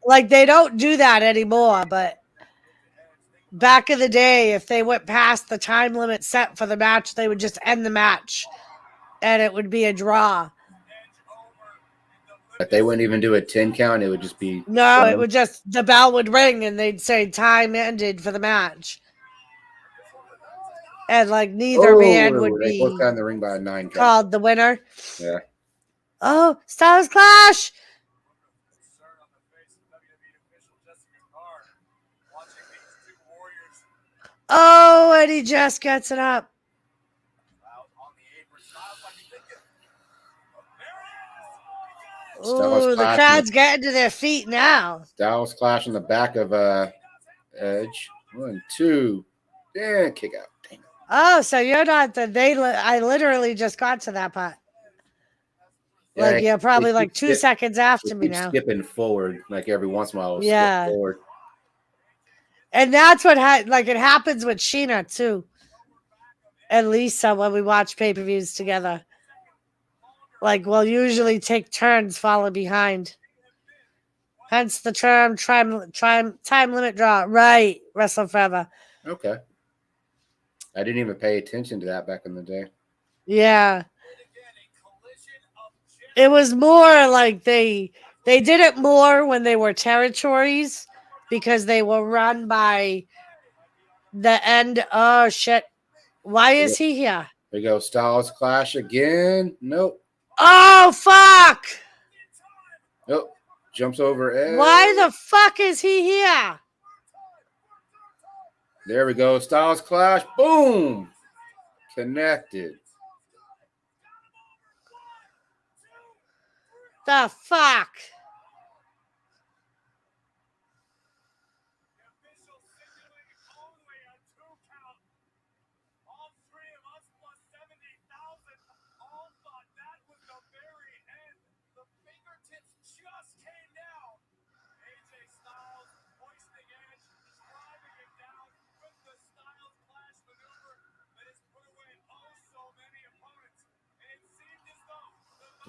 Like they don't do that anymore, but back in the day, if they went past the time limit set for the match, they would just end the match and it would be a draw. But they wouldn't even do a 10 count. It would just be. No, it would just, the bell would ring and they'd say time ended for the match. And like neither man would they be both got in the ring by a 9 count. called the winner. Yeah. Oh, Styles Clash. Oh, and he just gets it up. Ooh, the crowd's getting to their feet now. Styles Clash on the back of Edge. 1, 2. Yeah, kick out. Dang. Oh, so you're not the I literally just got to that part. Yeah, like you're probably like 2 seconds after me now. Skipping forward, like every once in a while. Yeah. Skip forward. And that's what it happens with Sheena too. And Lisa when we watch pay-per-views together. Like we'll usually take turns falling behind. Hence the term time limit draw. Right. Wrestle forever. Okay. I didn't even pay attention to that back in the day. Yeah. It was more like they did it more when they were territories because they were run by the end. Oh shit. Why is he here? There you go. Styles Clash again. Nope. Oh fuck. Nope. Jumps over Edge. Why the fuck is he here? There we go. Styles Clash. Boom. Connected. The fuck?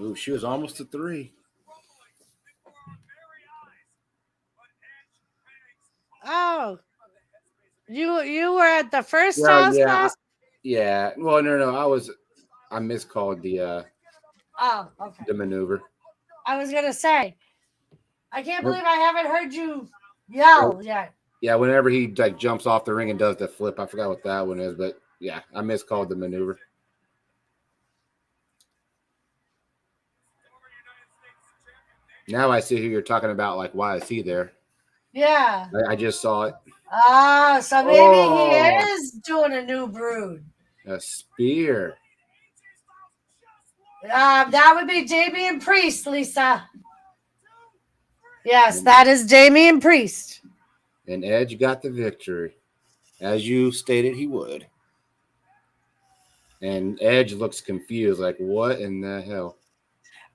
Ooh, she was almost to 3. Oh. You were at the first Yeah, Styles yeah. class? Yeah. Well, no. I miscalled the Oh, okay. the maneuver. I was gonna say, I can't believe I haven't heard you yell yet. Yeah, whenever he like jumps off the ring and does the flip, I forgot what that one is, but yeah, I miscalled the maneuver. Now I see who you're talking about. Like, why is he there? Yeah. I just saw it. Ah, so maybe Oh. he is doing a new brood. A spear. That would be Damian Priest, Lisa. Yes, that is Damian Priest. And Edge got the victory, as you stated he would. And Edge looks confused, like, what in the hell?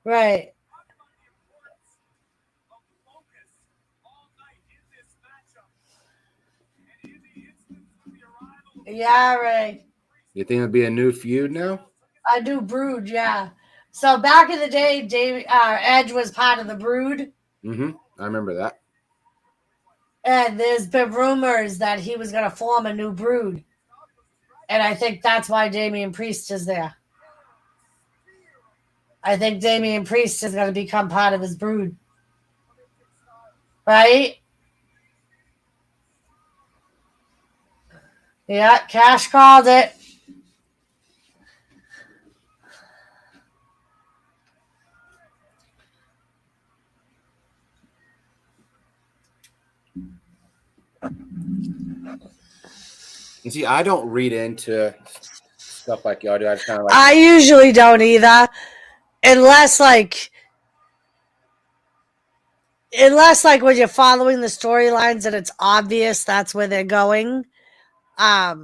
Right. Yeah, right. You think it'll be a new feud now? A new brood, yeah. So back in the day, Edge was part of the brood. Mm-hmm. I remember that. And there's been rumors that he was going to form a new brood. And I think that's why Damian Priest is there. I think Damian Priest is going to become part of his brood. Right? Yeah, Cash called it. You see, I don't read into stuff like y'all do. I just kind of like. I usually don't either. Unless like when you're following the storylines and it's obvious that's where they're going. But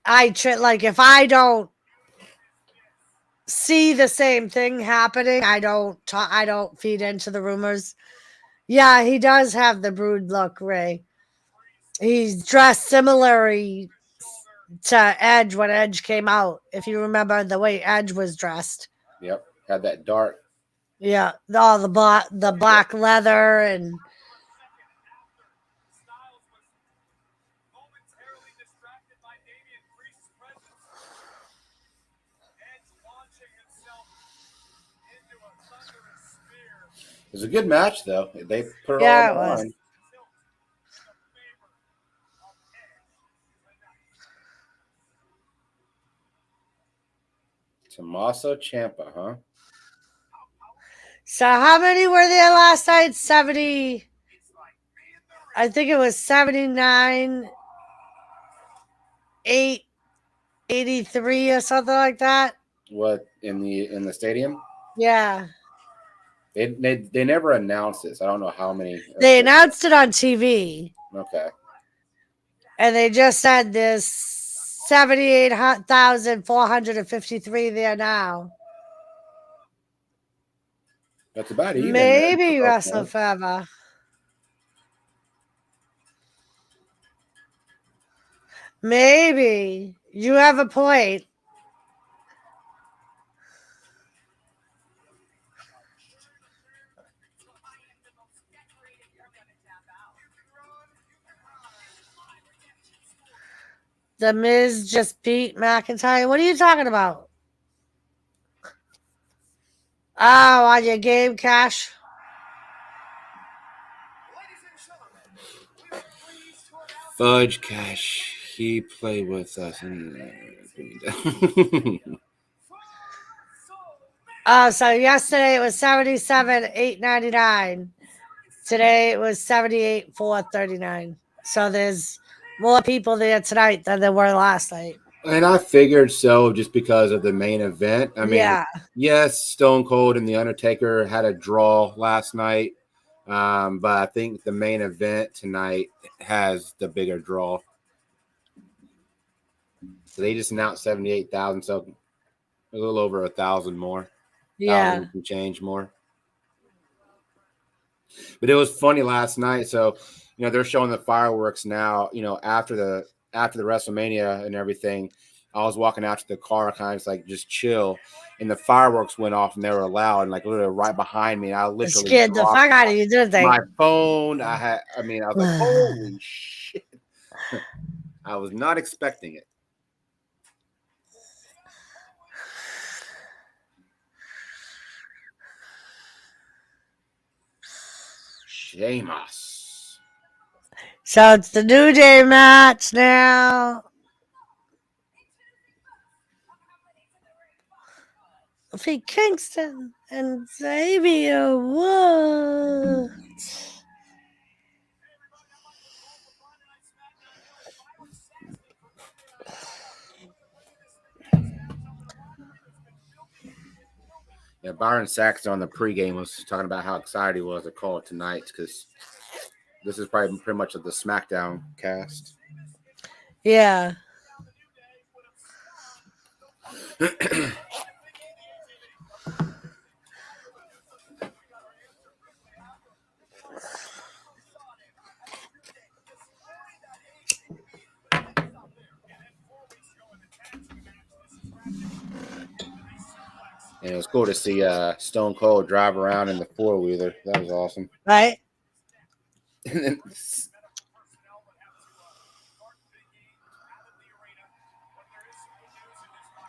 if I don't see the same thing happening, I don't feed into the rumors. Yeah, he does have the brood look, Ray. He's dressed similarly to Edge when Edge came out. If you remember the way Edge was dressed. Yep, had that dark. Yeah, all the black leather and. It was a good match, though. They put it Yeah, all on it was. the line. Tommaso Ciampa, huh? So how many were there last night? 70. I think it was 79, 83 or something like that. What in the stadium? Yeah. They never announced this. I don't know how many. They announced it on TV. Okay. And they just said there's 78,453 there now. That's about even. Maybe then. Wrestle Forever. Maybe. You have a point. The Miz just beat McIntyre. What are you talking about? Oh, on your game, Cash? Fudge Cash. He played with us. So yesterday it was 77,899. Today it was 78,439. So there's more people there tonight than there were last night. And I figured so just because of the main event. I mean, Yeah. yes, Stone Cold and The Undertaker had a draw last night, but I think the main event tonight has the bigger draw. So they just announced 78,000, so a little over 1,000 more. Yeah. 1,000 and change more. But it was funny last night. So, they're showing the fireworks now, after the WrestleMania and everything. I was walking out to the car, kind of just chill, and the fireworks went off and they were loud, and literally right behind me. And I It literally scared the fuck out of you, didn't they? my phone. I was like, holy shit. I was not expecting it. Sheamus. So it's the New Day match now. Kingston and Xavier. What? Yeah, Byron Saxton on the pregame was talking about how excited he was to call it tonight because this is probably pretty much of the SmackDown cast. Yeah. And it was cool to see Stone Cold drive around in the four-wheeler. That was awesome. Right? And then,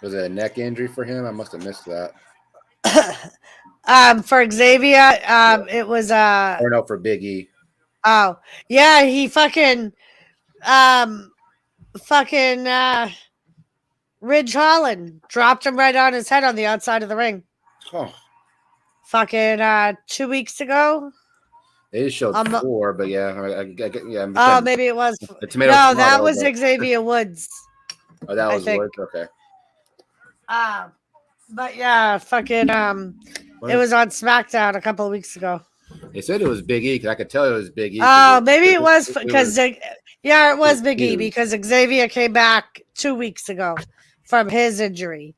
was it a neck injury for him? I must have missed that. For Xavier, it was Or no, for Big E. Oh, yeah, he fucking Ridge Holland dropped him right on his head on the outside of the ring. Oh. Fucking 2 weeks ago. They just showed 4, but yeah. Oh, maybe it was. No, that was Xavier Woods. Oh, that was Woods? Okay. But yeah, fucking it was on SmackDown a couple of weeks ago. They said it was Big E because I could tell it was Big E. Oh, maybe it was because it was Big E because Xavier came back 2 weeks ago from his injury.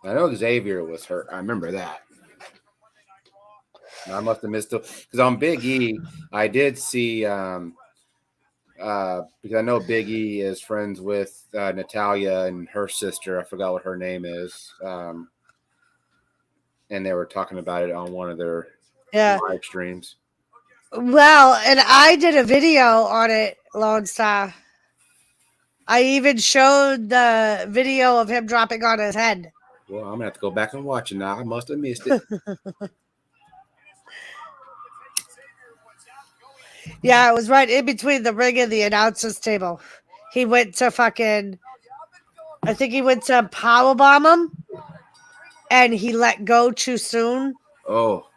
I know Xavier was hurt. I remember that. I must have missed it because on Big E, I did see because I know Big E is friends with Natalya and her sister. I forgot what her name is. And they were talking about it on one of their live streams. Well, and I did a video on it, Lone Star. I even showed the video of him dropping on his head. Well, I'm gonna have to go back and watch it now. I must have missed it. Yeah, it was right in between the ring and the announcer's table. He went to I think he went to powerbomb him, and he let go too soon. Oh.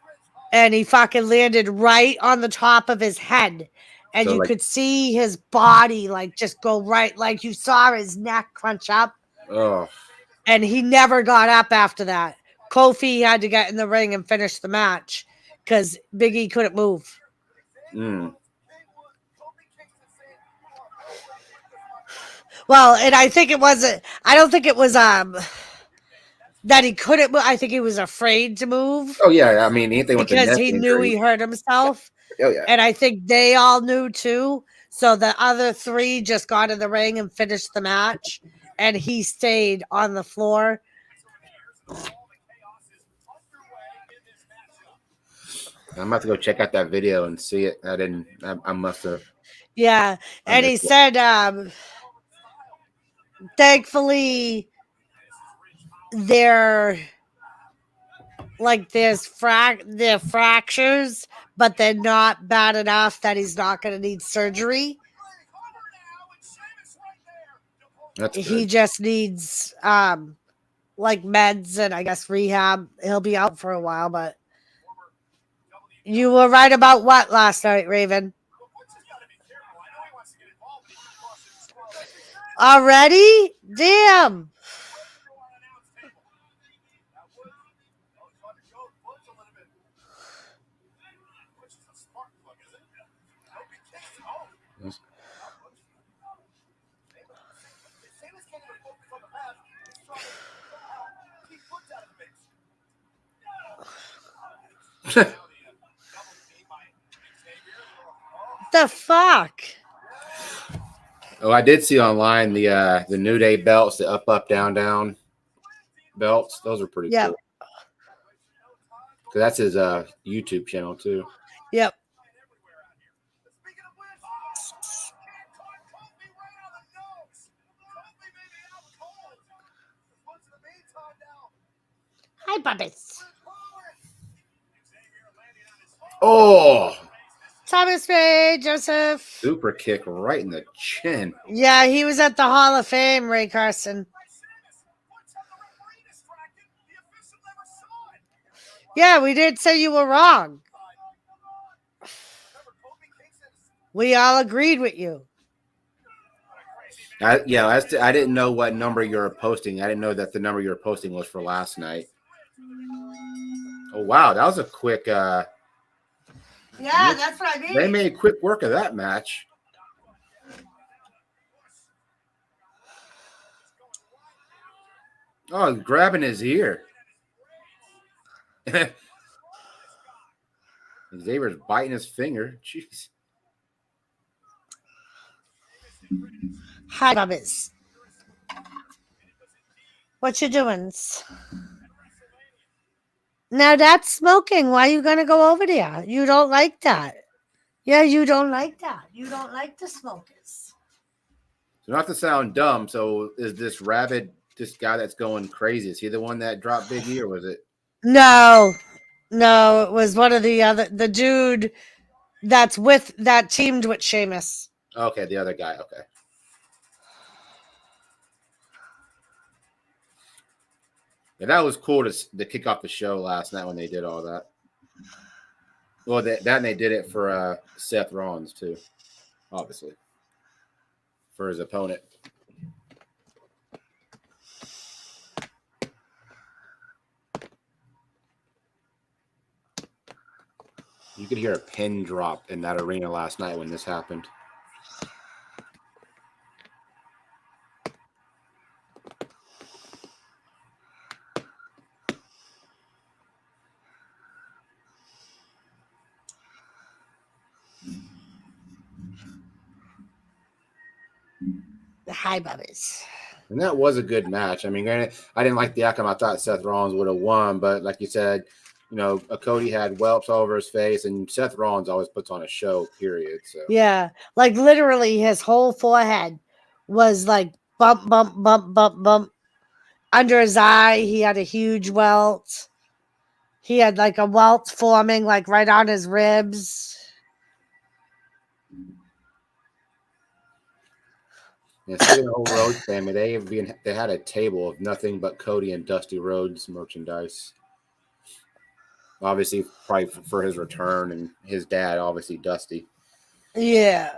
And he fucking landed right on the top of his head. And so you could see his body just go right, you saw his neck crunch up. Oh. And he never got up after that. Kofi had to get in the ring and finish the match because Big E couldn't move. Well, and I think it wasn't. I don't think it was that he couldn't move. I think he was afraid to move. Oh yeah, I mean anything with because he knew he hurt himself. Oh yeah, and I think they all knew too. So the other 3 just got in the ring and finished the match, and he stayed on the floor. I'm about to go check out that video and see it. I must have. Yeah, and he said, thankfully, they're fractures, but they're not bad enough that he's not going to need surgery. That's he good. just needs like meds and I guess rehab. He'll be out for a while, but you were right about what last night, Raven? Already? Damn. The fuck? Oh, I did see online the New Day belts, the up, down, down belts. Those are pretty Yep. cool. Because that's his YouTube channel too. Yep. Hi, puppets. Oh, Thomas Ray, Joseph. super kick right in the chin. Yeah, he was at the Hall of Fame, Ray Carson. Yeah, we did say you were wrong. We all agreed with you. I didn't know what number you were posting. I didn't know that the number you were posting was for last night. Oh, wow. That was a quick. Yeah, that's what I mean. They made quick work of that match. Oh, he's grabbing his ear. Xavier's biting his finger. Jeez. Hi, Bubbies. What you doing? Now that's smoking. Why you gonna go over there? You don't like that. Yeah, you don't like that. You don't like the smokers. So not to sound dumb, so is this rabid, this guy that's going crazy, is he the one that dropped Big E, or was it? No, it was one of the dude that teamed with Sheamus. Okay, the other guy. Okay. Yeah, that was cool to kick off the show last night when they did all that. Well, and they did it for Seth Rollins too, obviously, for his opponent. You could hear a pin drop in that arena last night when this happened. The High Bubbies. And that was a good match. I mean, granted, I didn't like the outcome. I thought Seth Rollins would have won, but like you said, you know, Cody had whelps all over his face, and Seth Rollins always puts on a show, period. So yeah, like literally his whole forehead was like bump, bump, bump, bump, bump. Under his eye, he had a huge welt. He had like a welt forming like right on his ribs. yeah, speaking of old Rhodes family, they had a table of nothing but Cody and Dusty Rhodes merchandise. Obviously, probably for his return, and his dad, obviously Dusty. Yeah.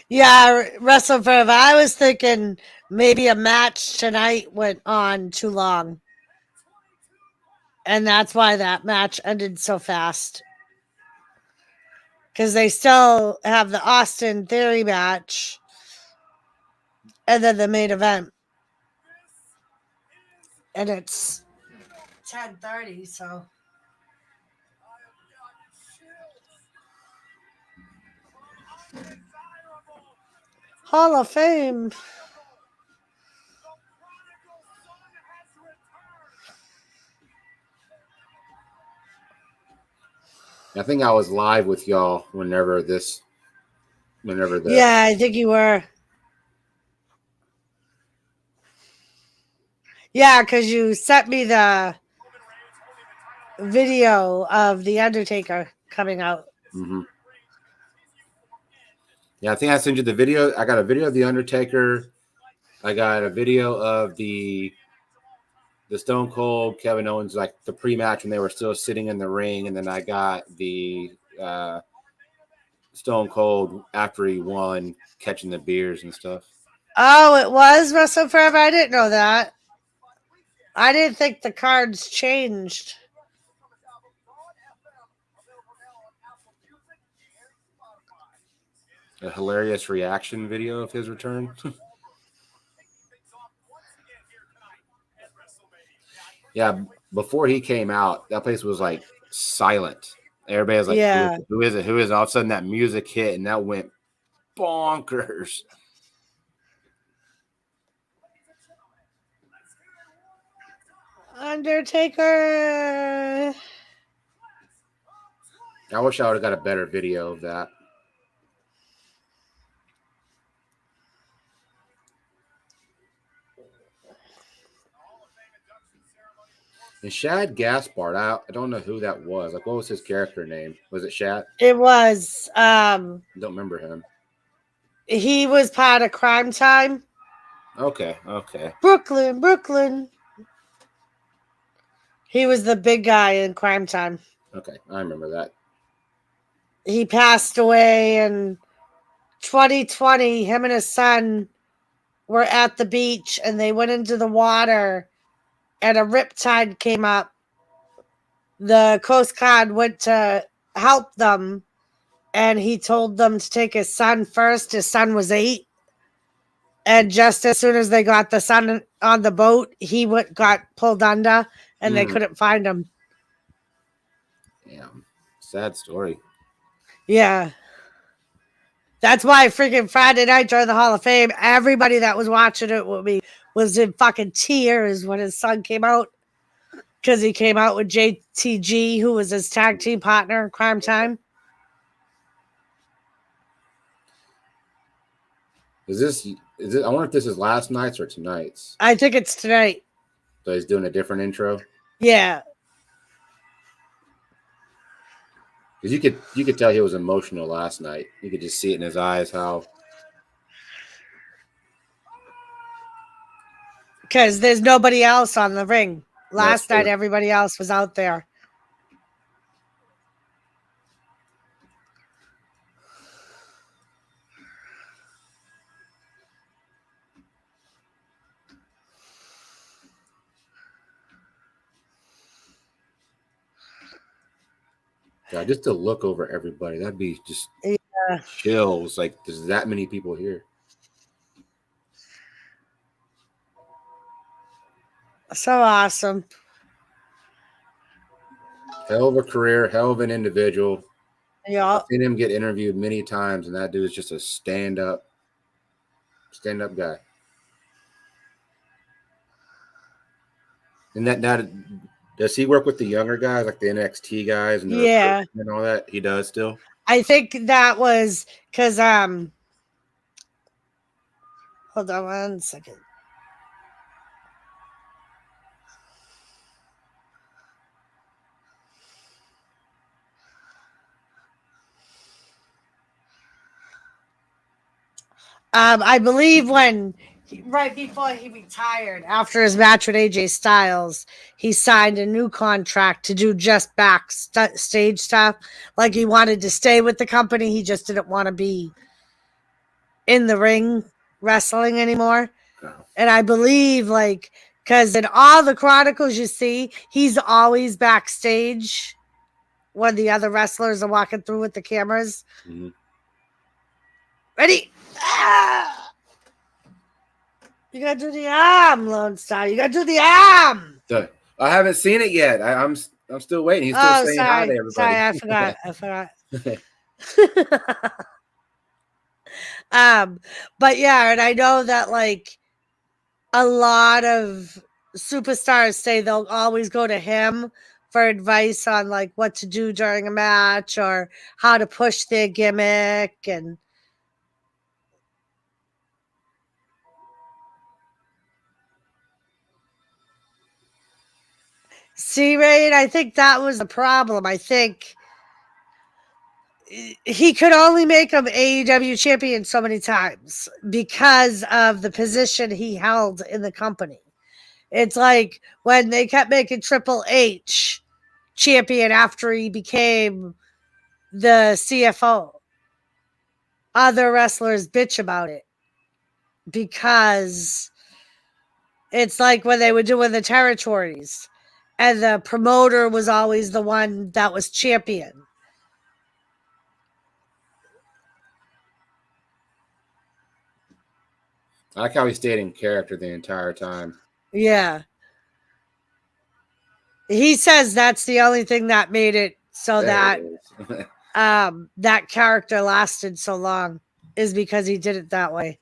Yeah, Wrestle Forever. I was thinking maybe a match tonight went on too long. And that's why that match ended so fast. Because they still have the Austin Theory match. And then the main event. And it's 10:30, so. Hall of Fame. I think I was live with y'all whenever the Yeah, I think you were. Yeah, because you sent me the video of The Undertaker coming out. Mm-hmm. Yeah, I think I sent you the video. I got a video of The Undertaker. I got a video of the Stone Cold Kevin Owens, like the pre-match when they were still sitting in the ring, and then I got the Stone Cold after he won, catching the beers and stuff. Oh, it was Wrestle Forever. I didn't know that. I didn't think the cards changed. A hilarious reaction video of his return. Yeah, before he came out, that place was like silent. Everybody was like, Yeah. Who is it? Who is it? All of a sudden that music hit and that went bonkers. Undertaker. I wish I would have got a better video of that. And Shad Gaspard, I don't know who that was. Like, what was his character name? Was it Shad? It was. I don't remember him. He was part of Crime Time. Okay. Brooklyn. He was the big guy in Crime Time. Okay, I remember that. He passed away in 2020. Him and his son were at the beach and they went into the water and a riptide came up. The Coast Guard went to help them and he told them to take his son first. His son was 8. And just as soon as they got the son on the boat, he got pulled under and they couldn't find him. Damn. Sad story. Yeah. That's why freaking Friday night during the Hall of Fame, everybody that was watching it with me was in fucking tears when his son came out. Because he came out with JTG, who was his tag team partner in Crime Time. Is it? I wonder if this is last night's or tonight's. I think it's tonight. So he's doing a different intro. Yeah. Because you could tell he was emotional last night. You could just see it in his eyes how. Because there's nobody else on the ring. Last That's night, true. everybody else was out there. Yeah, just to look over everybody, that'd be just chills. Like there's that many people here. So awesome. Hell of a career, hell of an individual. Yeah. I've seen him get interviewed many times, and that dude is just a stand-up guy. And that does he work with the younger guys, like the NXT guys and the Yeah. and all that? He does still. I think that was because hold on one second. I believe right before he retired, after his match with AJ Styles, he signed a new contract to do just backstage stuff. Like he wanted to stay with the company, he just didn't want to be in the ring wrestling anymore. Oh. And I believe, like, because in all the chronicles you see, he's always backstage when the other wrestlers are walking through with the cameras. Mm-hmm. Ready? Ah! You gotta do the arm, Lone Star. You gotta do the arm. I haven't seen it yet. I'm still waiting. He's still saying hi to everybody. Sorry, I forgot. But yeah, and I know that like a lot of superstars say they'll always go to him for advice on like what to do during a match or how to push their gimmick and see, Ray, I think that was the problem. I think he could only make him AEW champion so many times because of the position he held in the company. It's like when they kept making Triple H champion after he became the CFO. Other wrestlers bitch about it because it's like when they were doing the territories and the promoter was always the one that was champion. I like how he stayed in character the entire time. Yeah. He says that's the only thing that made it so There that it is. that character lasted so long is because he did it that way.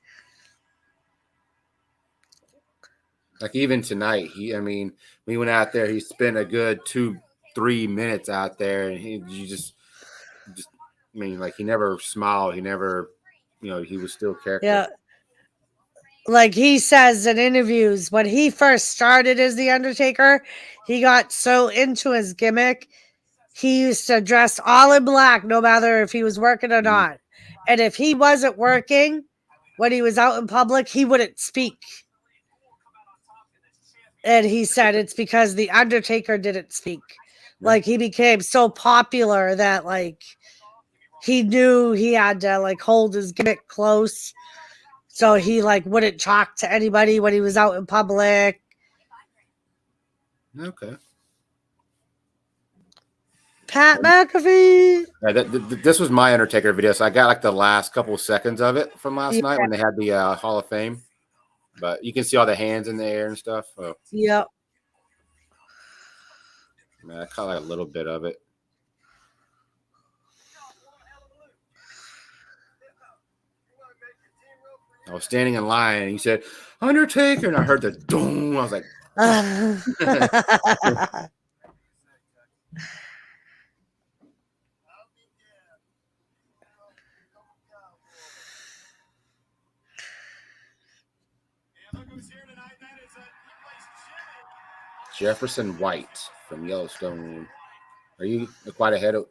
Like even tonight, we went out there. He spent a good 2-3 minutes out there, and he like he never smiled. He never, he was still character. Yeah. Like he says in interviews, when he first started as The Undertaker, he got so into his gimmick, he used to dress all in black, no matter if he was working or not. And if he wasn't working, when he was out in public, he wouldn't speak. And he said it's because The Undertaker didn't speak. Like he became so popular that like he knew he had to like hold his gimmick close. So he like wouldn't talk to anybody when he was out in public. Okay. Pat McAfee. This was my Undertaker video, so I got like the last couple of seconds of it from last night when they had the Hall of Fame. But you can see all the hands in the air and stuff. So. Yep. I caught like a little bit of it. I was standing in line, and he said, "Undertaker," and I heard the boom. I was like, Jefferson White from Yellowstone. Are you quite ahead of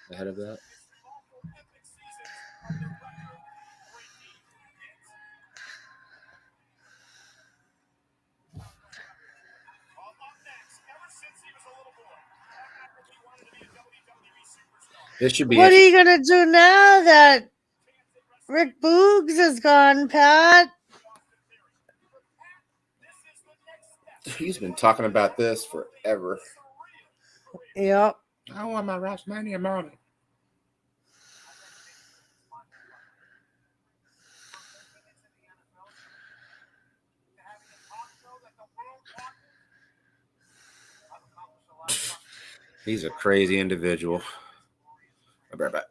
that? This should be. What are you gonna do now that Rick Boogs is gone, Pat? He's been talking about this forever. Yep. I want my Wrestlemania moment. He's a crazy individual. I'll be right back.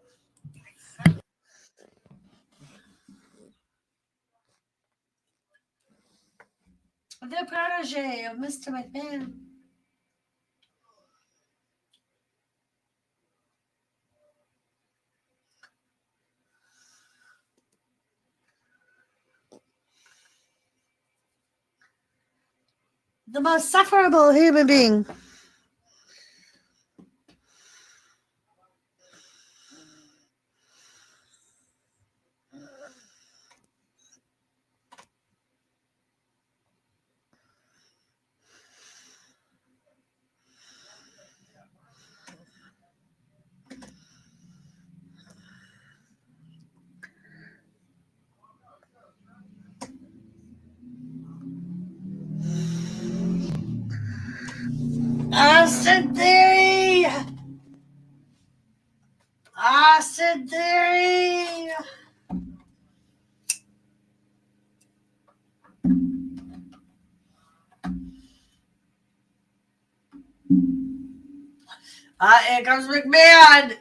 The protege of Mr. McMahon. The most sufferable human being. Austin Theory. Austin Theory. Here comes McMahon.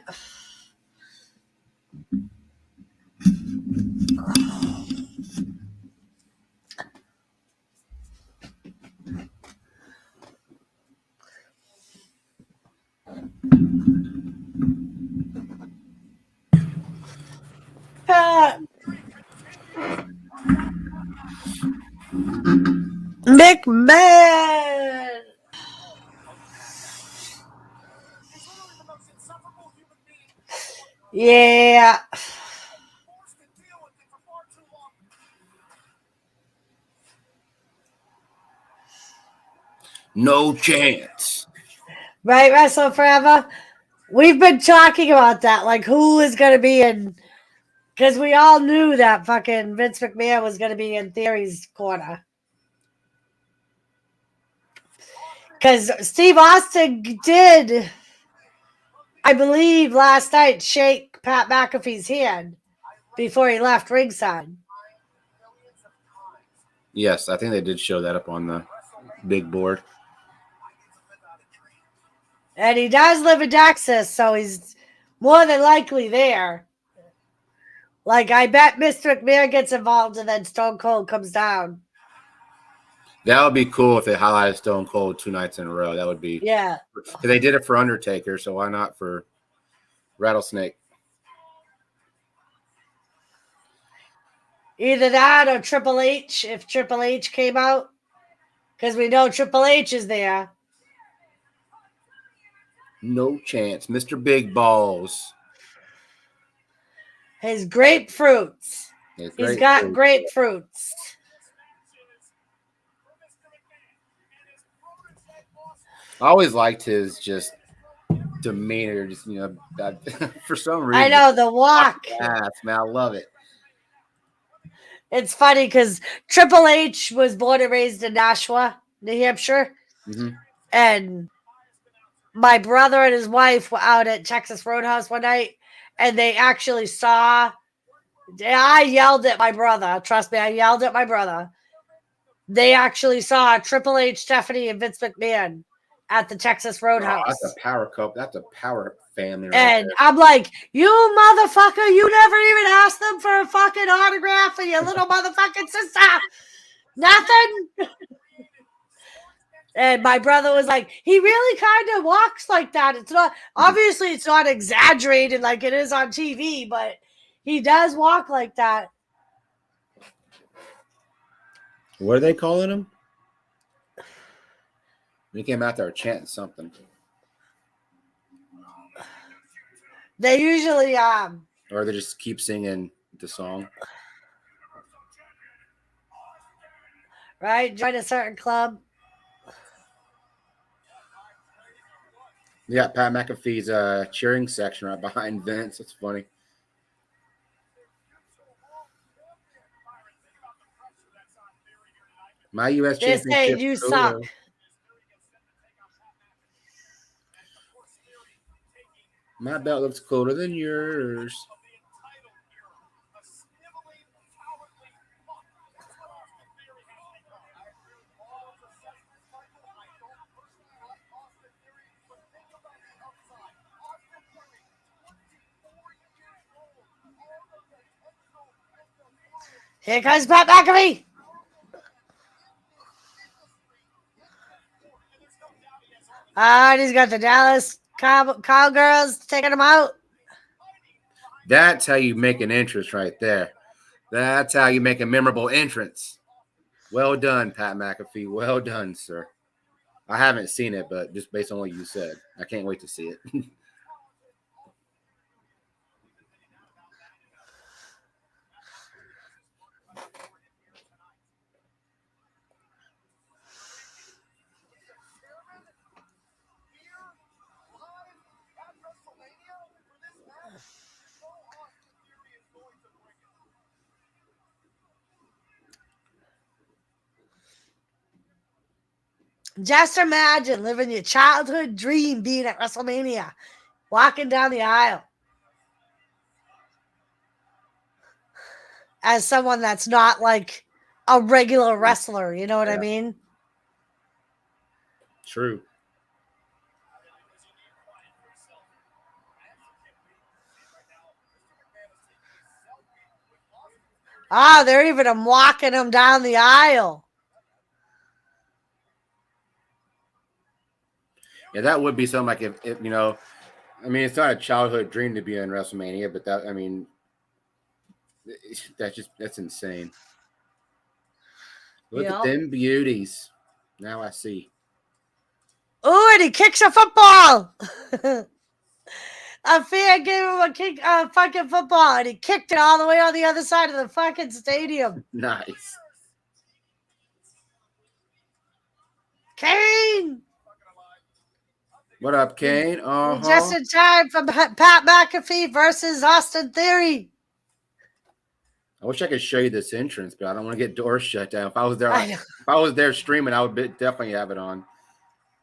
McMahon. He's literally the most insufferable human being Yeah. Forced to deal with it for far too long. No chance. Right, Wrestle Forever? We've been talking about that. Like, who is going to be in. Because we all knew that fucking Vince McMahon was going to be in Theory's corner. Because Steve Austin did, I believe, last night shake Pat McAfee's hand before he left ringside. Yes, I think they did show that up on the big board. And he does live in Texas, so he's more than likely there. Like, I bet Mr. McMahon gets involved and then Stone Cold comes down. That would be cool if they highlighted Stone Cold 2 nights in a row. That would be, Yeah. because they did it for Undertaker, so why not for Rattlesnake? Either that or Triple H, if Triple H came out. Because we know Triple H is there. No chance. Mr. Big Balls. His grapefruits. He's got grapefruits. I always liked his just demeanor, just, you know, for some reason. I know, the walk. Yes, man, I love it. It's funny because Triple H was born and raised in Nashua, New Hampshire. Mm-hmm. And my brother and his wife were out at Texas Roadhouse one night, and they actually saw. I yelled at my brother. Trust me, I yelled at my brother. They actually saw Triple H, Stephanie, and Vince McMahon at the Texas Roadhouse. Oh, that's a power couple. That's a power family. And I'm like, you motherfucker, you never even asked them for a fucking autograph for your little motherfucking sister. Nothing. And my brother was like, he really kind of walks like that. It's not, obviously, it's not exaggerated like it is on TV, but he does walk like that. What are they calling him? They came out there chanting something. They usually, Or they just keep singing the song. right, join a certain club. Yeah, Pat McAfee's cheering section right behind Vince. That's funny. My U.S. They're saying Championship. you suck. My belt looks cooler than yours. Here comes Pat McAfee. And he's got the Dallas Cowgirls taking him out. That's how you make an entrance right there. That's how you make a memorable entrance. Well done, Pat McAfee. Well done, sir. I haven't seen it, but just based on what you said, I can't wait to see it. Just imagine living your childhood dream being at WrestleMania, walking down the aisle as someone that's not like a regular wrestler. You know what I mean? True. Oh, they're even walking him down the aisle. Yeah, that would be something like if you know, I mean, it's not a childhood dream to be in WrestleMania, but that, I mean, that's insane. Look at them beauties. Now I see. Oh, and he kicks a football. A fan gave him a fucking football, and he kicked it all the way on the other side of the fucking stadium. Nice. Kane! What up, Kane? Just in time for Pat McAfee versus Austin Theory. I wish I could show you this entrance, but I don't want to get doors shut down. If I was there, I know. if I was there streaming, I would definitely have it on.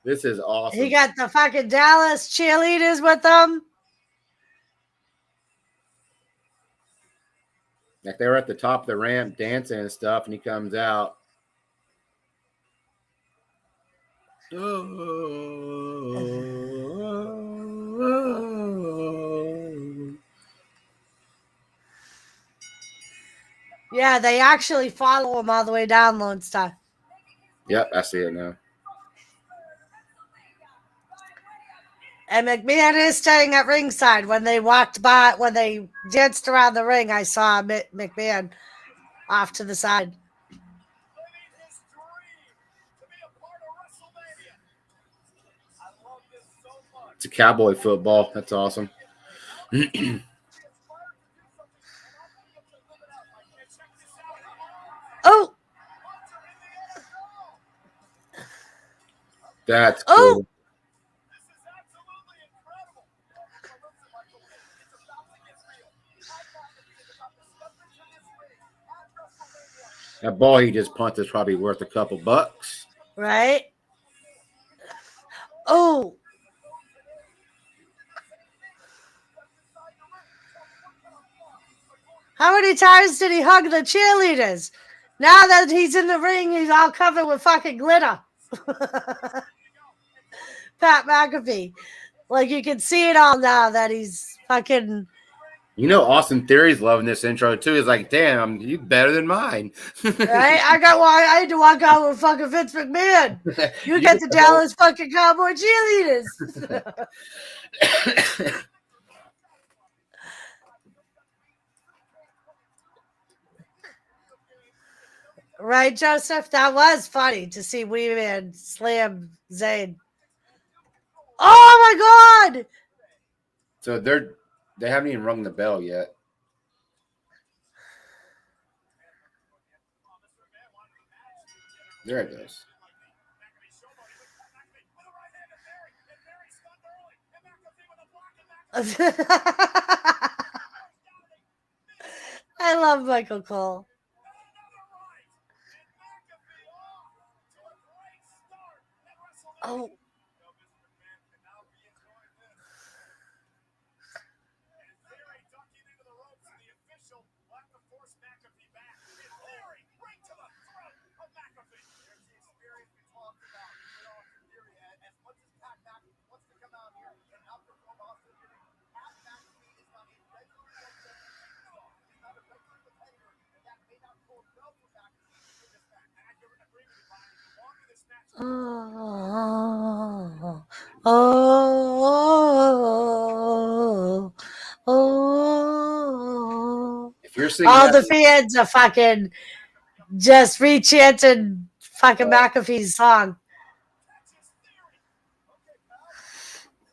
This is awesome. He got the fucking Dallas cheerleaders with them. Like they were at the top of the ramp dancing and stuff, and he comes out. Yeah, they actually follow him all the way down, Lone Star. Yep, I see it now. And McMahon is staying at ringside. When they walked by, when they danced around the ring, I saw McMahon off to the side. It's a cowboy football. That's awesome. Oh! That's cool. Oh! That ball he just punted is probably worth a couple bucks. Right? Oh! How many times did he hug the cheerleaders? Now that he's in the ring, he's all covered with fucking glitter. Pat McAfee. Like, you can see it all now that he's fucking... You know, Austin Theory's loving this intro, too. He's like, damn, you better than mine. Right? I had to walk out with fucking Vince McMahon. You get the Dallas fucking Cowboy cheerleaders. Right, Joseph? That was funny to see Weeman slam Zayn. Oh, my God! So they haven't even rung the bell yet. There it goes. I love Michael Cole. Oh. Oh, oh, oh. If you're singing all the fans are fucking just re-chanting fucking McAfee's song.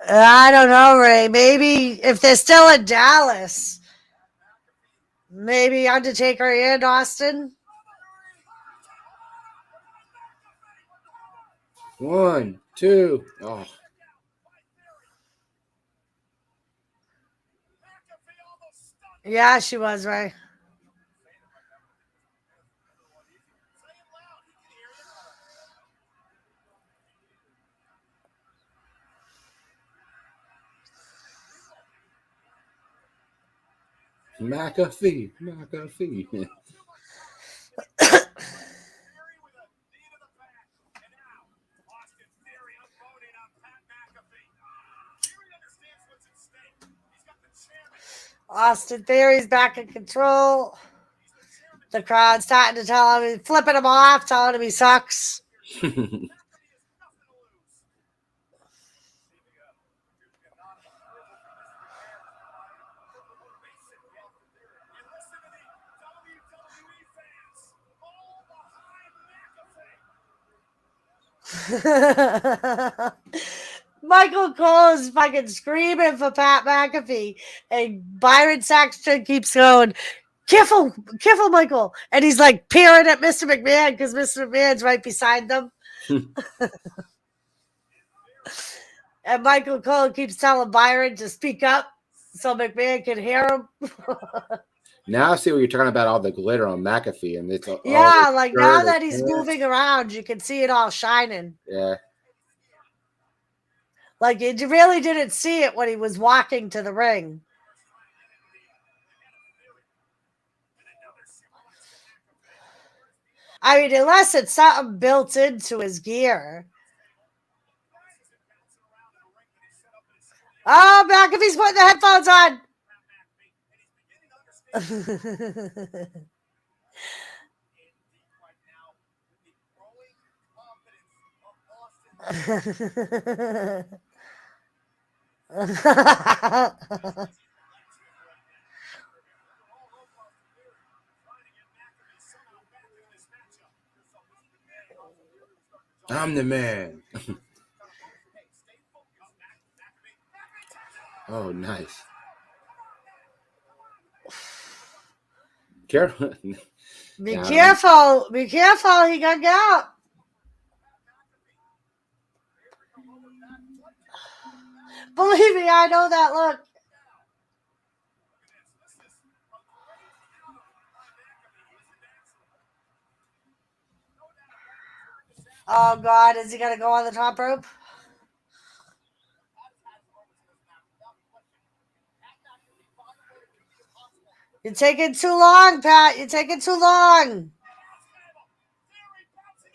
I don't know, Ray. Maybe if they're still in Dallas, maybe Undertaker and Austin. 1, 2. Oh. Yeah, she was, right? McAfee. Austin Theory's back in control. The crowd's starting to tell him, flipping him off, telling him he sucks. Michael Cole is fucking screaming for Pat McAfee, and Byron Saxton keeps going, careful, Michael. And he's like peering at Mr. McMahon because Mr. McMahon's right beside them. And Michael Cole keeps telling Byron to speak up so McMahon can hear him. Now I see what you're talking about, all the glitter on McAfee. And it's Yeah, all like now that he's moving around, you can see it all shining. Yeah. Like you really didn't see it when he was walking to the ring. I mean, unless it's something built into his gear. Oh, McAfee's putting the headphones on. I'm the man. Oh, nice. Careful. Be careful. Be careful. He got out. Believe me, I know that look. Oh, God. Is he going to go on the top rope? You're taking too long, Pat. You're taking too long.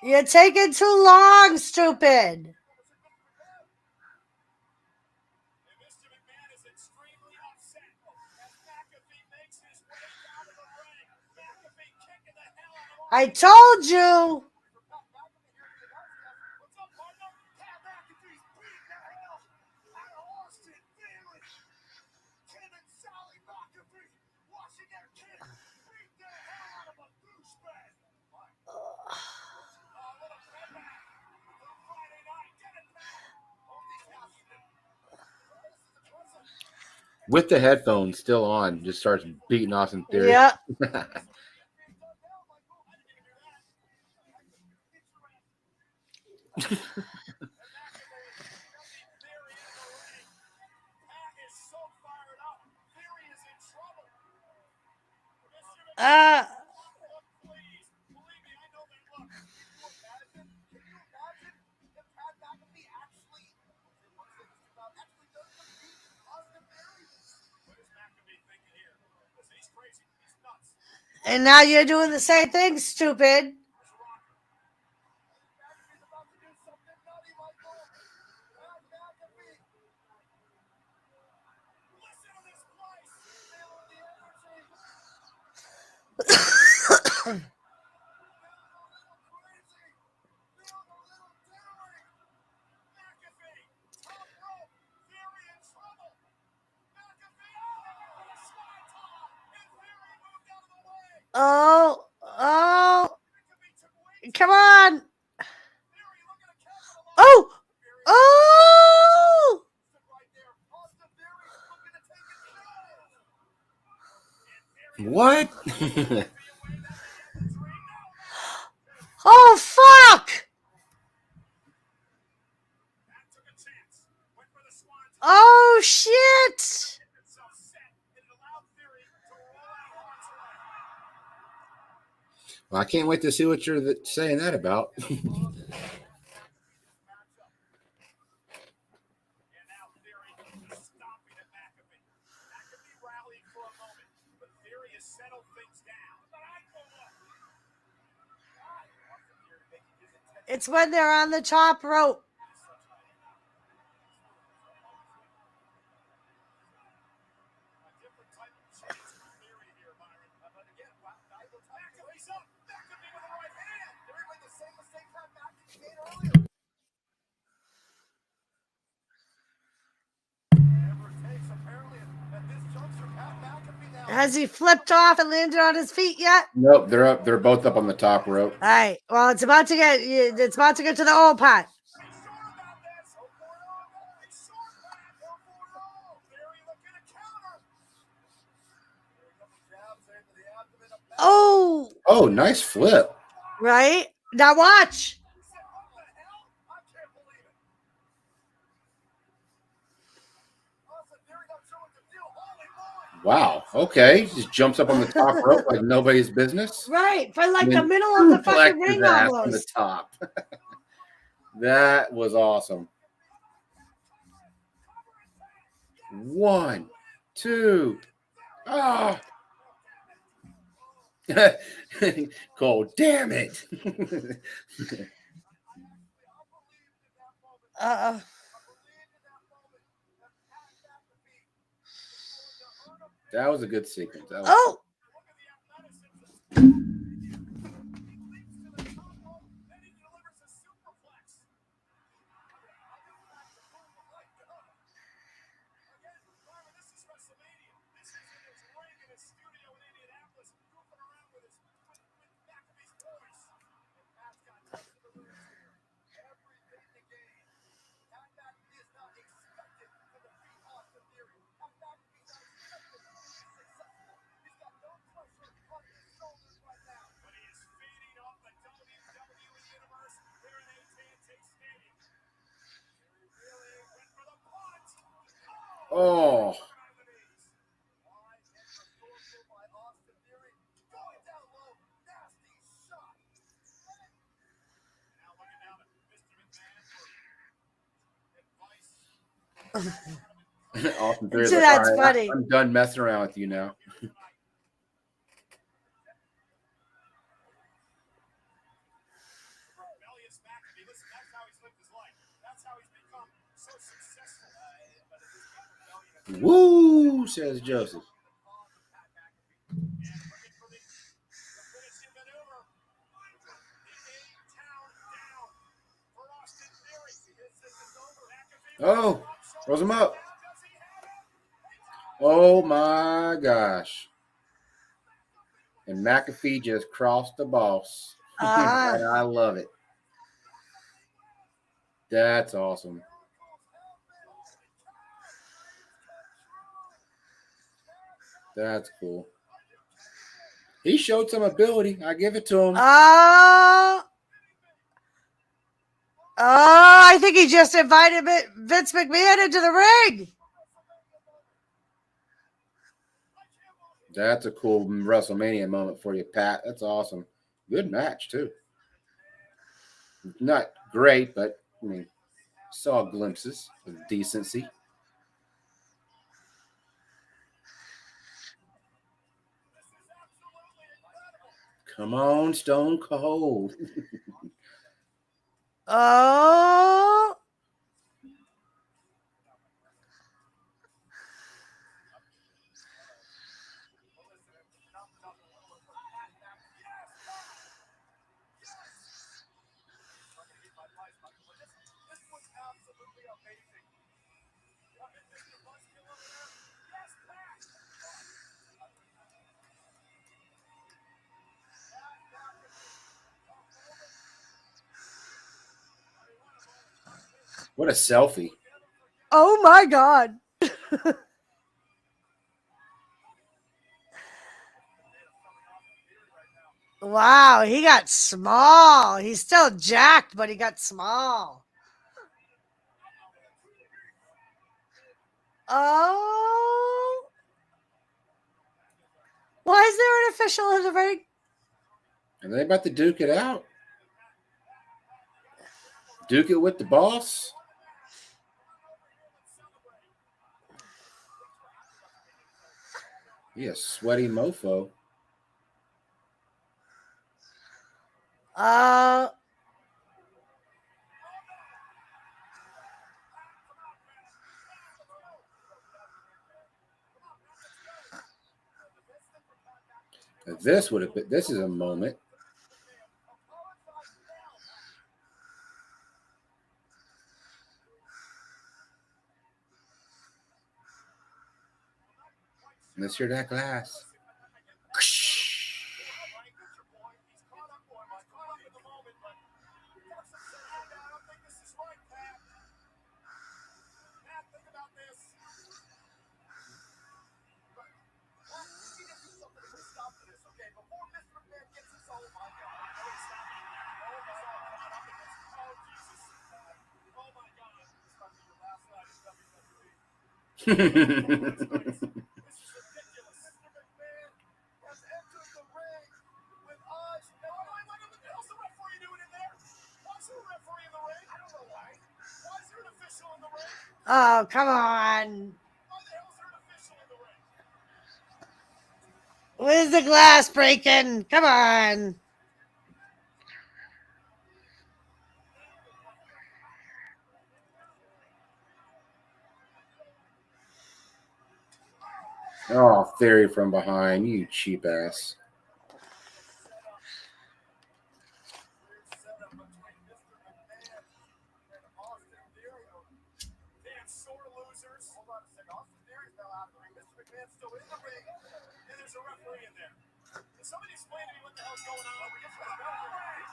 You're taking too long, stupid. I told you. With the headphones still on, just starts beating Austin Theory. Yeah. And now you're doing the same thing, stupid. Oh, come on. Oh. What? Oh, fuck. Oh, shit. Well, I can't wait to see what you're saying that about. It's when they're on the top rope. Has he flipped off and landed on his feet yet? Nope, they're up. They're both up on the top rope. All right. Well, it's about to get to the old pot. Oh, Oh, nice flip. right now, watch. Wow. Okay. Just jumps up on the top rope like nobody's business. Right for like And the then middle of the fucking suplexed his ring, ass from the almost. top. That was awesome. 1, 2. Ah. Cole, damn it. That was a good sequence. That was Oh, This is WrestleMania. This is in his ring in his studio in Indianapolis, goofing around with McAfee's boys. And Pat's got nothing to lose here. Everything to gain. Pat McAfee is not expected to defeat Austin Theory. Pat McAfee's not expected to be successful. He's got no pressure on his shoulders right now. But he is feeding off the WWE Universe here in AT&T Stadium. He really went for the punch. Oh. Austin Theory's so like, that's all right, funny. I'm done messing around with you now. Rebellious McAfee. Listen, that's how he's lived his life. That's how he's become so successful. But it is not rebellion. Woo, says Joseph. And looking for the finishing maneuver. The A-Town down for Austin Theory. This is over. McAfee. Oh, throws him up. Oh my gosh. And McAfee just crossed the boss. And I love it. That's awesome. That's cool. He showed some ability. I give it to him. Oh, I think he just invited Vince McMahon into the ring. That's a cool WrestleMania moment for you, Pat. That's awesome. Good match, too. Not great, but I mean, saw glimpses of decency. Come on, Stone Cold. Oh, This was absolutely amazing. Mr. Buzzkill over there. Yes, Pat. What a selfie. oh my God. Wow, he got small. He's still jacked, but he got small. Oh. Why is there an official in the ring? Are they about to duke it out? Duke it with the boss? He a sweaty mofo. This would have been. This is a moment. Let's hear that glass. This is ridiculous. Mr. McMahon has entered the ring with us. Now, what the hell's the referee doing in there? Why is there a referee in the ring? I don't know why. Why is there an official in the ring? Oh, come on. Why the hell is there an official in the ring? Where's the glass breaking? Come on. Oh, Theory from behind. You cheap ass. Weird setup between Mr. McMahon and Austin Theory. Damn sore losers. Hold on a second. Austin Theory's now out of the ring. Mr. McMahon's still in the ring. And there's a referee in there. Can somebody explain to me what the hell's going on? We just got a referee.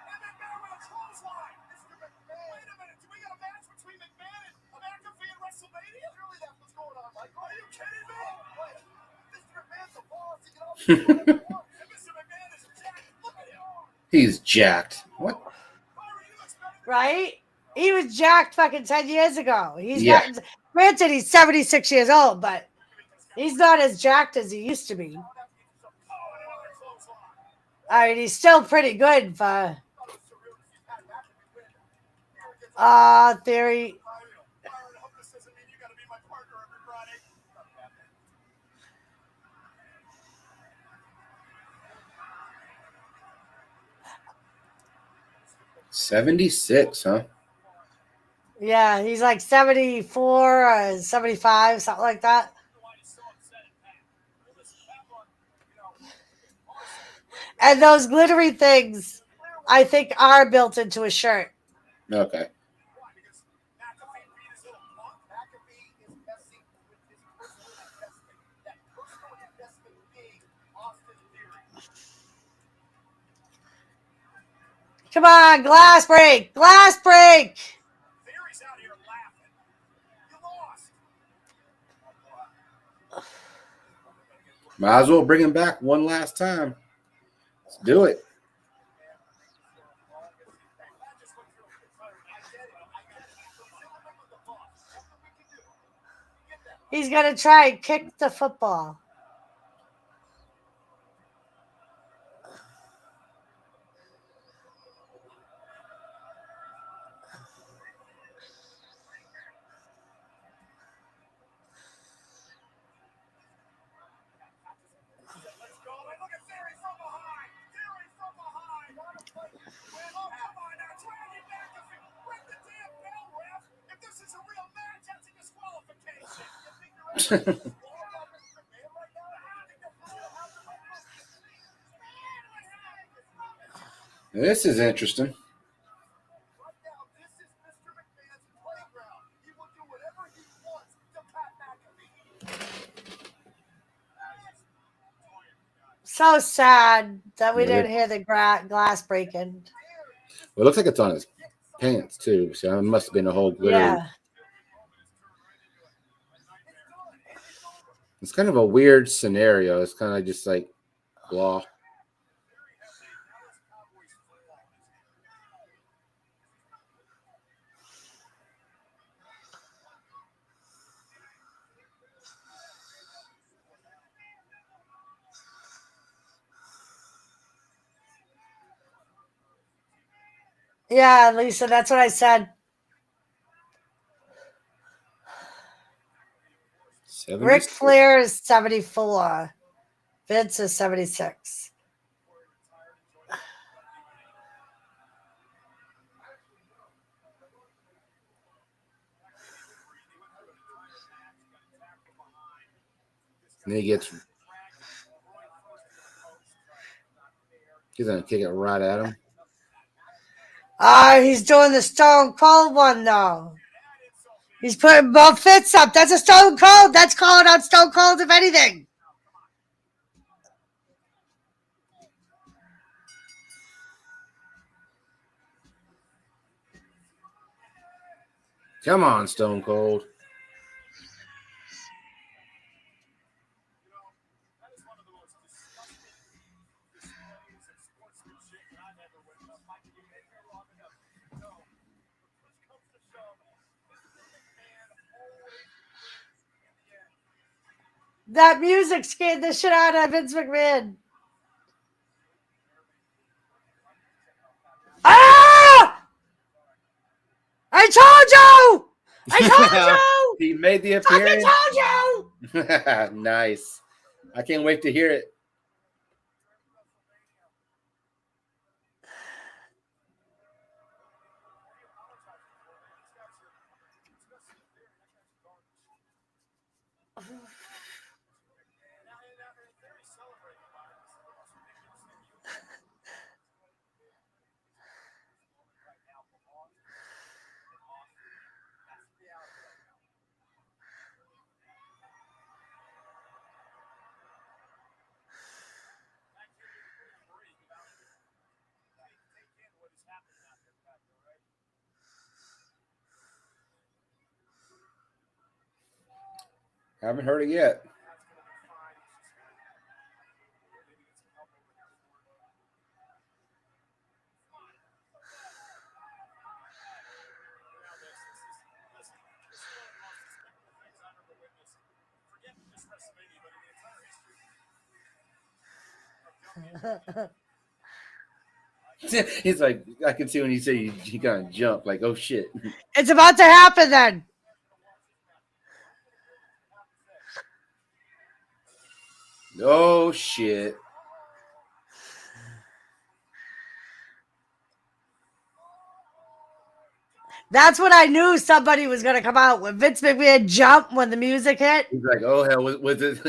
And McMahon with a clothesline. Mr. McMahon. Wait a minute. Do we got a match between McMahon and McAfee and WrestleMania? Surely that's what's going on, Michael. Are you kidding me? Wait. Mr. McMahon's the boss. He can always do whatever he wants. And Mr. McMahon is jacked. Look at him. He's jacked. What? Byron, he looks better than Right? He was jacked fucking 10 years ago. He's Yeah. gotten, granted, he's 76 years old, but he's not as jacked as he used to be. I mean, he's still pretty good for Theory. Byron, I hope this doesn't mean you gotta be my partner every Friday. 76, huh? Yeah, he's like 74 or 75, something like that. And those glittery things, I think, are built into a shirt. Okay. Why? Because McAfee beat his little punk. McAfee is messing with his personal investment. That personal investment being Austin Theory. Come on, glass break, glass break. Theory's out here laughing. You lost. Might as well bring him back one last time. Let's do it. He's gonna try and kick the football. Let's go. Look at Theory from behind. Theory from behind. Oh, come on now. Drag it back. Ring the damn bell, ref. If this is a real match, that's a disqualification. You think you're ready to squall about Mr. McMahon right now? I think the fool will have the right to This is interesting. right now. This is Mr. McMahon's playground. He will do whatever he wants to Pat McAfee. So sad that we Yeah. didn't hear the glass breaking. Well, it looks like it's on his pants, too. So it must have been a whole glitter. Yeah. It's kind of a weird scenario. It's kind of just like blah. Yeah, Lisa, that's what I said. 76. Ric Flair is 74. Vince is 76. And he gets. He's going to kick it right at him. He's doing the Stone Cold one, though. He's putting both fists up. That's a Stone Cold. That's calling out Stone Cold, if anything. Come on, Stone Cold. That is one of the most disgusting displays of sportsmanship that I've ever witnessed. Mike, you've been here long enough. No. Push comes to shove. Mr. McMahon always wins That music scared the shit out of Vince McMahon. Ah! I told you! I told you! He made the Fucking appearance. told you! Nice. I can't wait to hear it. Haven't heard it yet. He's like, I can see when you say he gonna jump, like, oh shit. It's about to happen then. Oh shit. That's when I knew somebody was going to come out. When Vince McMahon jumped when the music hit. He's like, oh hell, was it?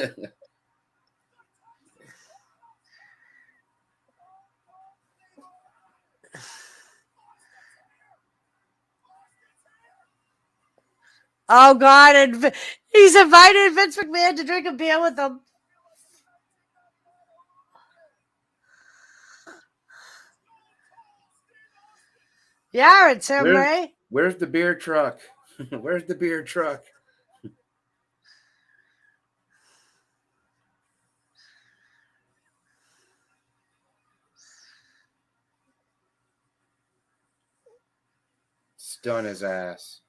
Oh, God. And he's invited Vince McMahon to drink a beer with him. Yeah, it's him, Ray. Where's the beer truck? Where's the beer truck? Stun his ass.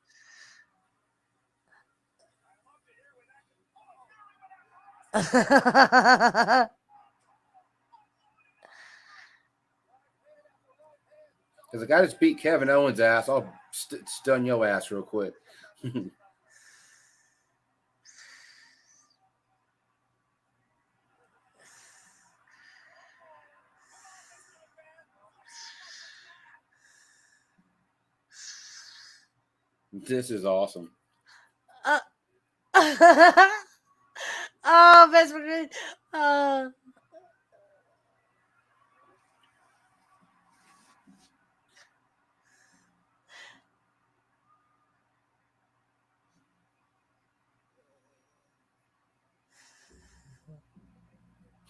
Because the guy just beat Kevin Owens' ass, I'll stun your ass real quick. This is awesome. Oh, Vince McMahon.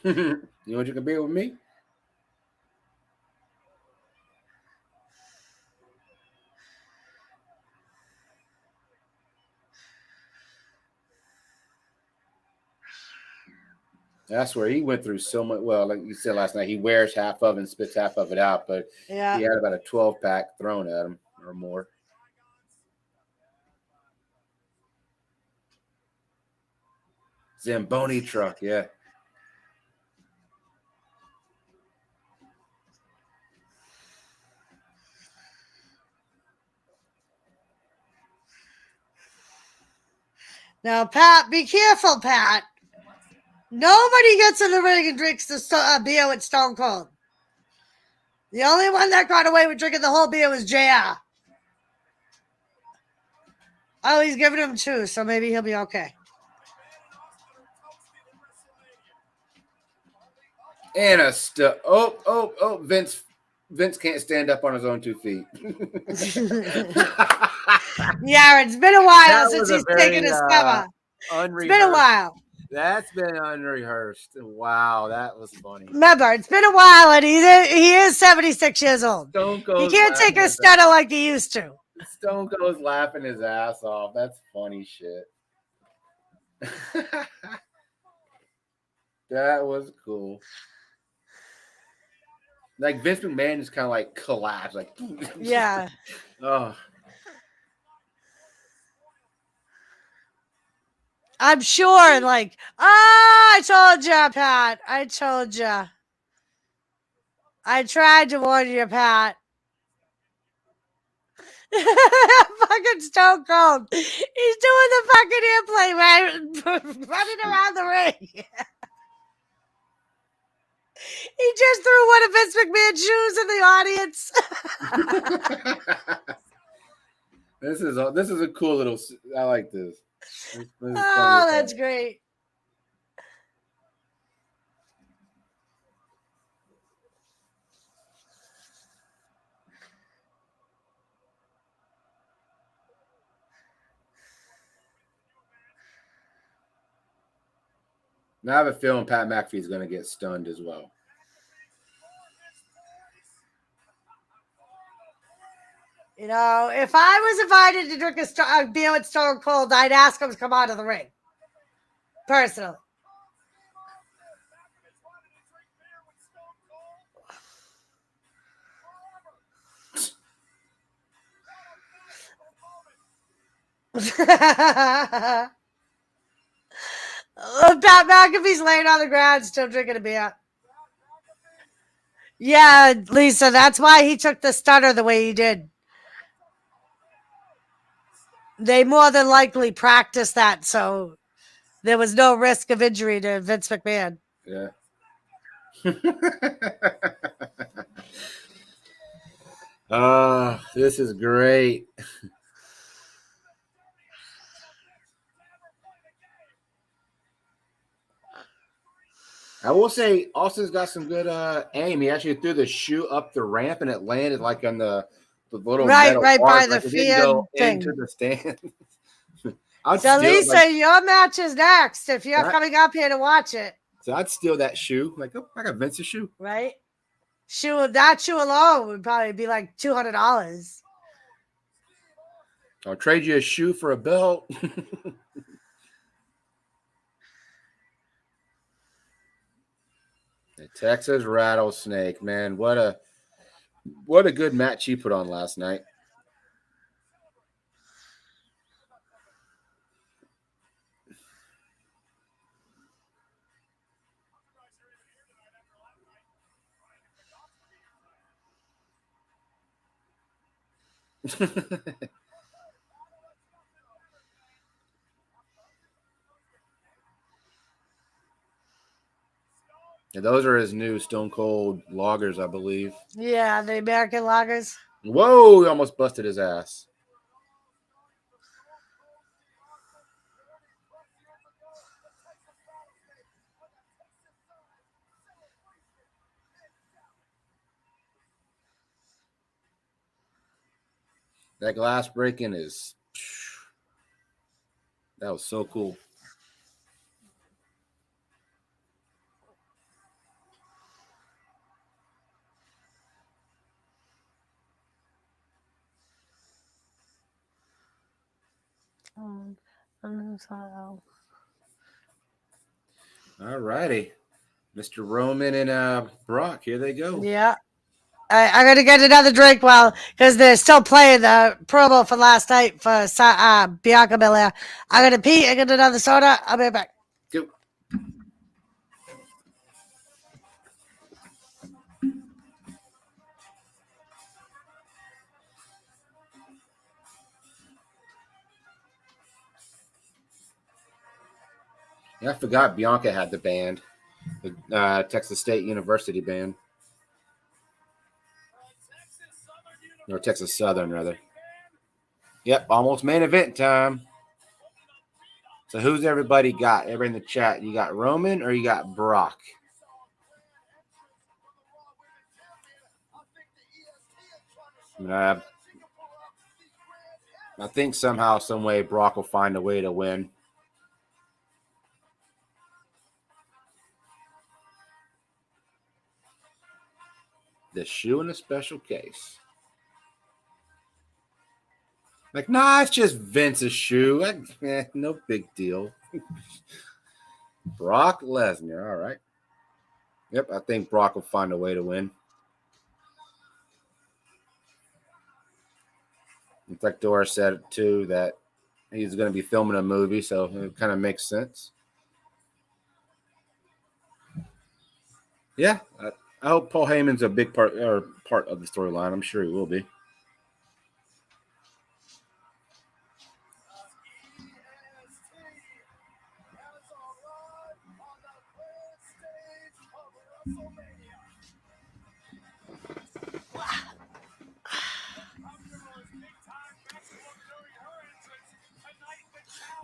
You want to drink a beer with me? That's where he went through so much. Well, like you said last night, he wears half of it and spits half of it out, but Yeah. he had about a 12-pack thrown at him or more. Zamboni truck, yeah. Now, Pat, be careful, Pat. Nobody gets in the ring and drinks the beer with Stone Cold. The only one that got away with drinking the whole beer was JR. Oh, he's giving him 2, so maybe he'll be okay. And a Vince can't stand up on his own 2 feet. Yeah, it's been a while since he's taken his cover. It's been a while. That's been unrehearsed. Wow, that was funny. Remember, it's been a while, and he is 76 years old. Stone He can't take a stunner like he used to. Stone Cold's laughing his ass off. That's funny shit. That was cool. Like Vince McMahon just kind of like collapsed, like Yeah. Oh, I'm sure, like, I told you, Pat. I told you. I tried to warn you, Pat. Fucking Stone Cold. He's doing the fucking airplane, right? Running around the ring. He just threw one of Vince McMahon's shoes in the audience. This is a cool little. I like this. This is fun Oh, as that's hell. great. Now I have a feeling Pat McAfee is going to get stunned as well. You know, if I was invited to drink a beer with Stone Cold, I'd ask him to come out of the ring. Personally. Pat McAfee's laying on the ground, still drinking a beer. Yeah, Lisa, that's why he took the stunner the way he did. They more than likely practiced that, so there was no risk of injury to Vince McMahon. Yeah. This is great. I will say Austin's got some good aim. He actually threw the shoe up the ramp and it landed like on the little Right metal by bars, the like it didn't go fan into thing. the stand. I'd So, steal, Lisa, like, your match is next if you're Right. coming up here to watch it. so I'd steal that shoe. Like, oh, I got Vince's shoe. Right? That shoe alone would probably be like $200. I'll trade you a shoe for a belt. The Texas Rattlesnake, man. What a good match he put on last night. Yeah, those are his new Stone Cold loggers, I believe. Yeah, the American Loggers. Whoa, he almost busted his ass. That glass breaking is... That was so cool. All righty. Mr. Roman and Brock, here they go. Yeah. I'm going to get another drink because they're still playing the promo for last night for Bianca Belair. I'm going to pee and get another soda. I'll be right back. Go. Yeah, I forgot Bianca had the band, the Texas State University band. Or Texas Southern, rather. Yep, almost main event time. So who's everybody got? Everybody in the chat, you got Roman or you got Brock? I think somehow, some way, Brock will find a way to win. The shoe in a special case. Like, nah, it's just Vince's shoe. No big deal. Brock Lesnar, all right. Yep, I think Brock will find a way to win. In fact, Dora said too that he's going to be filming a movie, so it kind of makes sense. Yeah, I hope Paul Heyman's a big part of the storyline. I'm sure he will be.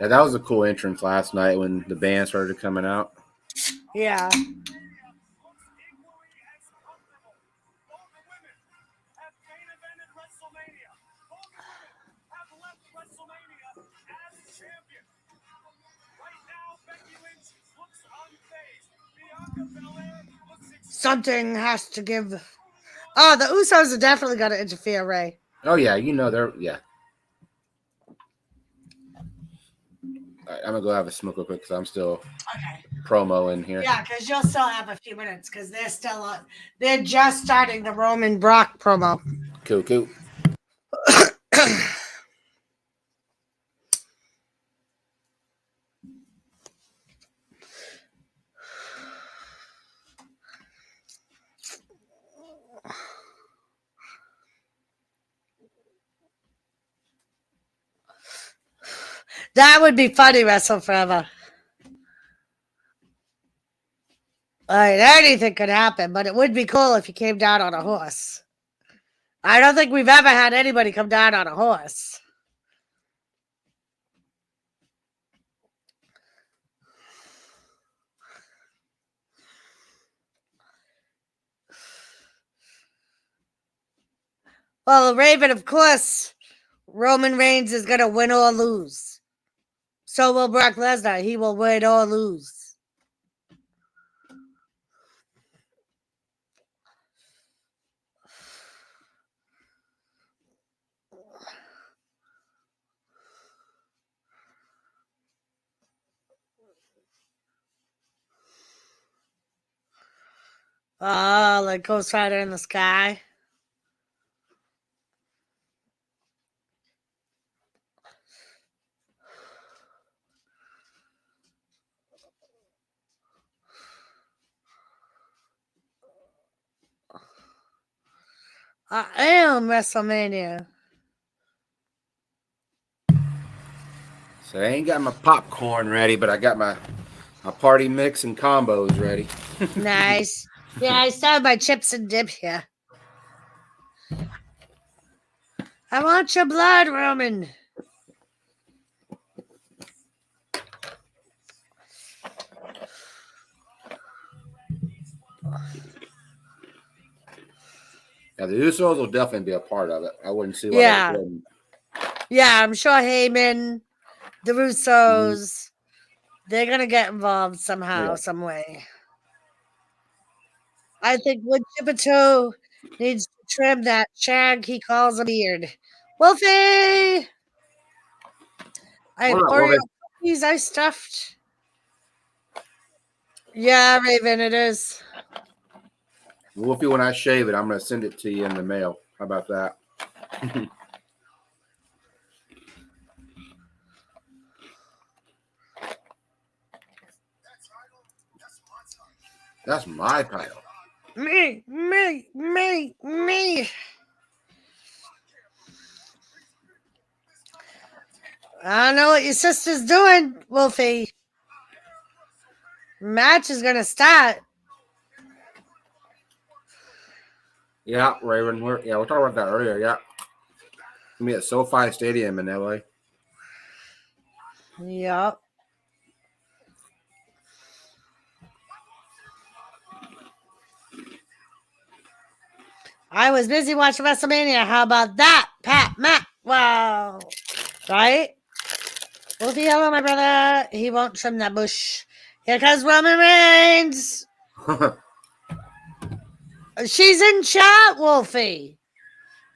Yeah, that was a cool entrance last night when the band started coming out. Yeah. Something has to give. Oh, the Usos are definitely going to interfere, Ray. Oh, yeah, you know they're, yeah. All right, I'm going to go have a smoke real quick because I'm still promo in here. Yeah, because you'll still have a few minutes because they're still on. They're just starting the Roman Brock promo. Cool. That would be funny, Wrestle Forever. Anything could happen, but it would be cool if you came down on a horse. I don't think we've ever had anybody come down on a horse. Well, Raven, of course, Roman Reigns is going to win or lose. So will Brock Lesnar. He will win or lose. Oh, like Ghost Rider in the sky. I am WrestleMania. So I ain't got my popcorn ready, but I got my party mix and combos ready. Nice. Yeah, I still have my chips and dip here. I want your blood, Roman. Yeah, the Usos will definitely be a part of it. I wouldn't see why Yeah. they wouldn't. Yeah, I'm sure Heyman, the Russos, they're going to get involved somehow, some way. I think Wood Chippeto needs to trim that shag he calls a beard. Wolfie! I have Oreo cookies I stuffed. Yeah, Raven, it is. Wolfie, when I shave it, I'm going to send it to you in the mail. How about that? That's my title. Me. I don't know what your sister's doing, Wolfie. Match is going to start. Yeah, Raven. We're talking about that earlier. Yeah. Gonna be at SoFi Stadium in LA. Yep. I was busy watching WrestleMania. How about that, Pat Matt? Wow. Right? Wolfie, hello, my brother. He won't trim that bush. Here comes Roman Reigns. She's in chat, Wolfie.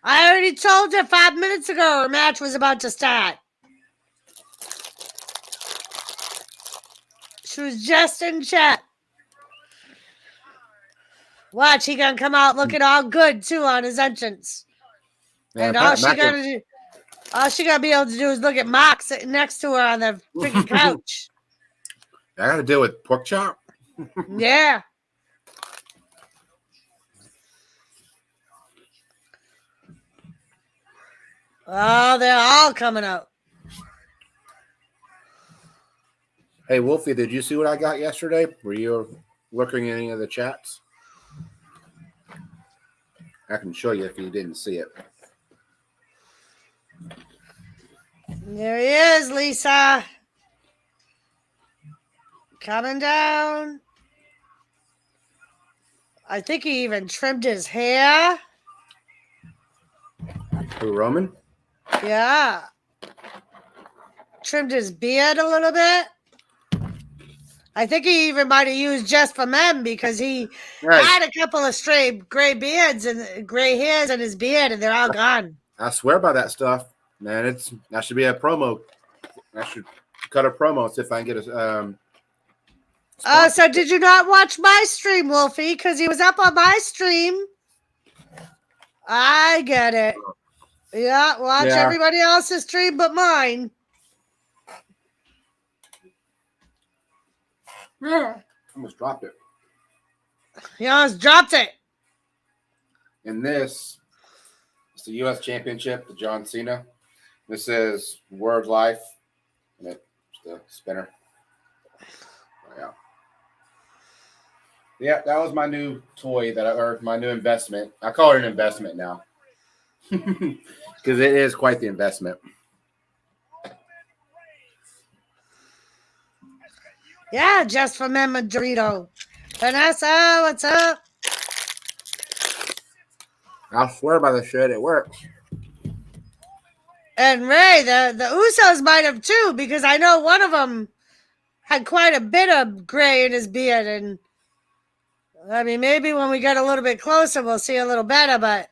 I already told her 5 minutes ago her match was about to start. She was just in chat. Watch, he gonna come out looking all good too on his entrance. Man, and all she gonna do. All she gotta be able to do is look at Mox sitting next to her on the freaking couch. I got to deal with pork chop. Yeah. Oh, they're all coming out. Hey, Wolfie, did you see what I got yesterday? Were you looking in any of the chats? I can show you if you didn't see it. There he is, Lisa. Coming down. I think he even trimmed his hair. Who, Roman? Yeah. Trimmed his beard a little bit. I think he even might have used just for men because he had a couple of stray gray beards and gray hairs in his beard, and they're all gone. I swear by that stuff, man. That should be a promo. I should cut a promo and see if I can get a. So did you not watch my stream, Wolfie? Because he was up on my stream. I get it. Yeah, watch everybody else's stream but mine. Yeah. Almost dropped it. He almost dropped it. And this is the U.S. Championship, the John Cena. This is Word Life. And it's the spinner. Yeah. Yeah, that was my new toy or my new investment. I call it an investment now. Because it is quite the investment. Yeah, just for men, Dorito. Vanessa, what's up? I swear by the shit, it works. And Ray, the Usos might have too, because I know one of them had quite a bit of gray in his beard. And I mean, maybe when we get a little bit closer, we'll see a little better, but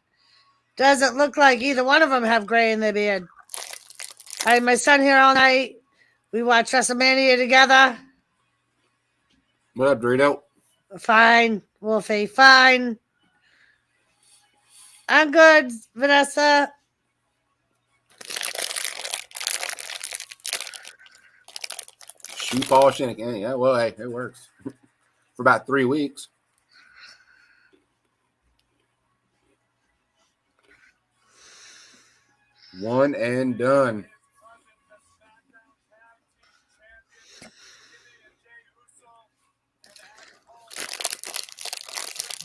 doesn't look like either one of them have gray in their beard. I had my son here all night. We watched WrestleMania together. What up, Dorito? Fine, Wolfie, fine. I'm good, Vanessa. Shoe polishing again. Yeah, well, hey, it works. For about 3 weeks. One and done.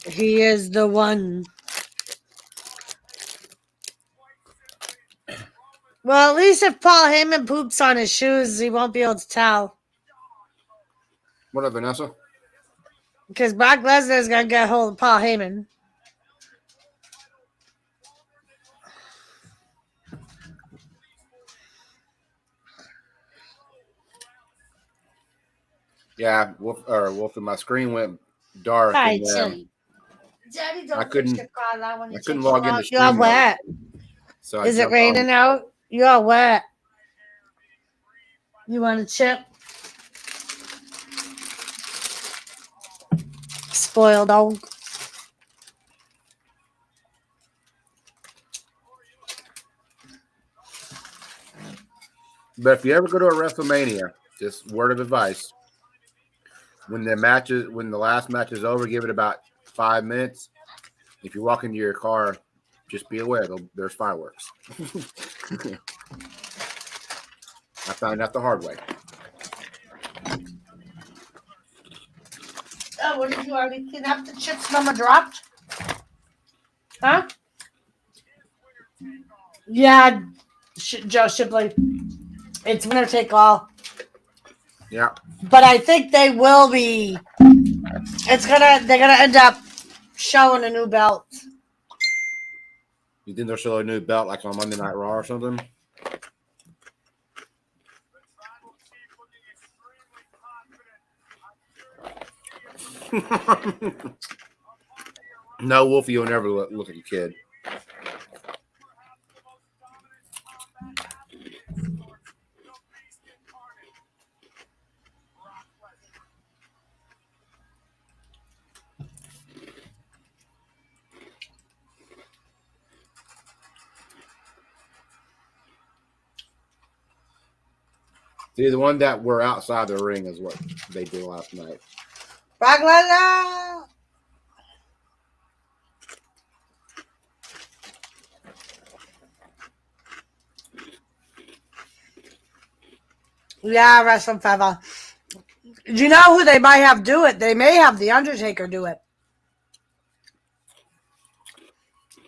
He is the one. Well, at least if Paul Heyman poops on his shoes, he won't be able to tell. What up, Vanessa? Because Brock Lesnar is going to get a hold of Paul Heyman. Yeah, Wolf, my screen went dark. Hi, and, Daddy, don't I couldn't I log into You're stream. wet. So Is it raining out? You're wet. You want a chip? Spoiled dog. But if you ever go to a WrestleMania, just word of advice: when the last match is over, give it about 5 minutes. If you walk into your car, just be aware there's fireworks. I found out the hard way. Oh, what did you already clean up? The chips Mama dropped? Huh? Yeah, Joe Shipley. It's winner take all. Yeah. But I think they will be. They're gonna end up showing a new belt. You think they'll show a new belt like on Monday Night Raw or something? No, Wolfie, you'll never look like a kid. See, the one that were outside the ring is what they did last night. Brock Lesnar. Yeah, Wrestling Feather. Do you know who they might have do it? They may have The Undertaker do it.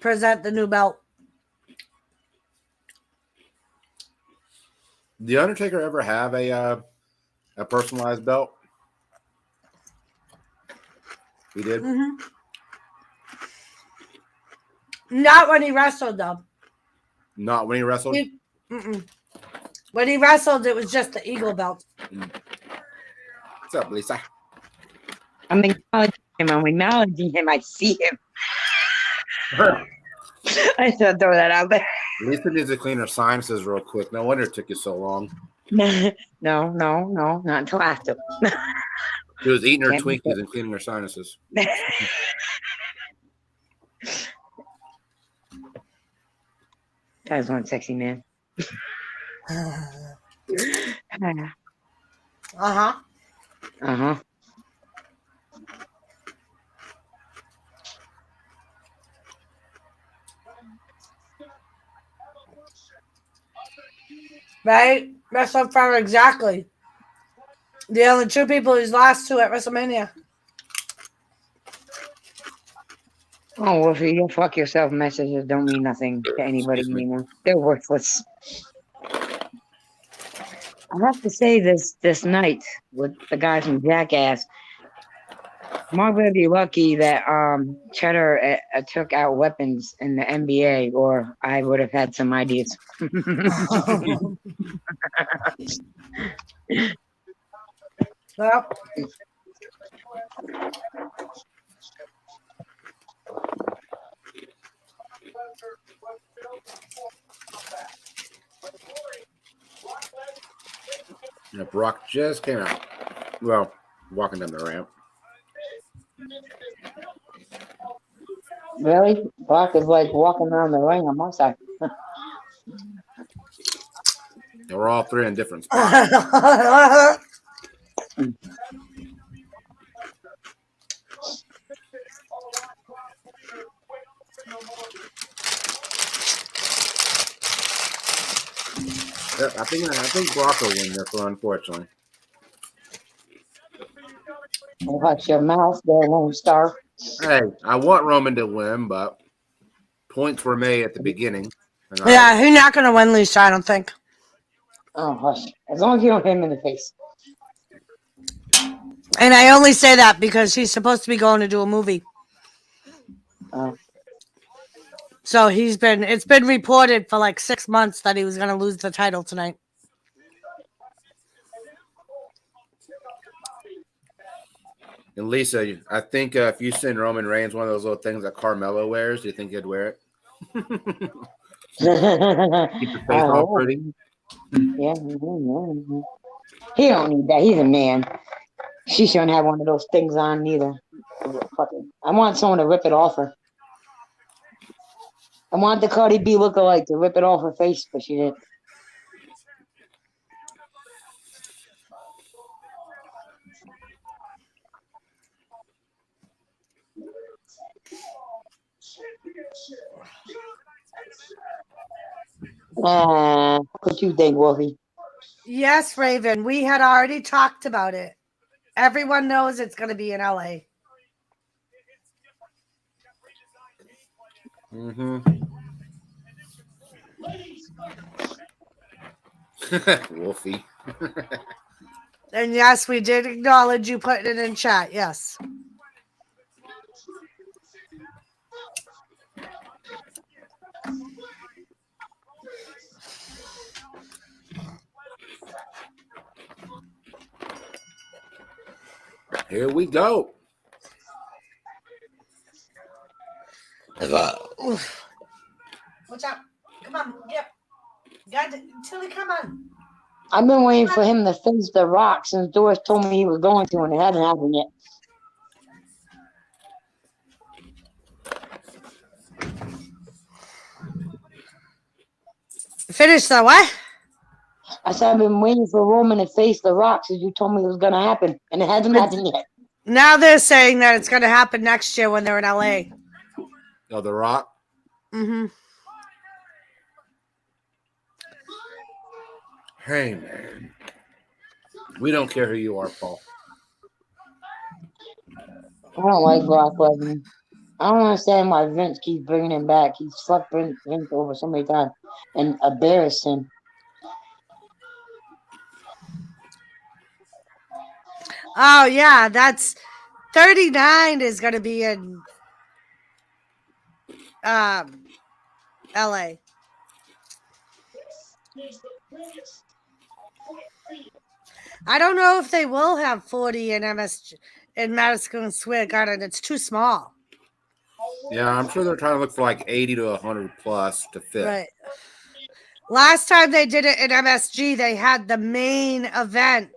Present the new belt. Did The Undertaker ever have a personalized belt? He did? Mm-hmm. Not when he wrestled, though. Not when he wrestled? When he wrestled, it was just the Eagle belt. What's up, Lisa? I'm acknowledging him. I'm acknowledging him. I see him. I should throw that out there. Lisa needs to clean her sinuses real quick. No wonder it took you so long. No, not until after. She was eating her Can't be Twinkies and cleaning her sinuses. That was one sexy man. Uh-huh. Uh-huh. Right? Wrestling Feather, exactly. The only two people who's lost to at WrestleMania. Oh, well, if you fuck yourself messages don't mean nothing to anybody Excuse me. anymore. They're worthless. I have to say this night with the guy from Jackass, Mark would be lucky that Cheddar took out weapons in the NBA, or I would have had some ideas. Well, Yeah, Brock just came out. Well, walking down the ramp. Really? Brock is like walking around the ring on my side. They were all three in different spots. Yeah, I think Brock will win this one, unfortunately. Watch your mouth there, Lone Star. Hey, I want Roman to win, but points were made at the beginning. And yeah, he's not going to win, Lisa, I don't think. Oh, hush. As long as you don't hit him in the face. And I only say that because he's supposed to be going to do a movie. So it's been reported for like 6 months that he was going to lose the title tonight. And Lisa, I think if you send Roman Reigns one of those little things that Carmella wears, do you think he'd wear it? Keep your face all pretty. Yeah. He don't need that. He's a man. She shouldn't have one of those things on neither. I want someone to rip it off her. I want the Cardi B lookalike to rip it off her face, but she didn't. What you think, Wolfie? Yes, Raven, we had already talked about it. Everyone knows it's going to be in LA. Wolfie. And yes, we did acknowledge you putting it in chat. Yes. Here we go. Watch out. Come on. Yep. Tilly, come on. I've been waiting for him to finish The Rock since Doris told me he was going to, and it hasn't happened yet. Finish the what? I said I've been waiting for Roman to face The Rock since you told me it was gonna happen, and it hasn't happened yet. Now they're saying that it's going to happen next year when they're in LA. Oh, The Rock. Mm-hmm. Hey, man. We don't care who you are, Paul. I don't like Brock Lesnar. I don't understand why Vince keeps bringing him back. He's fucked Vince over so many times and embarrassed him. Oh, yeah. That's 39 is going to be in LA. I don't know if they will have 40 in MSG in Madison Square Garden. It's too small. Yeah, I'm sure they're trying to look for like 80 to 100 plus to fit. Right. Last time they did it in MSG, they had the main event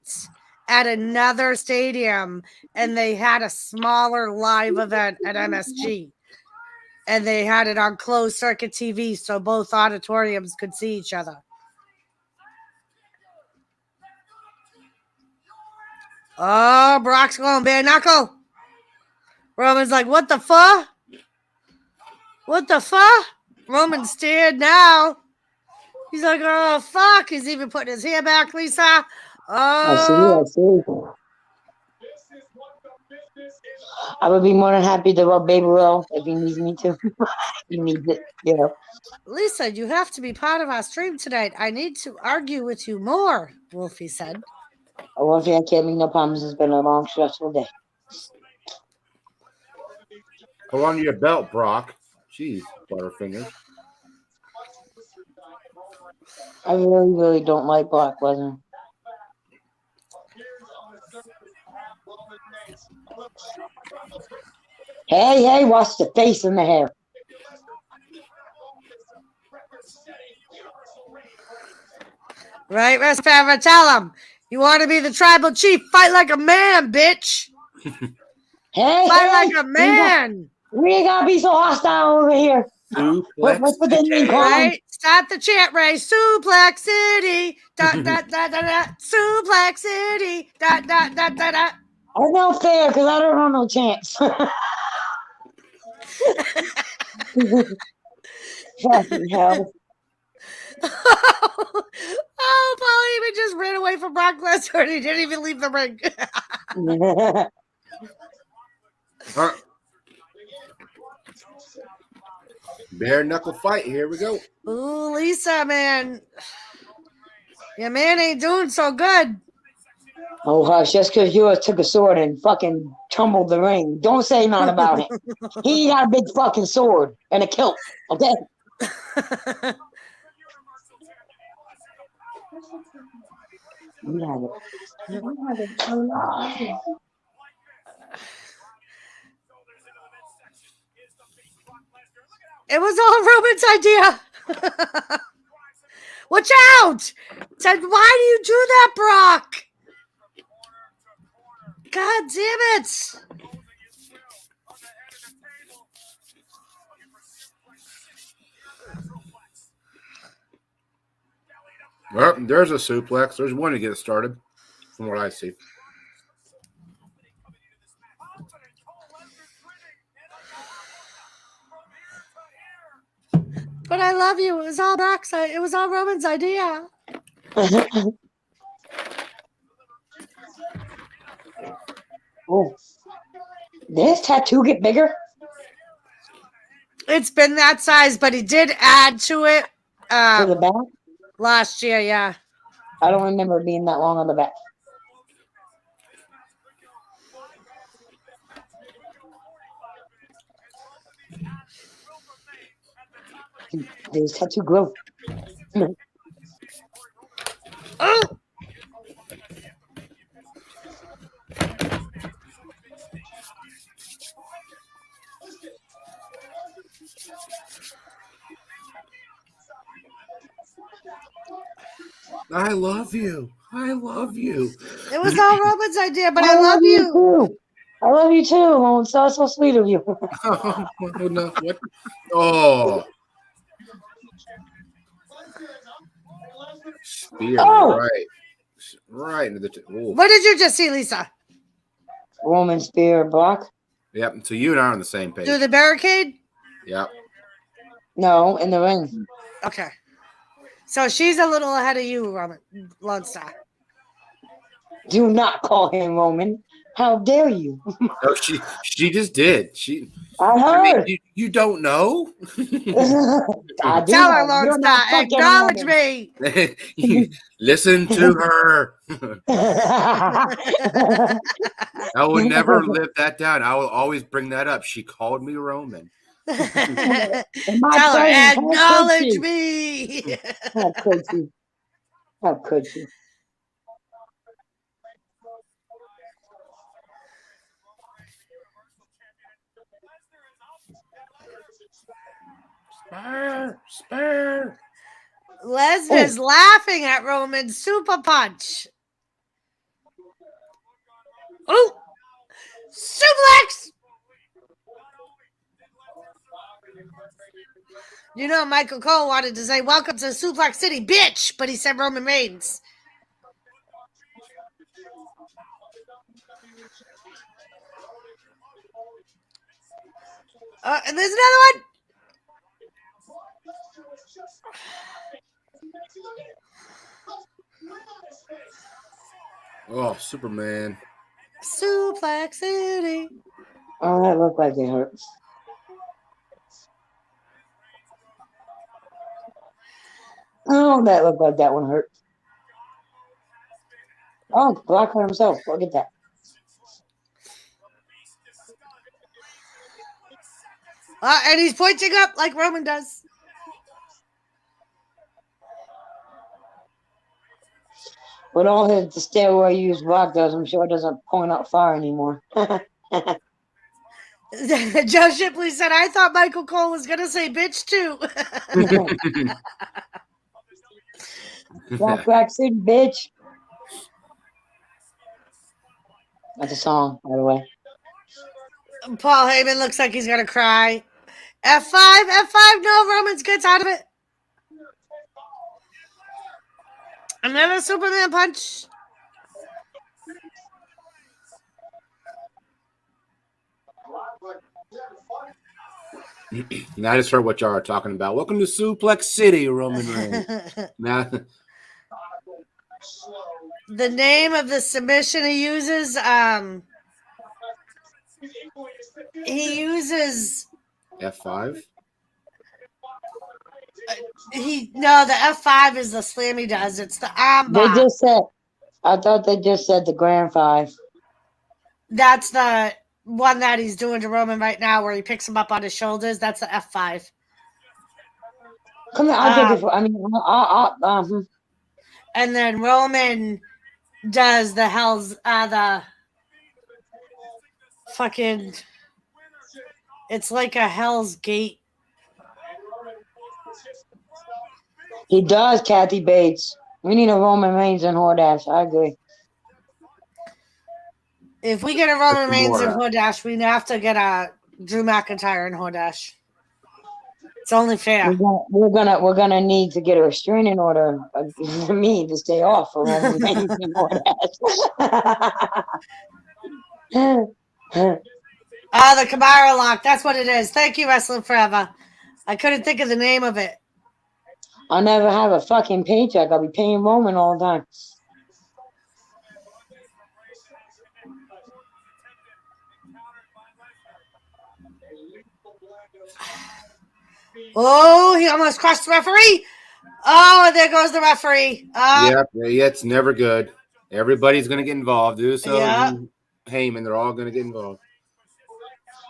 at another stadium, and they had a smaller live event at MSG. And they had it on closed circuit TV, so both auditoriums could see each other. Oh, Brock's going bare knuckle. Roman's like, what the fuck? What the fuck? Roman's scared now. He's like, oh, fuck. He's even putting his hair back, Lisa. Oh. I see. I would be more than happy to rub Baby Will if he needs me to. He needs it, you know. Lisa, you have to be part of our stream tonight. I need to argue with you more, Wolfie said. Wolfie, I can't make no promises. It's been a long, stressful day. Pull on your belt, Brock. Jeez, Butterfingers. I really, really don't like Brock Lesnar. Hey, watch the face and the hair. Right, Restfava, tell him. You want to be the tribal chief? Fight like a man, bitch. Fight like a man. We ain't gotta be so hostile over here. What's the name called? Right? Start the chant, Ray. Suplex City. Da, da, da, da, da. Suplex City. Da, da, da, da, da. That's not fair because I don't have no chance. Fucking hell. Oh, Paul even just ran away from Brock Lesnar and he didn't even leave the ring. Bare knuckle fight. Here we go. Ooh, Lisa, man. Your man ain't doing so good. Oh, hush. Just because you took a sword and fucking tumbled the ring. Don't say nothing about it. He got a big fucking sword and a kilt. Okay? It was all Roman's idea. Watch out! Said, why do you do that, Brock? God damn it! Well, there's a suplex. There's one to get started, from what I see. But I love you. It was all Brock's. It was all Roman's idea. Oh, did his tattoo get bigger? It's been that size, but he did add to it To the back? last year. Yeah. I don't remember it being that long on the back. Did his tattoo grow? Oh! I love you. I love you. It was all Roman's idea, but I love you. Too. I love you too. Oh, it's so sweet of you. Oh, no, what? Oh. Spear, Oh! right into the. What did you just see, Lisa? Roman spear block. Yep. So you and I are on the same page. Do the barricade? Yep. No, in the ring. Okay. So she's a little ahead of you, Roman Lone Star. Do not call him Roman. How dare you? Oh, she just did. I heard. You don't know. I do Tell her, know. Lone You're not Star, fucking acknowledge Roman. me. Listen to her. I will never live that down. I will always bring that up. She called me Roman. Tell How her, could acknowledge she? me. How could you? How could you? Spur. Lesnar's laughing at Roman's super punch. Oh, suplex! You know, Michael Cole wanted to say, "Welcome to Suplex City, bitch," but he said Roman Reigns. And there's another one. Oh, Superman. Suplex City. Oh, that looked like it hurt. Oh, that looked like that one hurt. Oh, Black on himself. Look at that. And he's pointing up like Roman does. With all the steroid use Brock does, I'm sure it doesn't point out far anymore. Joe Shipley said, "I thought Michael Cole was going to say bitch too." Black City, bitch. That's a song, by the way. Paul Heyman looks like he's going to cry. F5. No, Roman's gets out of it. Another Superman punch. Now I just heard what y'all are talking about. Welcome to Suplex City, Roman Reigns. Now, the name of the submission he uses, F5. The F5 is the slam he does. It's the arm They bar. just said, I thought they just said the Grand Five. That's the one that he's doing to Roman right now, where he picks him up on his shoulders. That's the F5. Come here, I'll take it for. And then Roman does the the fucking. It's like a Hell's Gate. He does, Kathy Bates. We need a Roman Reigns and Hordash. I agree. If we get a Roman Reigns and more. Hordash, we have to get a Drew McIntyre and Hordash. It's only fair. We're gonna need to get a restraining order for me to stay off for Roman Reigns and Hordash. The Kamara lock. That's what it is. Thank you, Wrestling Forever. I couldn't think of the name of it. I'll never have a fucking paycheck. I'll be paying Roman all the time. Oh, he almost crushed the referee. Oh, and there goes the referee. Yeah, it's never good. Everybody's going to get involved. Uso and Heyman, they're all going to get involved.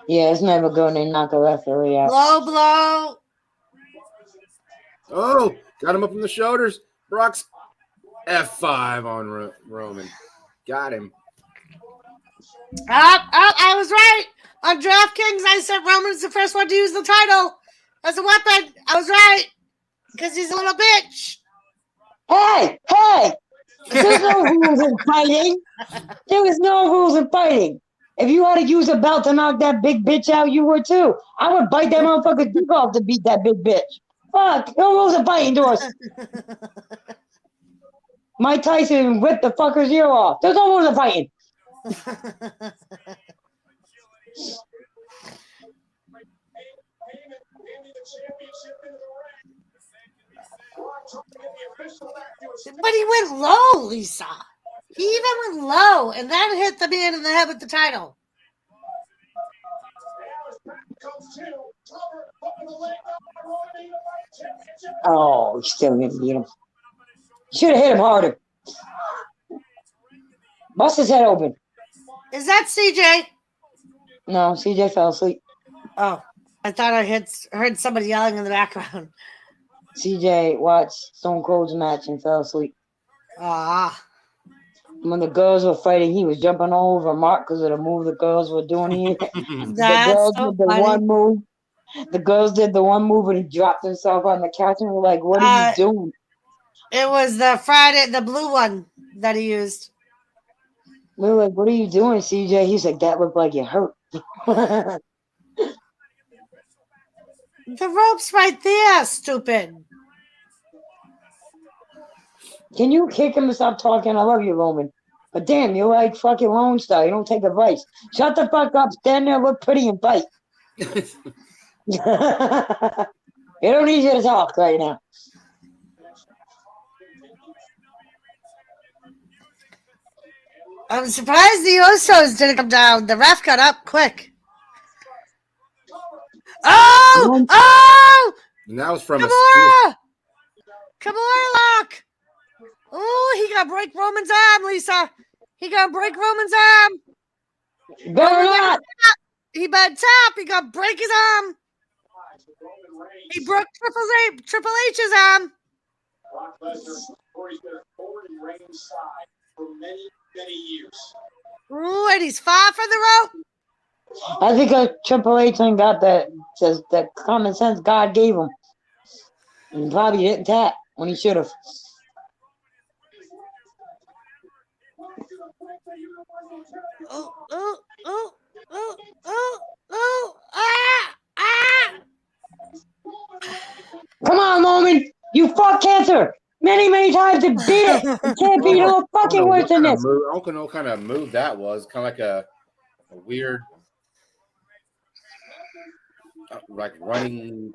Yeah, it's never good when they knock a referee out. Low blow. Oh, got him up on the shoulders. Brock's F5 on Roman. Got him. I was right. On DraftKings, I said Roman's the first one to use the title as a weapon. I was right. Because he's a little bitch. Hey! There's no rules in fighting. There is no rules in fighting. If you had to use a belt to knock that big bitch out, you would too. I would bite that motherfucker's dick off to beat that big bitch. Fuck, no rules in fighting, Doris. Mike Tyson ripped the fucker's ear off. There's no more than fighting. But he went low, Lisa. He even went low, and that hit the man in the head with the title. Oh, he still didn't beat him. Should have hit him harder. Bust his head open. Is that CJ? No, CJ fell asleep. Oh, I thought I heard somebody yelling in the background. CJ watched Stone Cold's match and fell asleep. Ah. When the girls were fighting, he was jumping all over Mark because of the move the girls were doing. The girls so did the funny. one move. The girls did the one move and he dropped himself on the couch and we're like, what are you doing? It was the blue one that he used. We were like, what are you doing, CJ? He's like, that looked like it hurt. The rope's right there, stupid. Can you kick him and stop talking? I love you, Roman. But damn, you're like fucking Lone Star. You don't take advice. Shut the fuck up. Stand there, look pretty, and fight. You don't need you to talk right now. I'm surprised the Usos didn't come down. The ref got up quick. Oh! Oh! And that was from Kimura! Kimura lock! Oh, he got to break Roman's arm, Lisa. He got to break Roman's arm. Better not. He better tap. He got to break his arm. He broke Triple H's arm. Ooh, and he's far from the rope. I think Triple H got that common sense God gave him. And probably didn't tap when he should have. Come on, Roman. You fought cancer many times and beat it. You can't beat no fucking worse than this. I don't know what kind of move that was. Kind of like a weird, like running.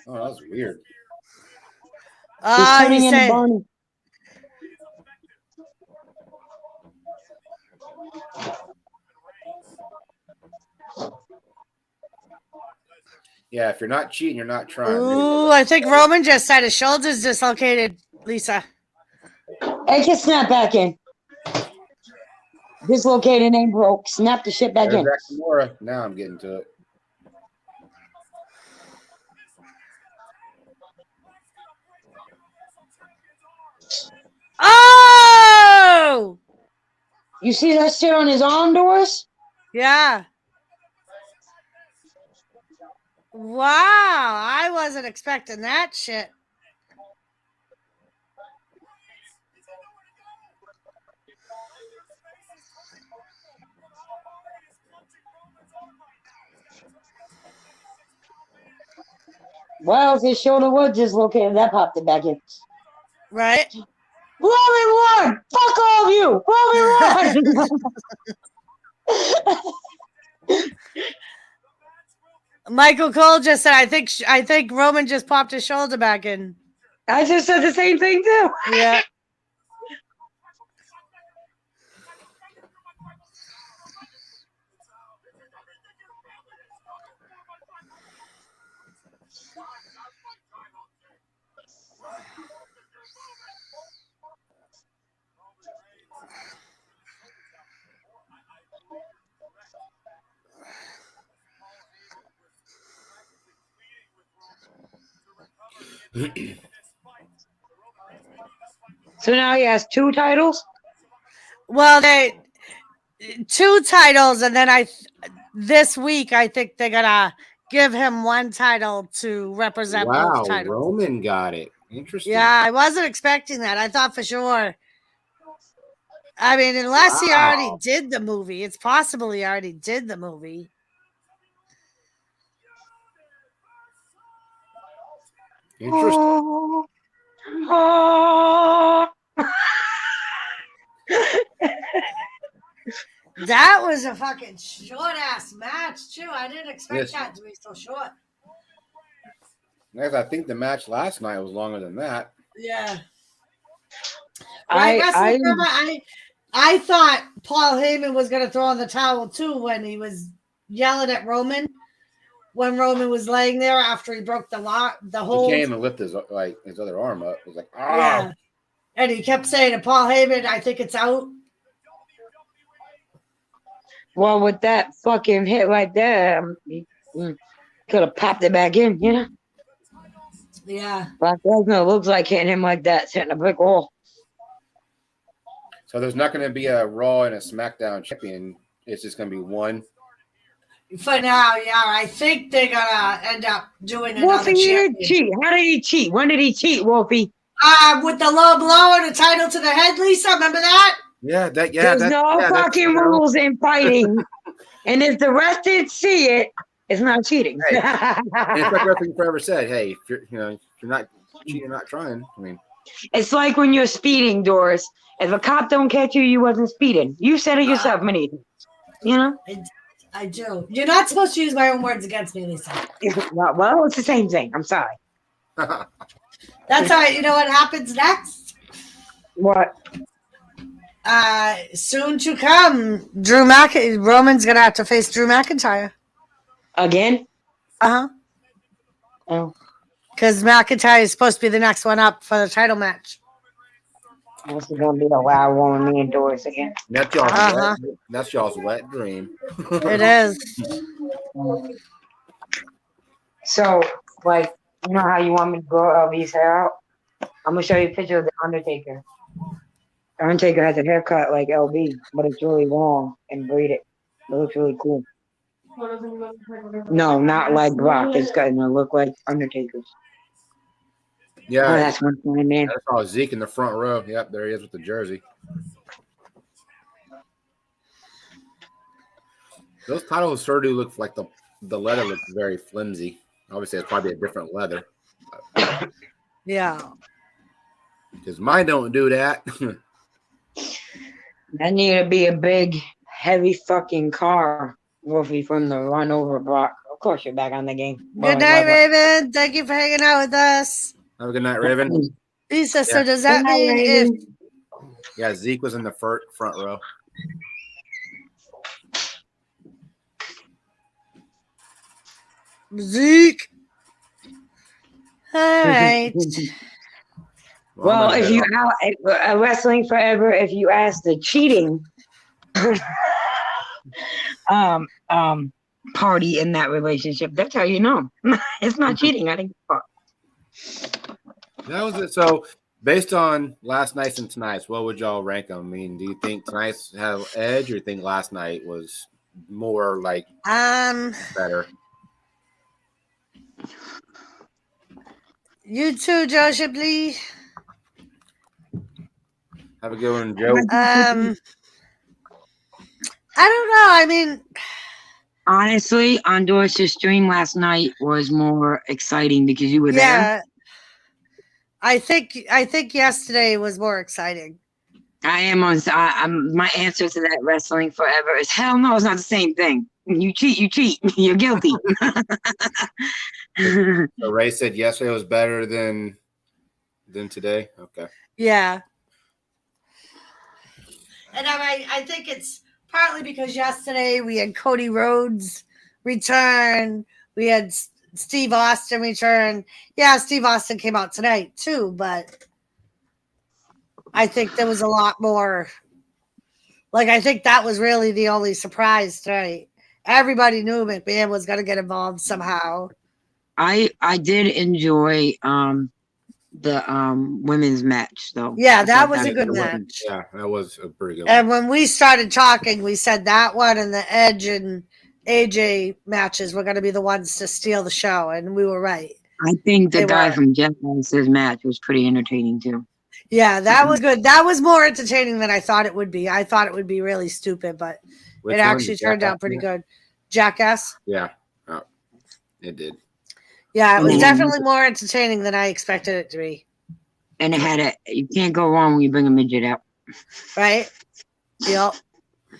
Oh, that was weird. He said. Yeah, if you're not cheating, you're not trying. Ooh, I think Roman just had his shoulders dislocated, Lisa. Hey, just snap back in. Dislocated ain't broke. Snap the shit back in. Now I'm getting to it. Oh! You see that shit on his arm, Doris? Yeah. Wow, I wasn't expecting that shit. Well, if his shoulder was dislocated, that popped it back in. Right? Roman won! Fuck all of you! Roman won! Michael Cole just said, I think Roman just popped his shoulder back in. I just said the same thing too. Yeah. So now he has 2 titles? Well, 2 titles, and then this week I think they're gonna give him 1 title to represent both titles. Roman got it. Interesting. Yeah, I wasn't expecting that. I thought for sure. I mean, unless he already did the movie, it's possible he already did the movie. Interesting. That was a fucking short ass match too. I didn't expect Yes. that to be so short. Next, I think the match last night was longer than that. Yeah. Right, I thought Paul Heyman was gonna throw in the towel too when he was yelling at Roman. When Roman was laying there after he broke the hold. He came and lifted his other arm up. It was like, ah. Yeah. And he kept saying to Paul Heyman, I think it's out. Well, with that fucking hit right there, he could have popped it back in, you know? Yeah. Brock Lesnar looks like hitting him like that, hitting a brick wall. So there's not going to be a Raw and a SmackDown champion. It's just going to be one. For now, yeah. I think they're going to end up doing another Wolfie champion. did cheat. How did he cheat? When did he cheat, Wolfie? With the low blow and the title to the head, Lisa. Remember that? Yeah, There's no fucking rules in fighting. And if the rest didn't see it, it's not cheating. Hey, and it's like Wrestling Forever said, hey, if you're not cheating, you're not trying. I mean, it's like when you're speeding, Doris. If a cop don't catch you, you wasn't speeding. You said it yourself many times. You know? I do. You're not supposed to use my own words against me, Lisa. Well, it's the same thing. I'm sorry. That's all right. You know what happens next? What? Soon to come, Roman's gonna have to face Drew McIntyre again. Oh, because McIntyre is supposed to be the next one up for the title match. this is gonna be a wild one with me and Doris again. That's y'all's wet dream. It is. So, like, you know how you want me to grow LB's hair out? I'm gonna show you a picture of the Undertaker. The Undertaker has a haircut like LB, but it's really long and braided. It looks really cool. No, not like Brock. It's gonna look like Undertaker's. Yeah, Oh, that's one fine man. I saw Zeke in the front row. Yep, there he is with the jersey. Those titles sure do look like the leather looks very flimsy. Obviously, it's probably a different leather. Yeah. Because mine don't do that. That need to be a big, heavy fucking car, Wolfie, from the run over Brock. Of course, you're back on the game. Good night, Raven. Thank you for hanging out with us. Have a good night, Raven. Lisa, so does that mean if Yeah, Zeke was in the front row. Zeke? All right. Well, if you Wrestling Forever, if you ask the cheating party in that relationship, that's how you know. It's not cheating. I think. That was it. So, based on last night's and tonight's, what would y'all rank them? I mean, do you think tonight's had edge, or do you think last night was more like better? You too, Joe Shipley. Have a good one, Joe. I don't know. I mean, honestly, on Doris's stream last night was more exciting because you were there. Yeah, I think yesterday was more exciting. I am on. My answer to that Wrestling Forever is hell no. It's not the same thing. You cheat. You cheat. You're guilty. So Ray said yesterday was better than today. Okay. Yeah. And I think it's partly because yesterday we had Cody Rhodes return. We had Steve Austin return. Yeah, Steve Austin came out tonight too, but I think there was a lot more. Like, I think that was really the only surprise tonight. Everybody knew McMahon was going to get involved somehow. I did enjoy the women's match though. Yeah, that was a good match. Yeah, that was a pretty good And when we started talking, we said that one and the Edge and AJ matches were going to be the ones to steal the show, and we were right. I think the guy from Jeff's match was pretty entertaining too. Yeah, that was good. That was more entertaining than I thought it would be. I thought it would be really stupid, but it actually turned out pretty good. Jackass? Yeah, it did. Yeah, it was definitely more entertaining than I expected it to be. And it had you can't go wrong when you bring a midget out. right? Yep.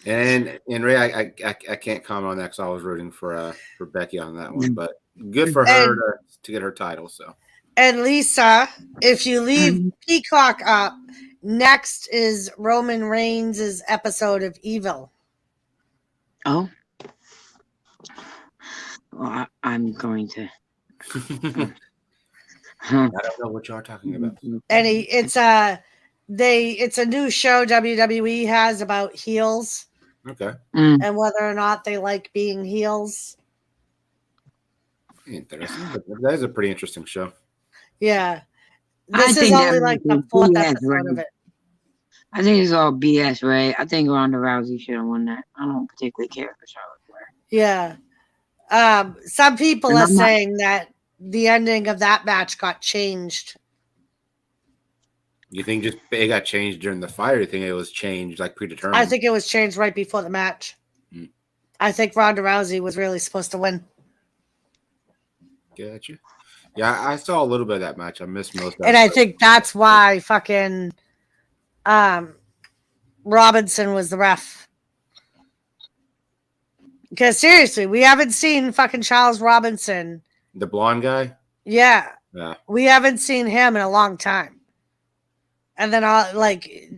And Ray, I can't comment on that because I was rooting for Becky on that one, but good for her to get her title. So. And Lisa, if you leave Peacock up, next is Roman Reigns' episode of Evil. Oh. Well, I'm going to. I don't know what y'all are talking about. And it's a new show WWE has about heels. Okay. And whether or not they like being heels. Interesting. That is a pretty interesting show. Yeah. This is only like the fourth episode of it. I think it's all BS, right? I think Ronda Rousey should have won that. I don't particularly care for Charlotte Flair. Yeah. Some people are saying that the ending of that match got changed. You think just it got changed during the fight, or you think it was changed like predetermined? I think it was changed right before the match. I think Ronda Rousey was really supposed to win. Gotcha. Yeah, I saw a little bit of that match. I missed most of it. And I think that's why fucking Robinson was the ref. Because seriously, we haven't seen fucking Charles Robinson. The blonde guy? Yeah. Yeah. We haven't seen him in a long time. And then,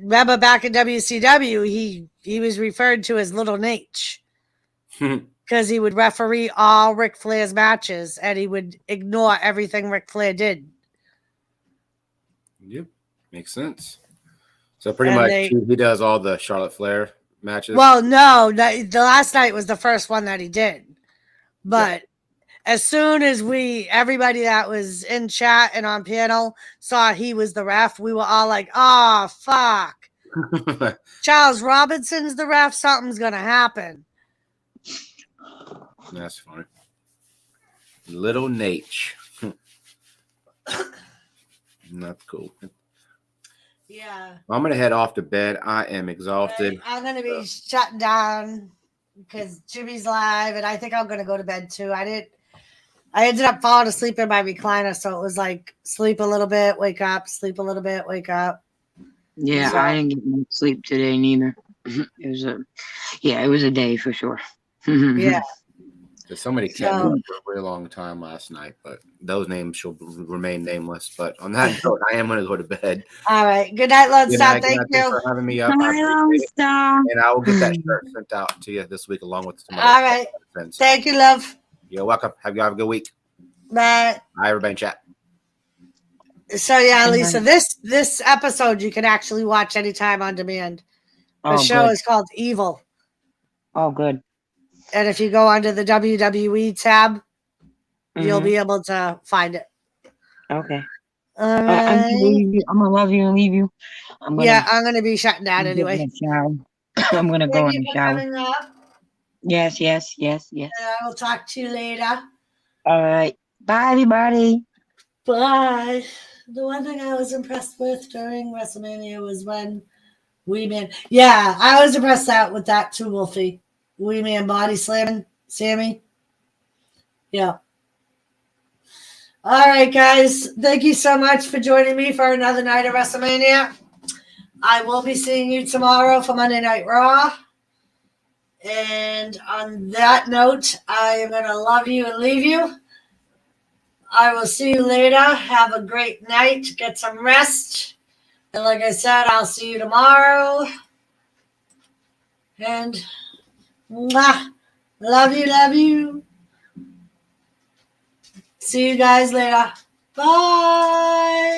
remember back in WCW, he was referred to as Little Nate. Because he would referee all Ric Flair's matches and he would ignore everything Ric Flair did. Yep. Makes sense. So pretty much he does all the Charlotte Flair matches? Well, no. The last night was the first one that he did. But as soon as everybody that was in chat and on panel saw he was the ref, we were all like, oh, fuck. Charles Robinson's the ref. Something's going to happen. That's funny. Little Nate. That's cool. Yeah. I'm going to head off to bed. I am exhausted. Right. I'm going to be shutting down because Jimmy's live, and I think I'm going to go to bed too. I ended up falling asleep in my recliner, so it was like sleep a little bit, wake up, sleep a little bit, wake up. Yeah, I didn't get much sleep today neither. It was a day for sure. Yeah. There's somebody kept me for a very long time last night, but those names shall remain nameless. But on that note, I am going to go to bed. All right. Good night, Lone Star. Thank you for having me up. Good night, Lone Star. And I will get that shirt sent out to you this week along with some All right. friends. Thank you, love. You're welcome. Have a good week. Bye. Bye, everybody in chat. So, yeah, Lisa, this episode you can actually watch anytime on demand. The show is called Evil. Oh, good. And if you go under the WWE tab, you'll be able to find it. Okay. All right. I'm going to love you and leave you. I'm going to be shutting down anyway. I'm going to go in the shower. Yes. And I will talk to you later. All right. Bye, everybody. Bye. The one thing I was impressed with during WrestleMania was when Yeah, I was impressed with that too, Wolfie. Man body slamming Sami. Yeah. All right, guys. Thank you so much for joining me for another night of WrestleMania. I will be seeing you tomorrow for Monday Night Raw. And on that note, I am going to love you and leave you. I will see you later. Have a great night. Get some rest. And like I said, I'll see you tomorrow. And mwah, love you. See you guys later. Bye.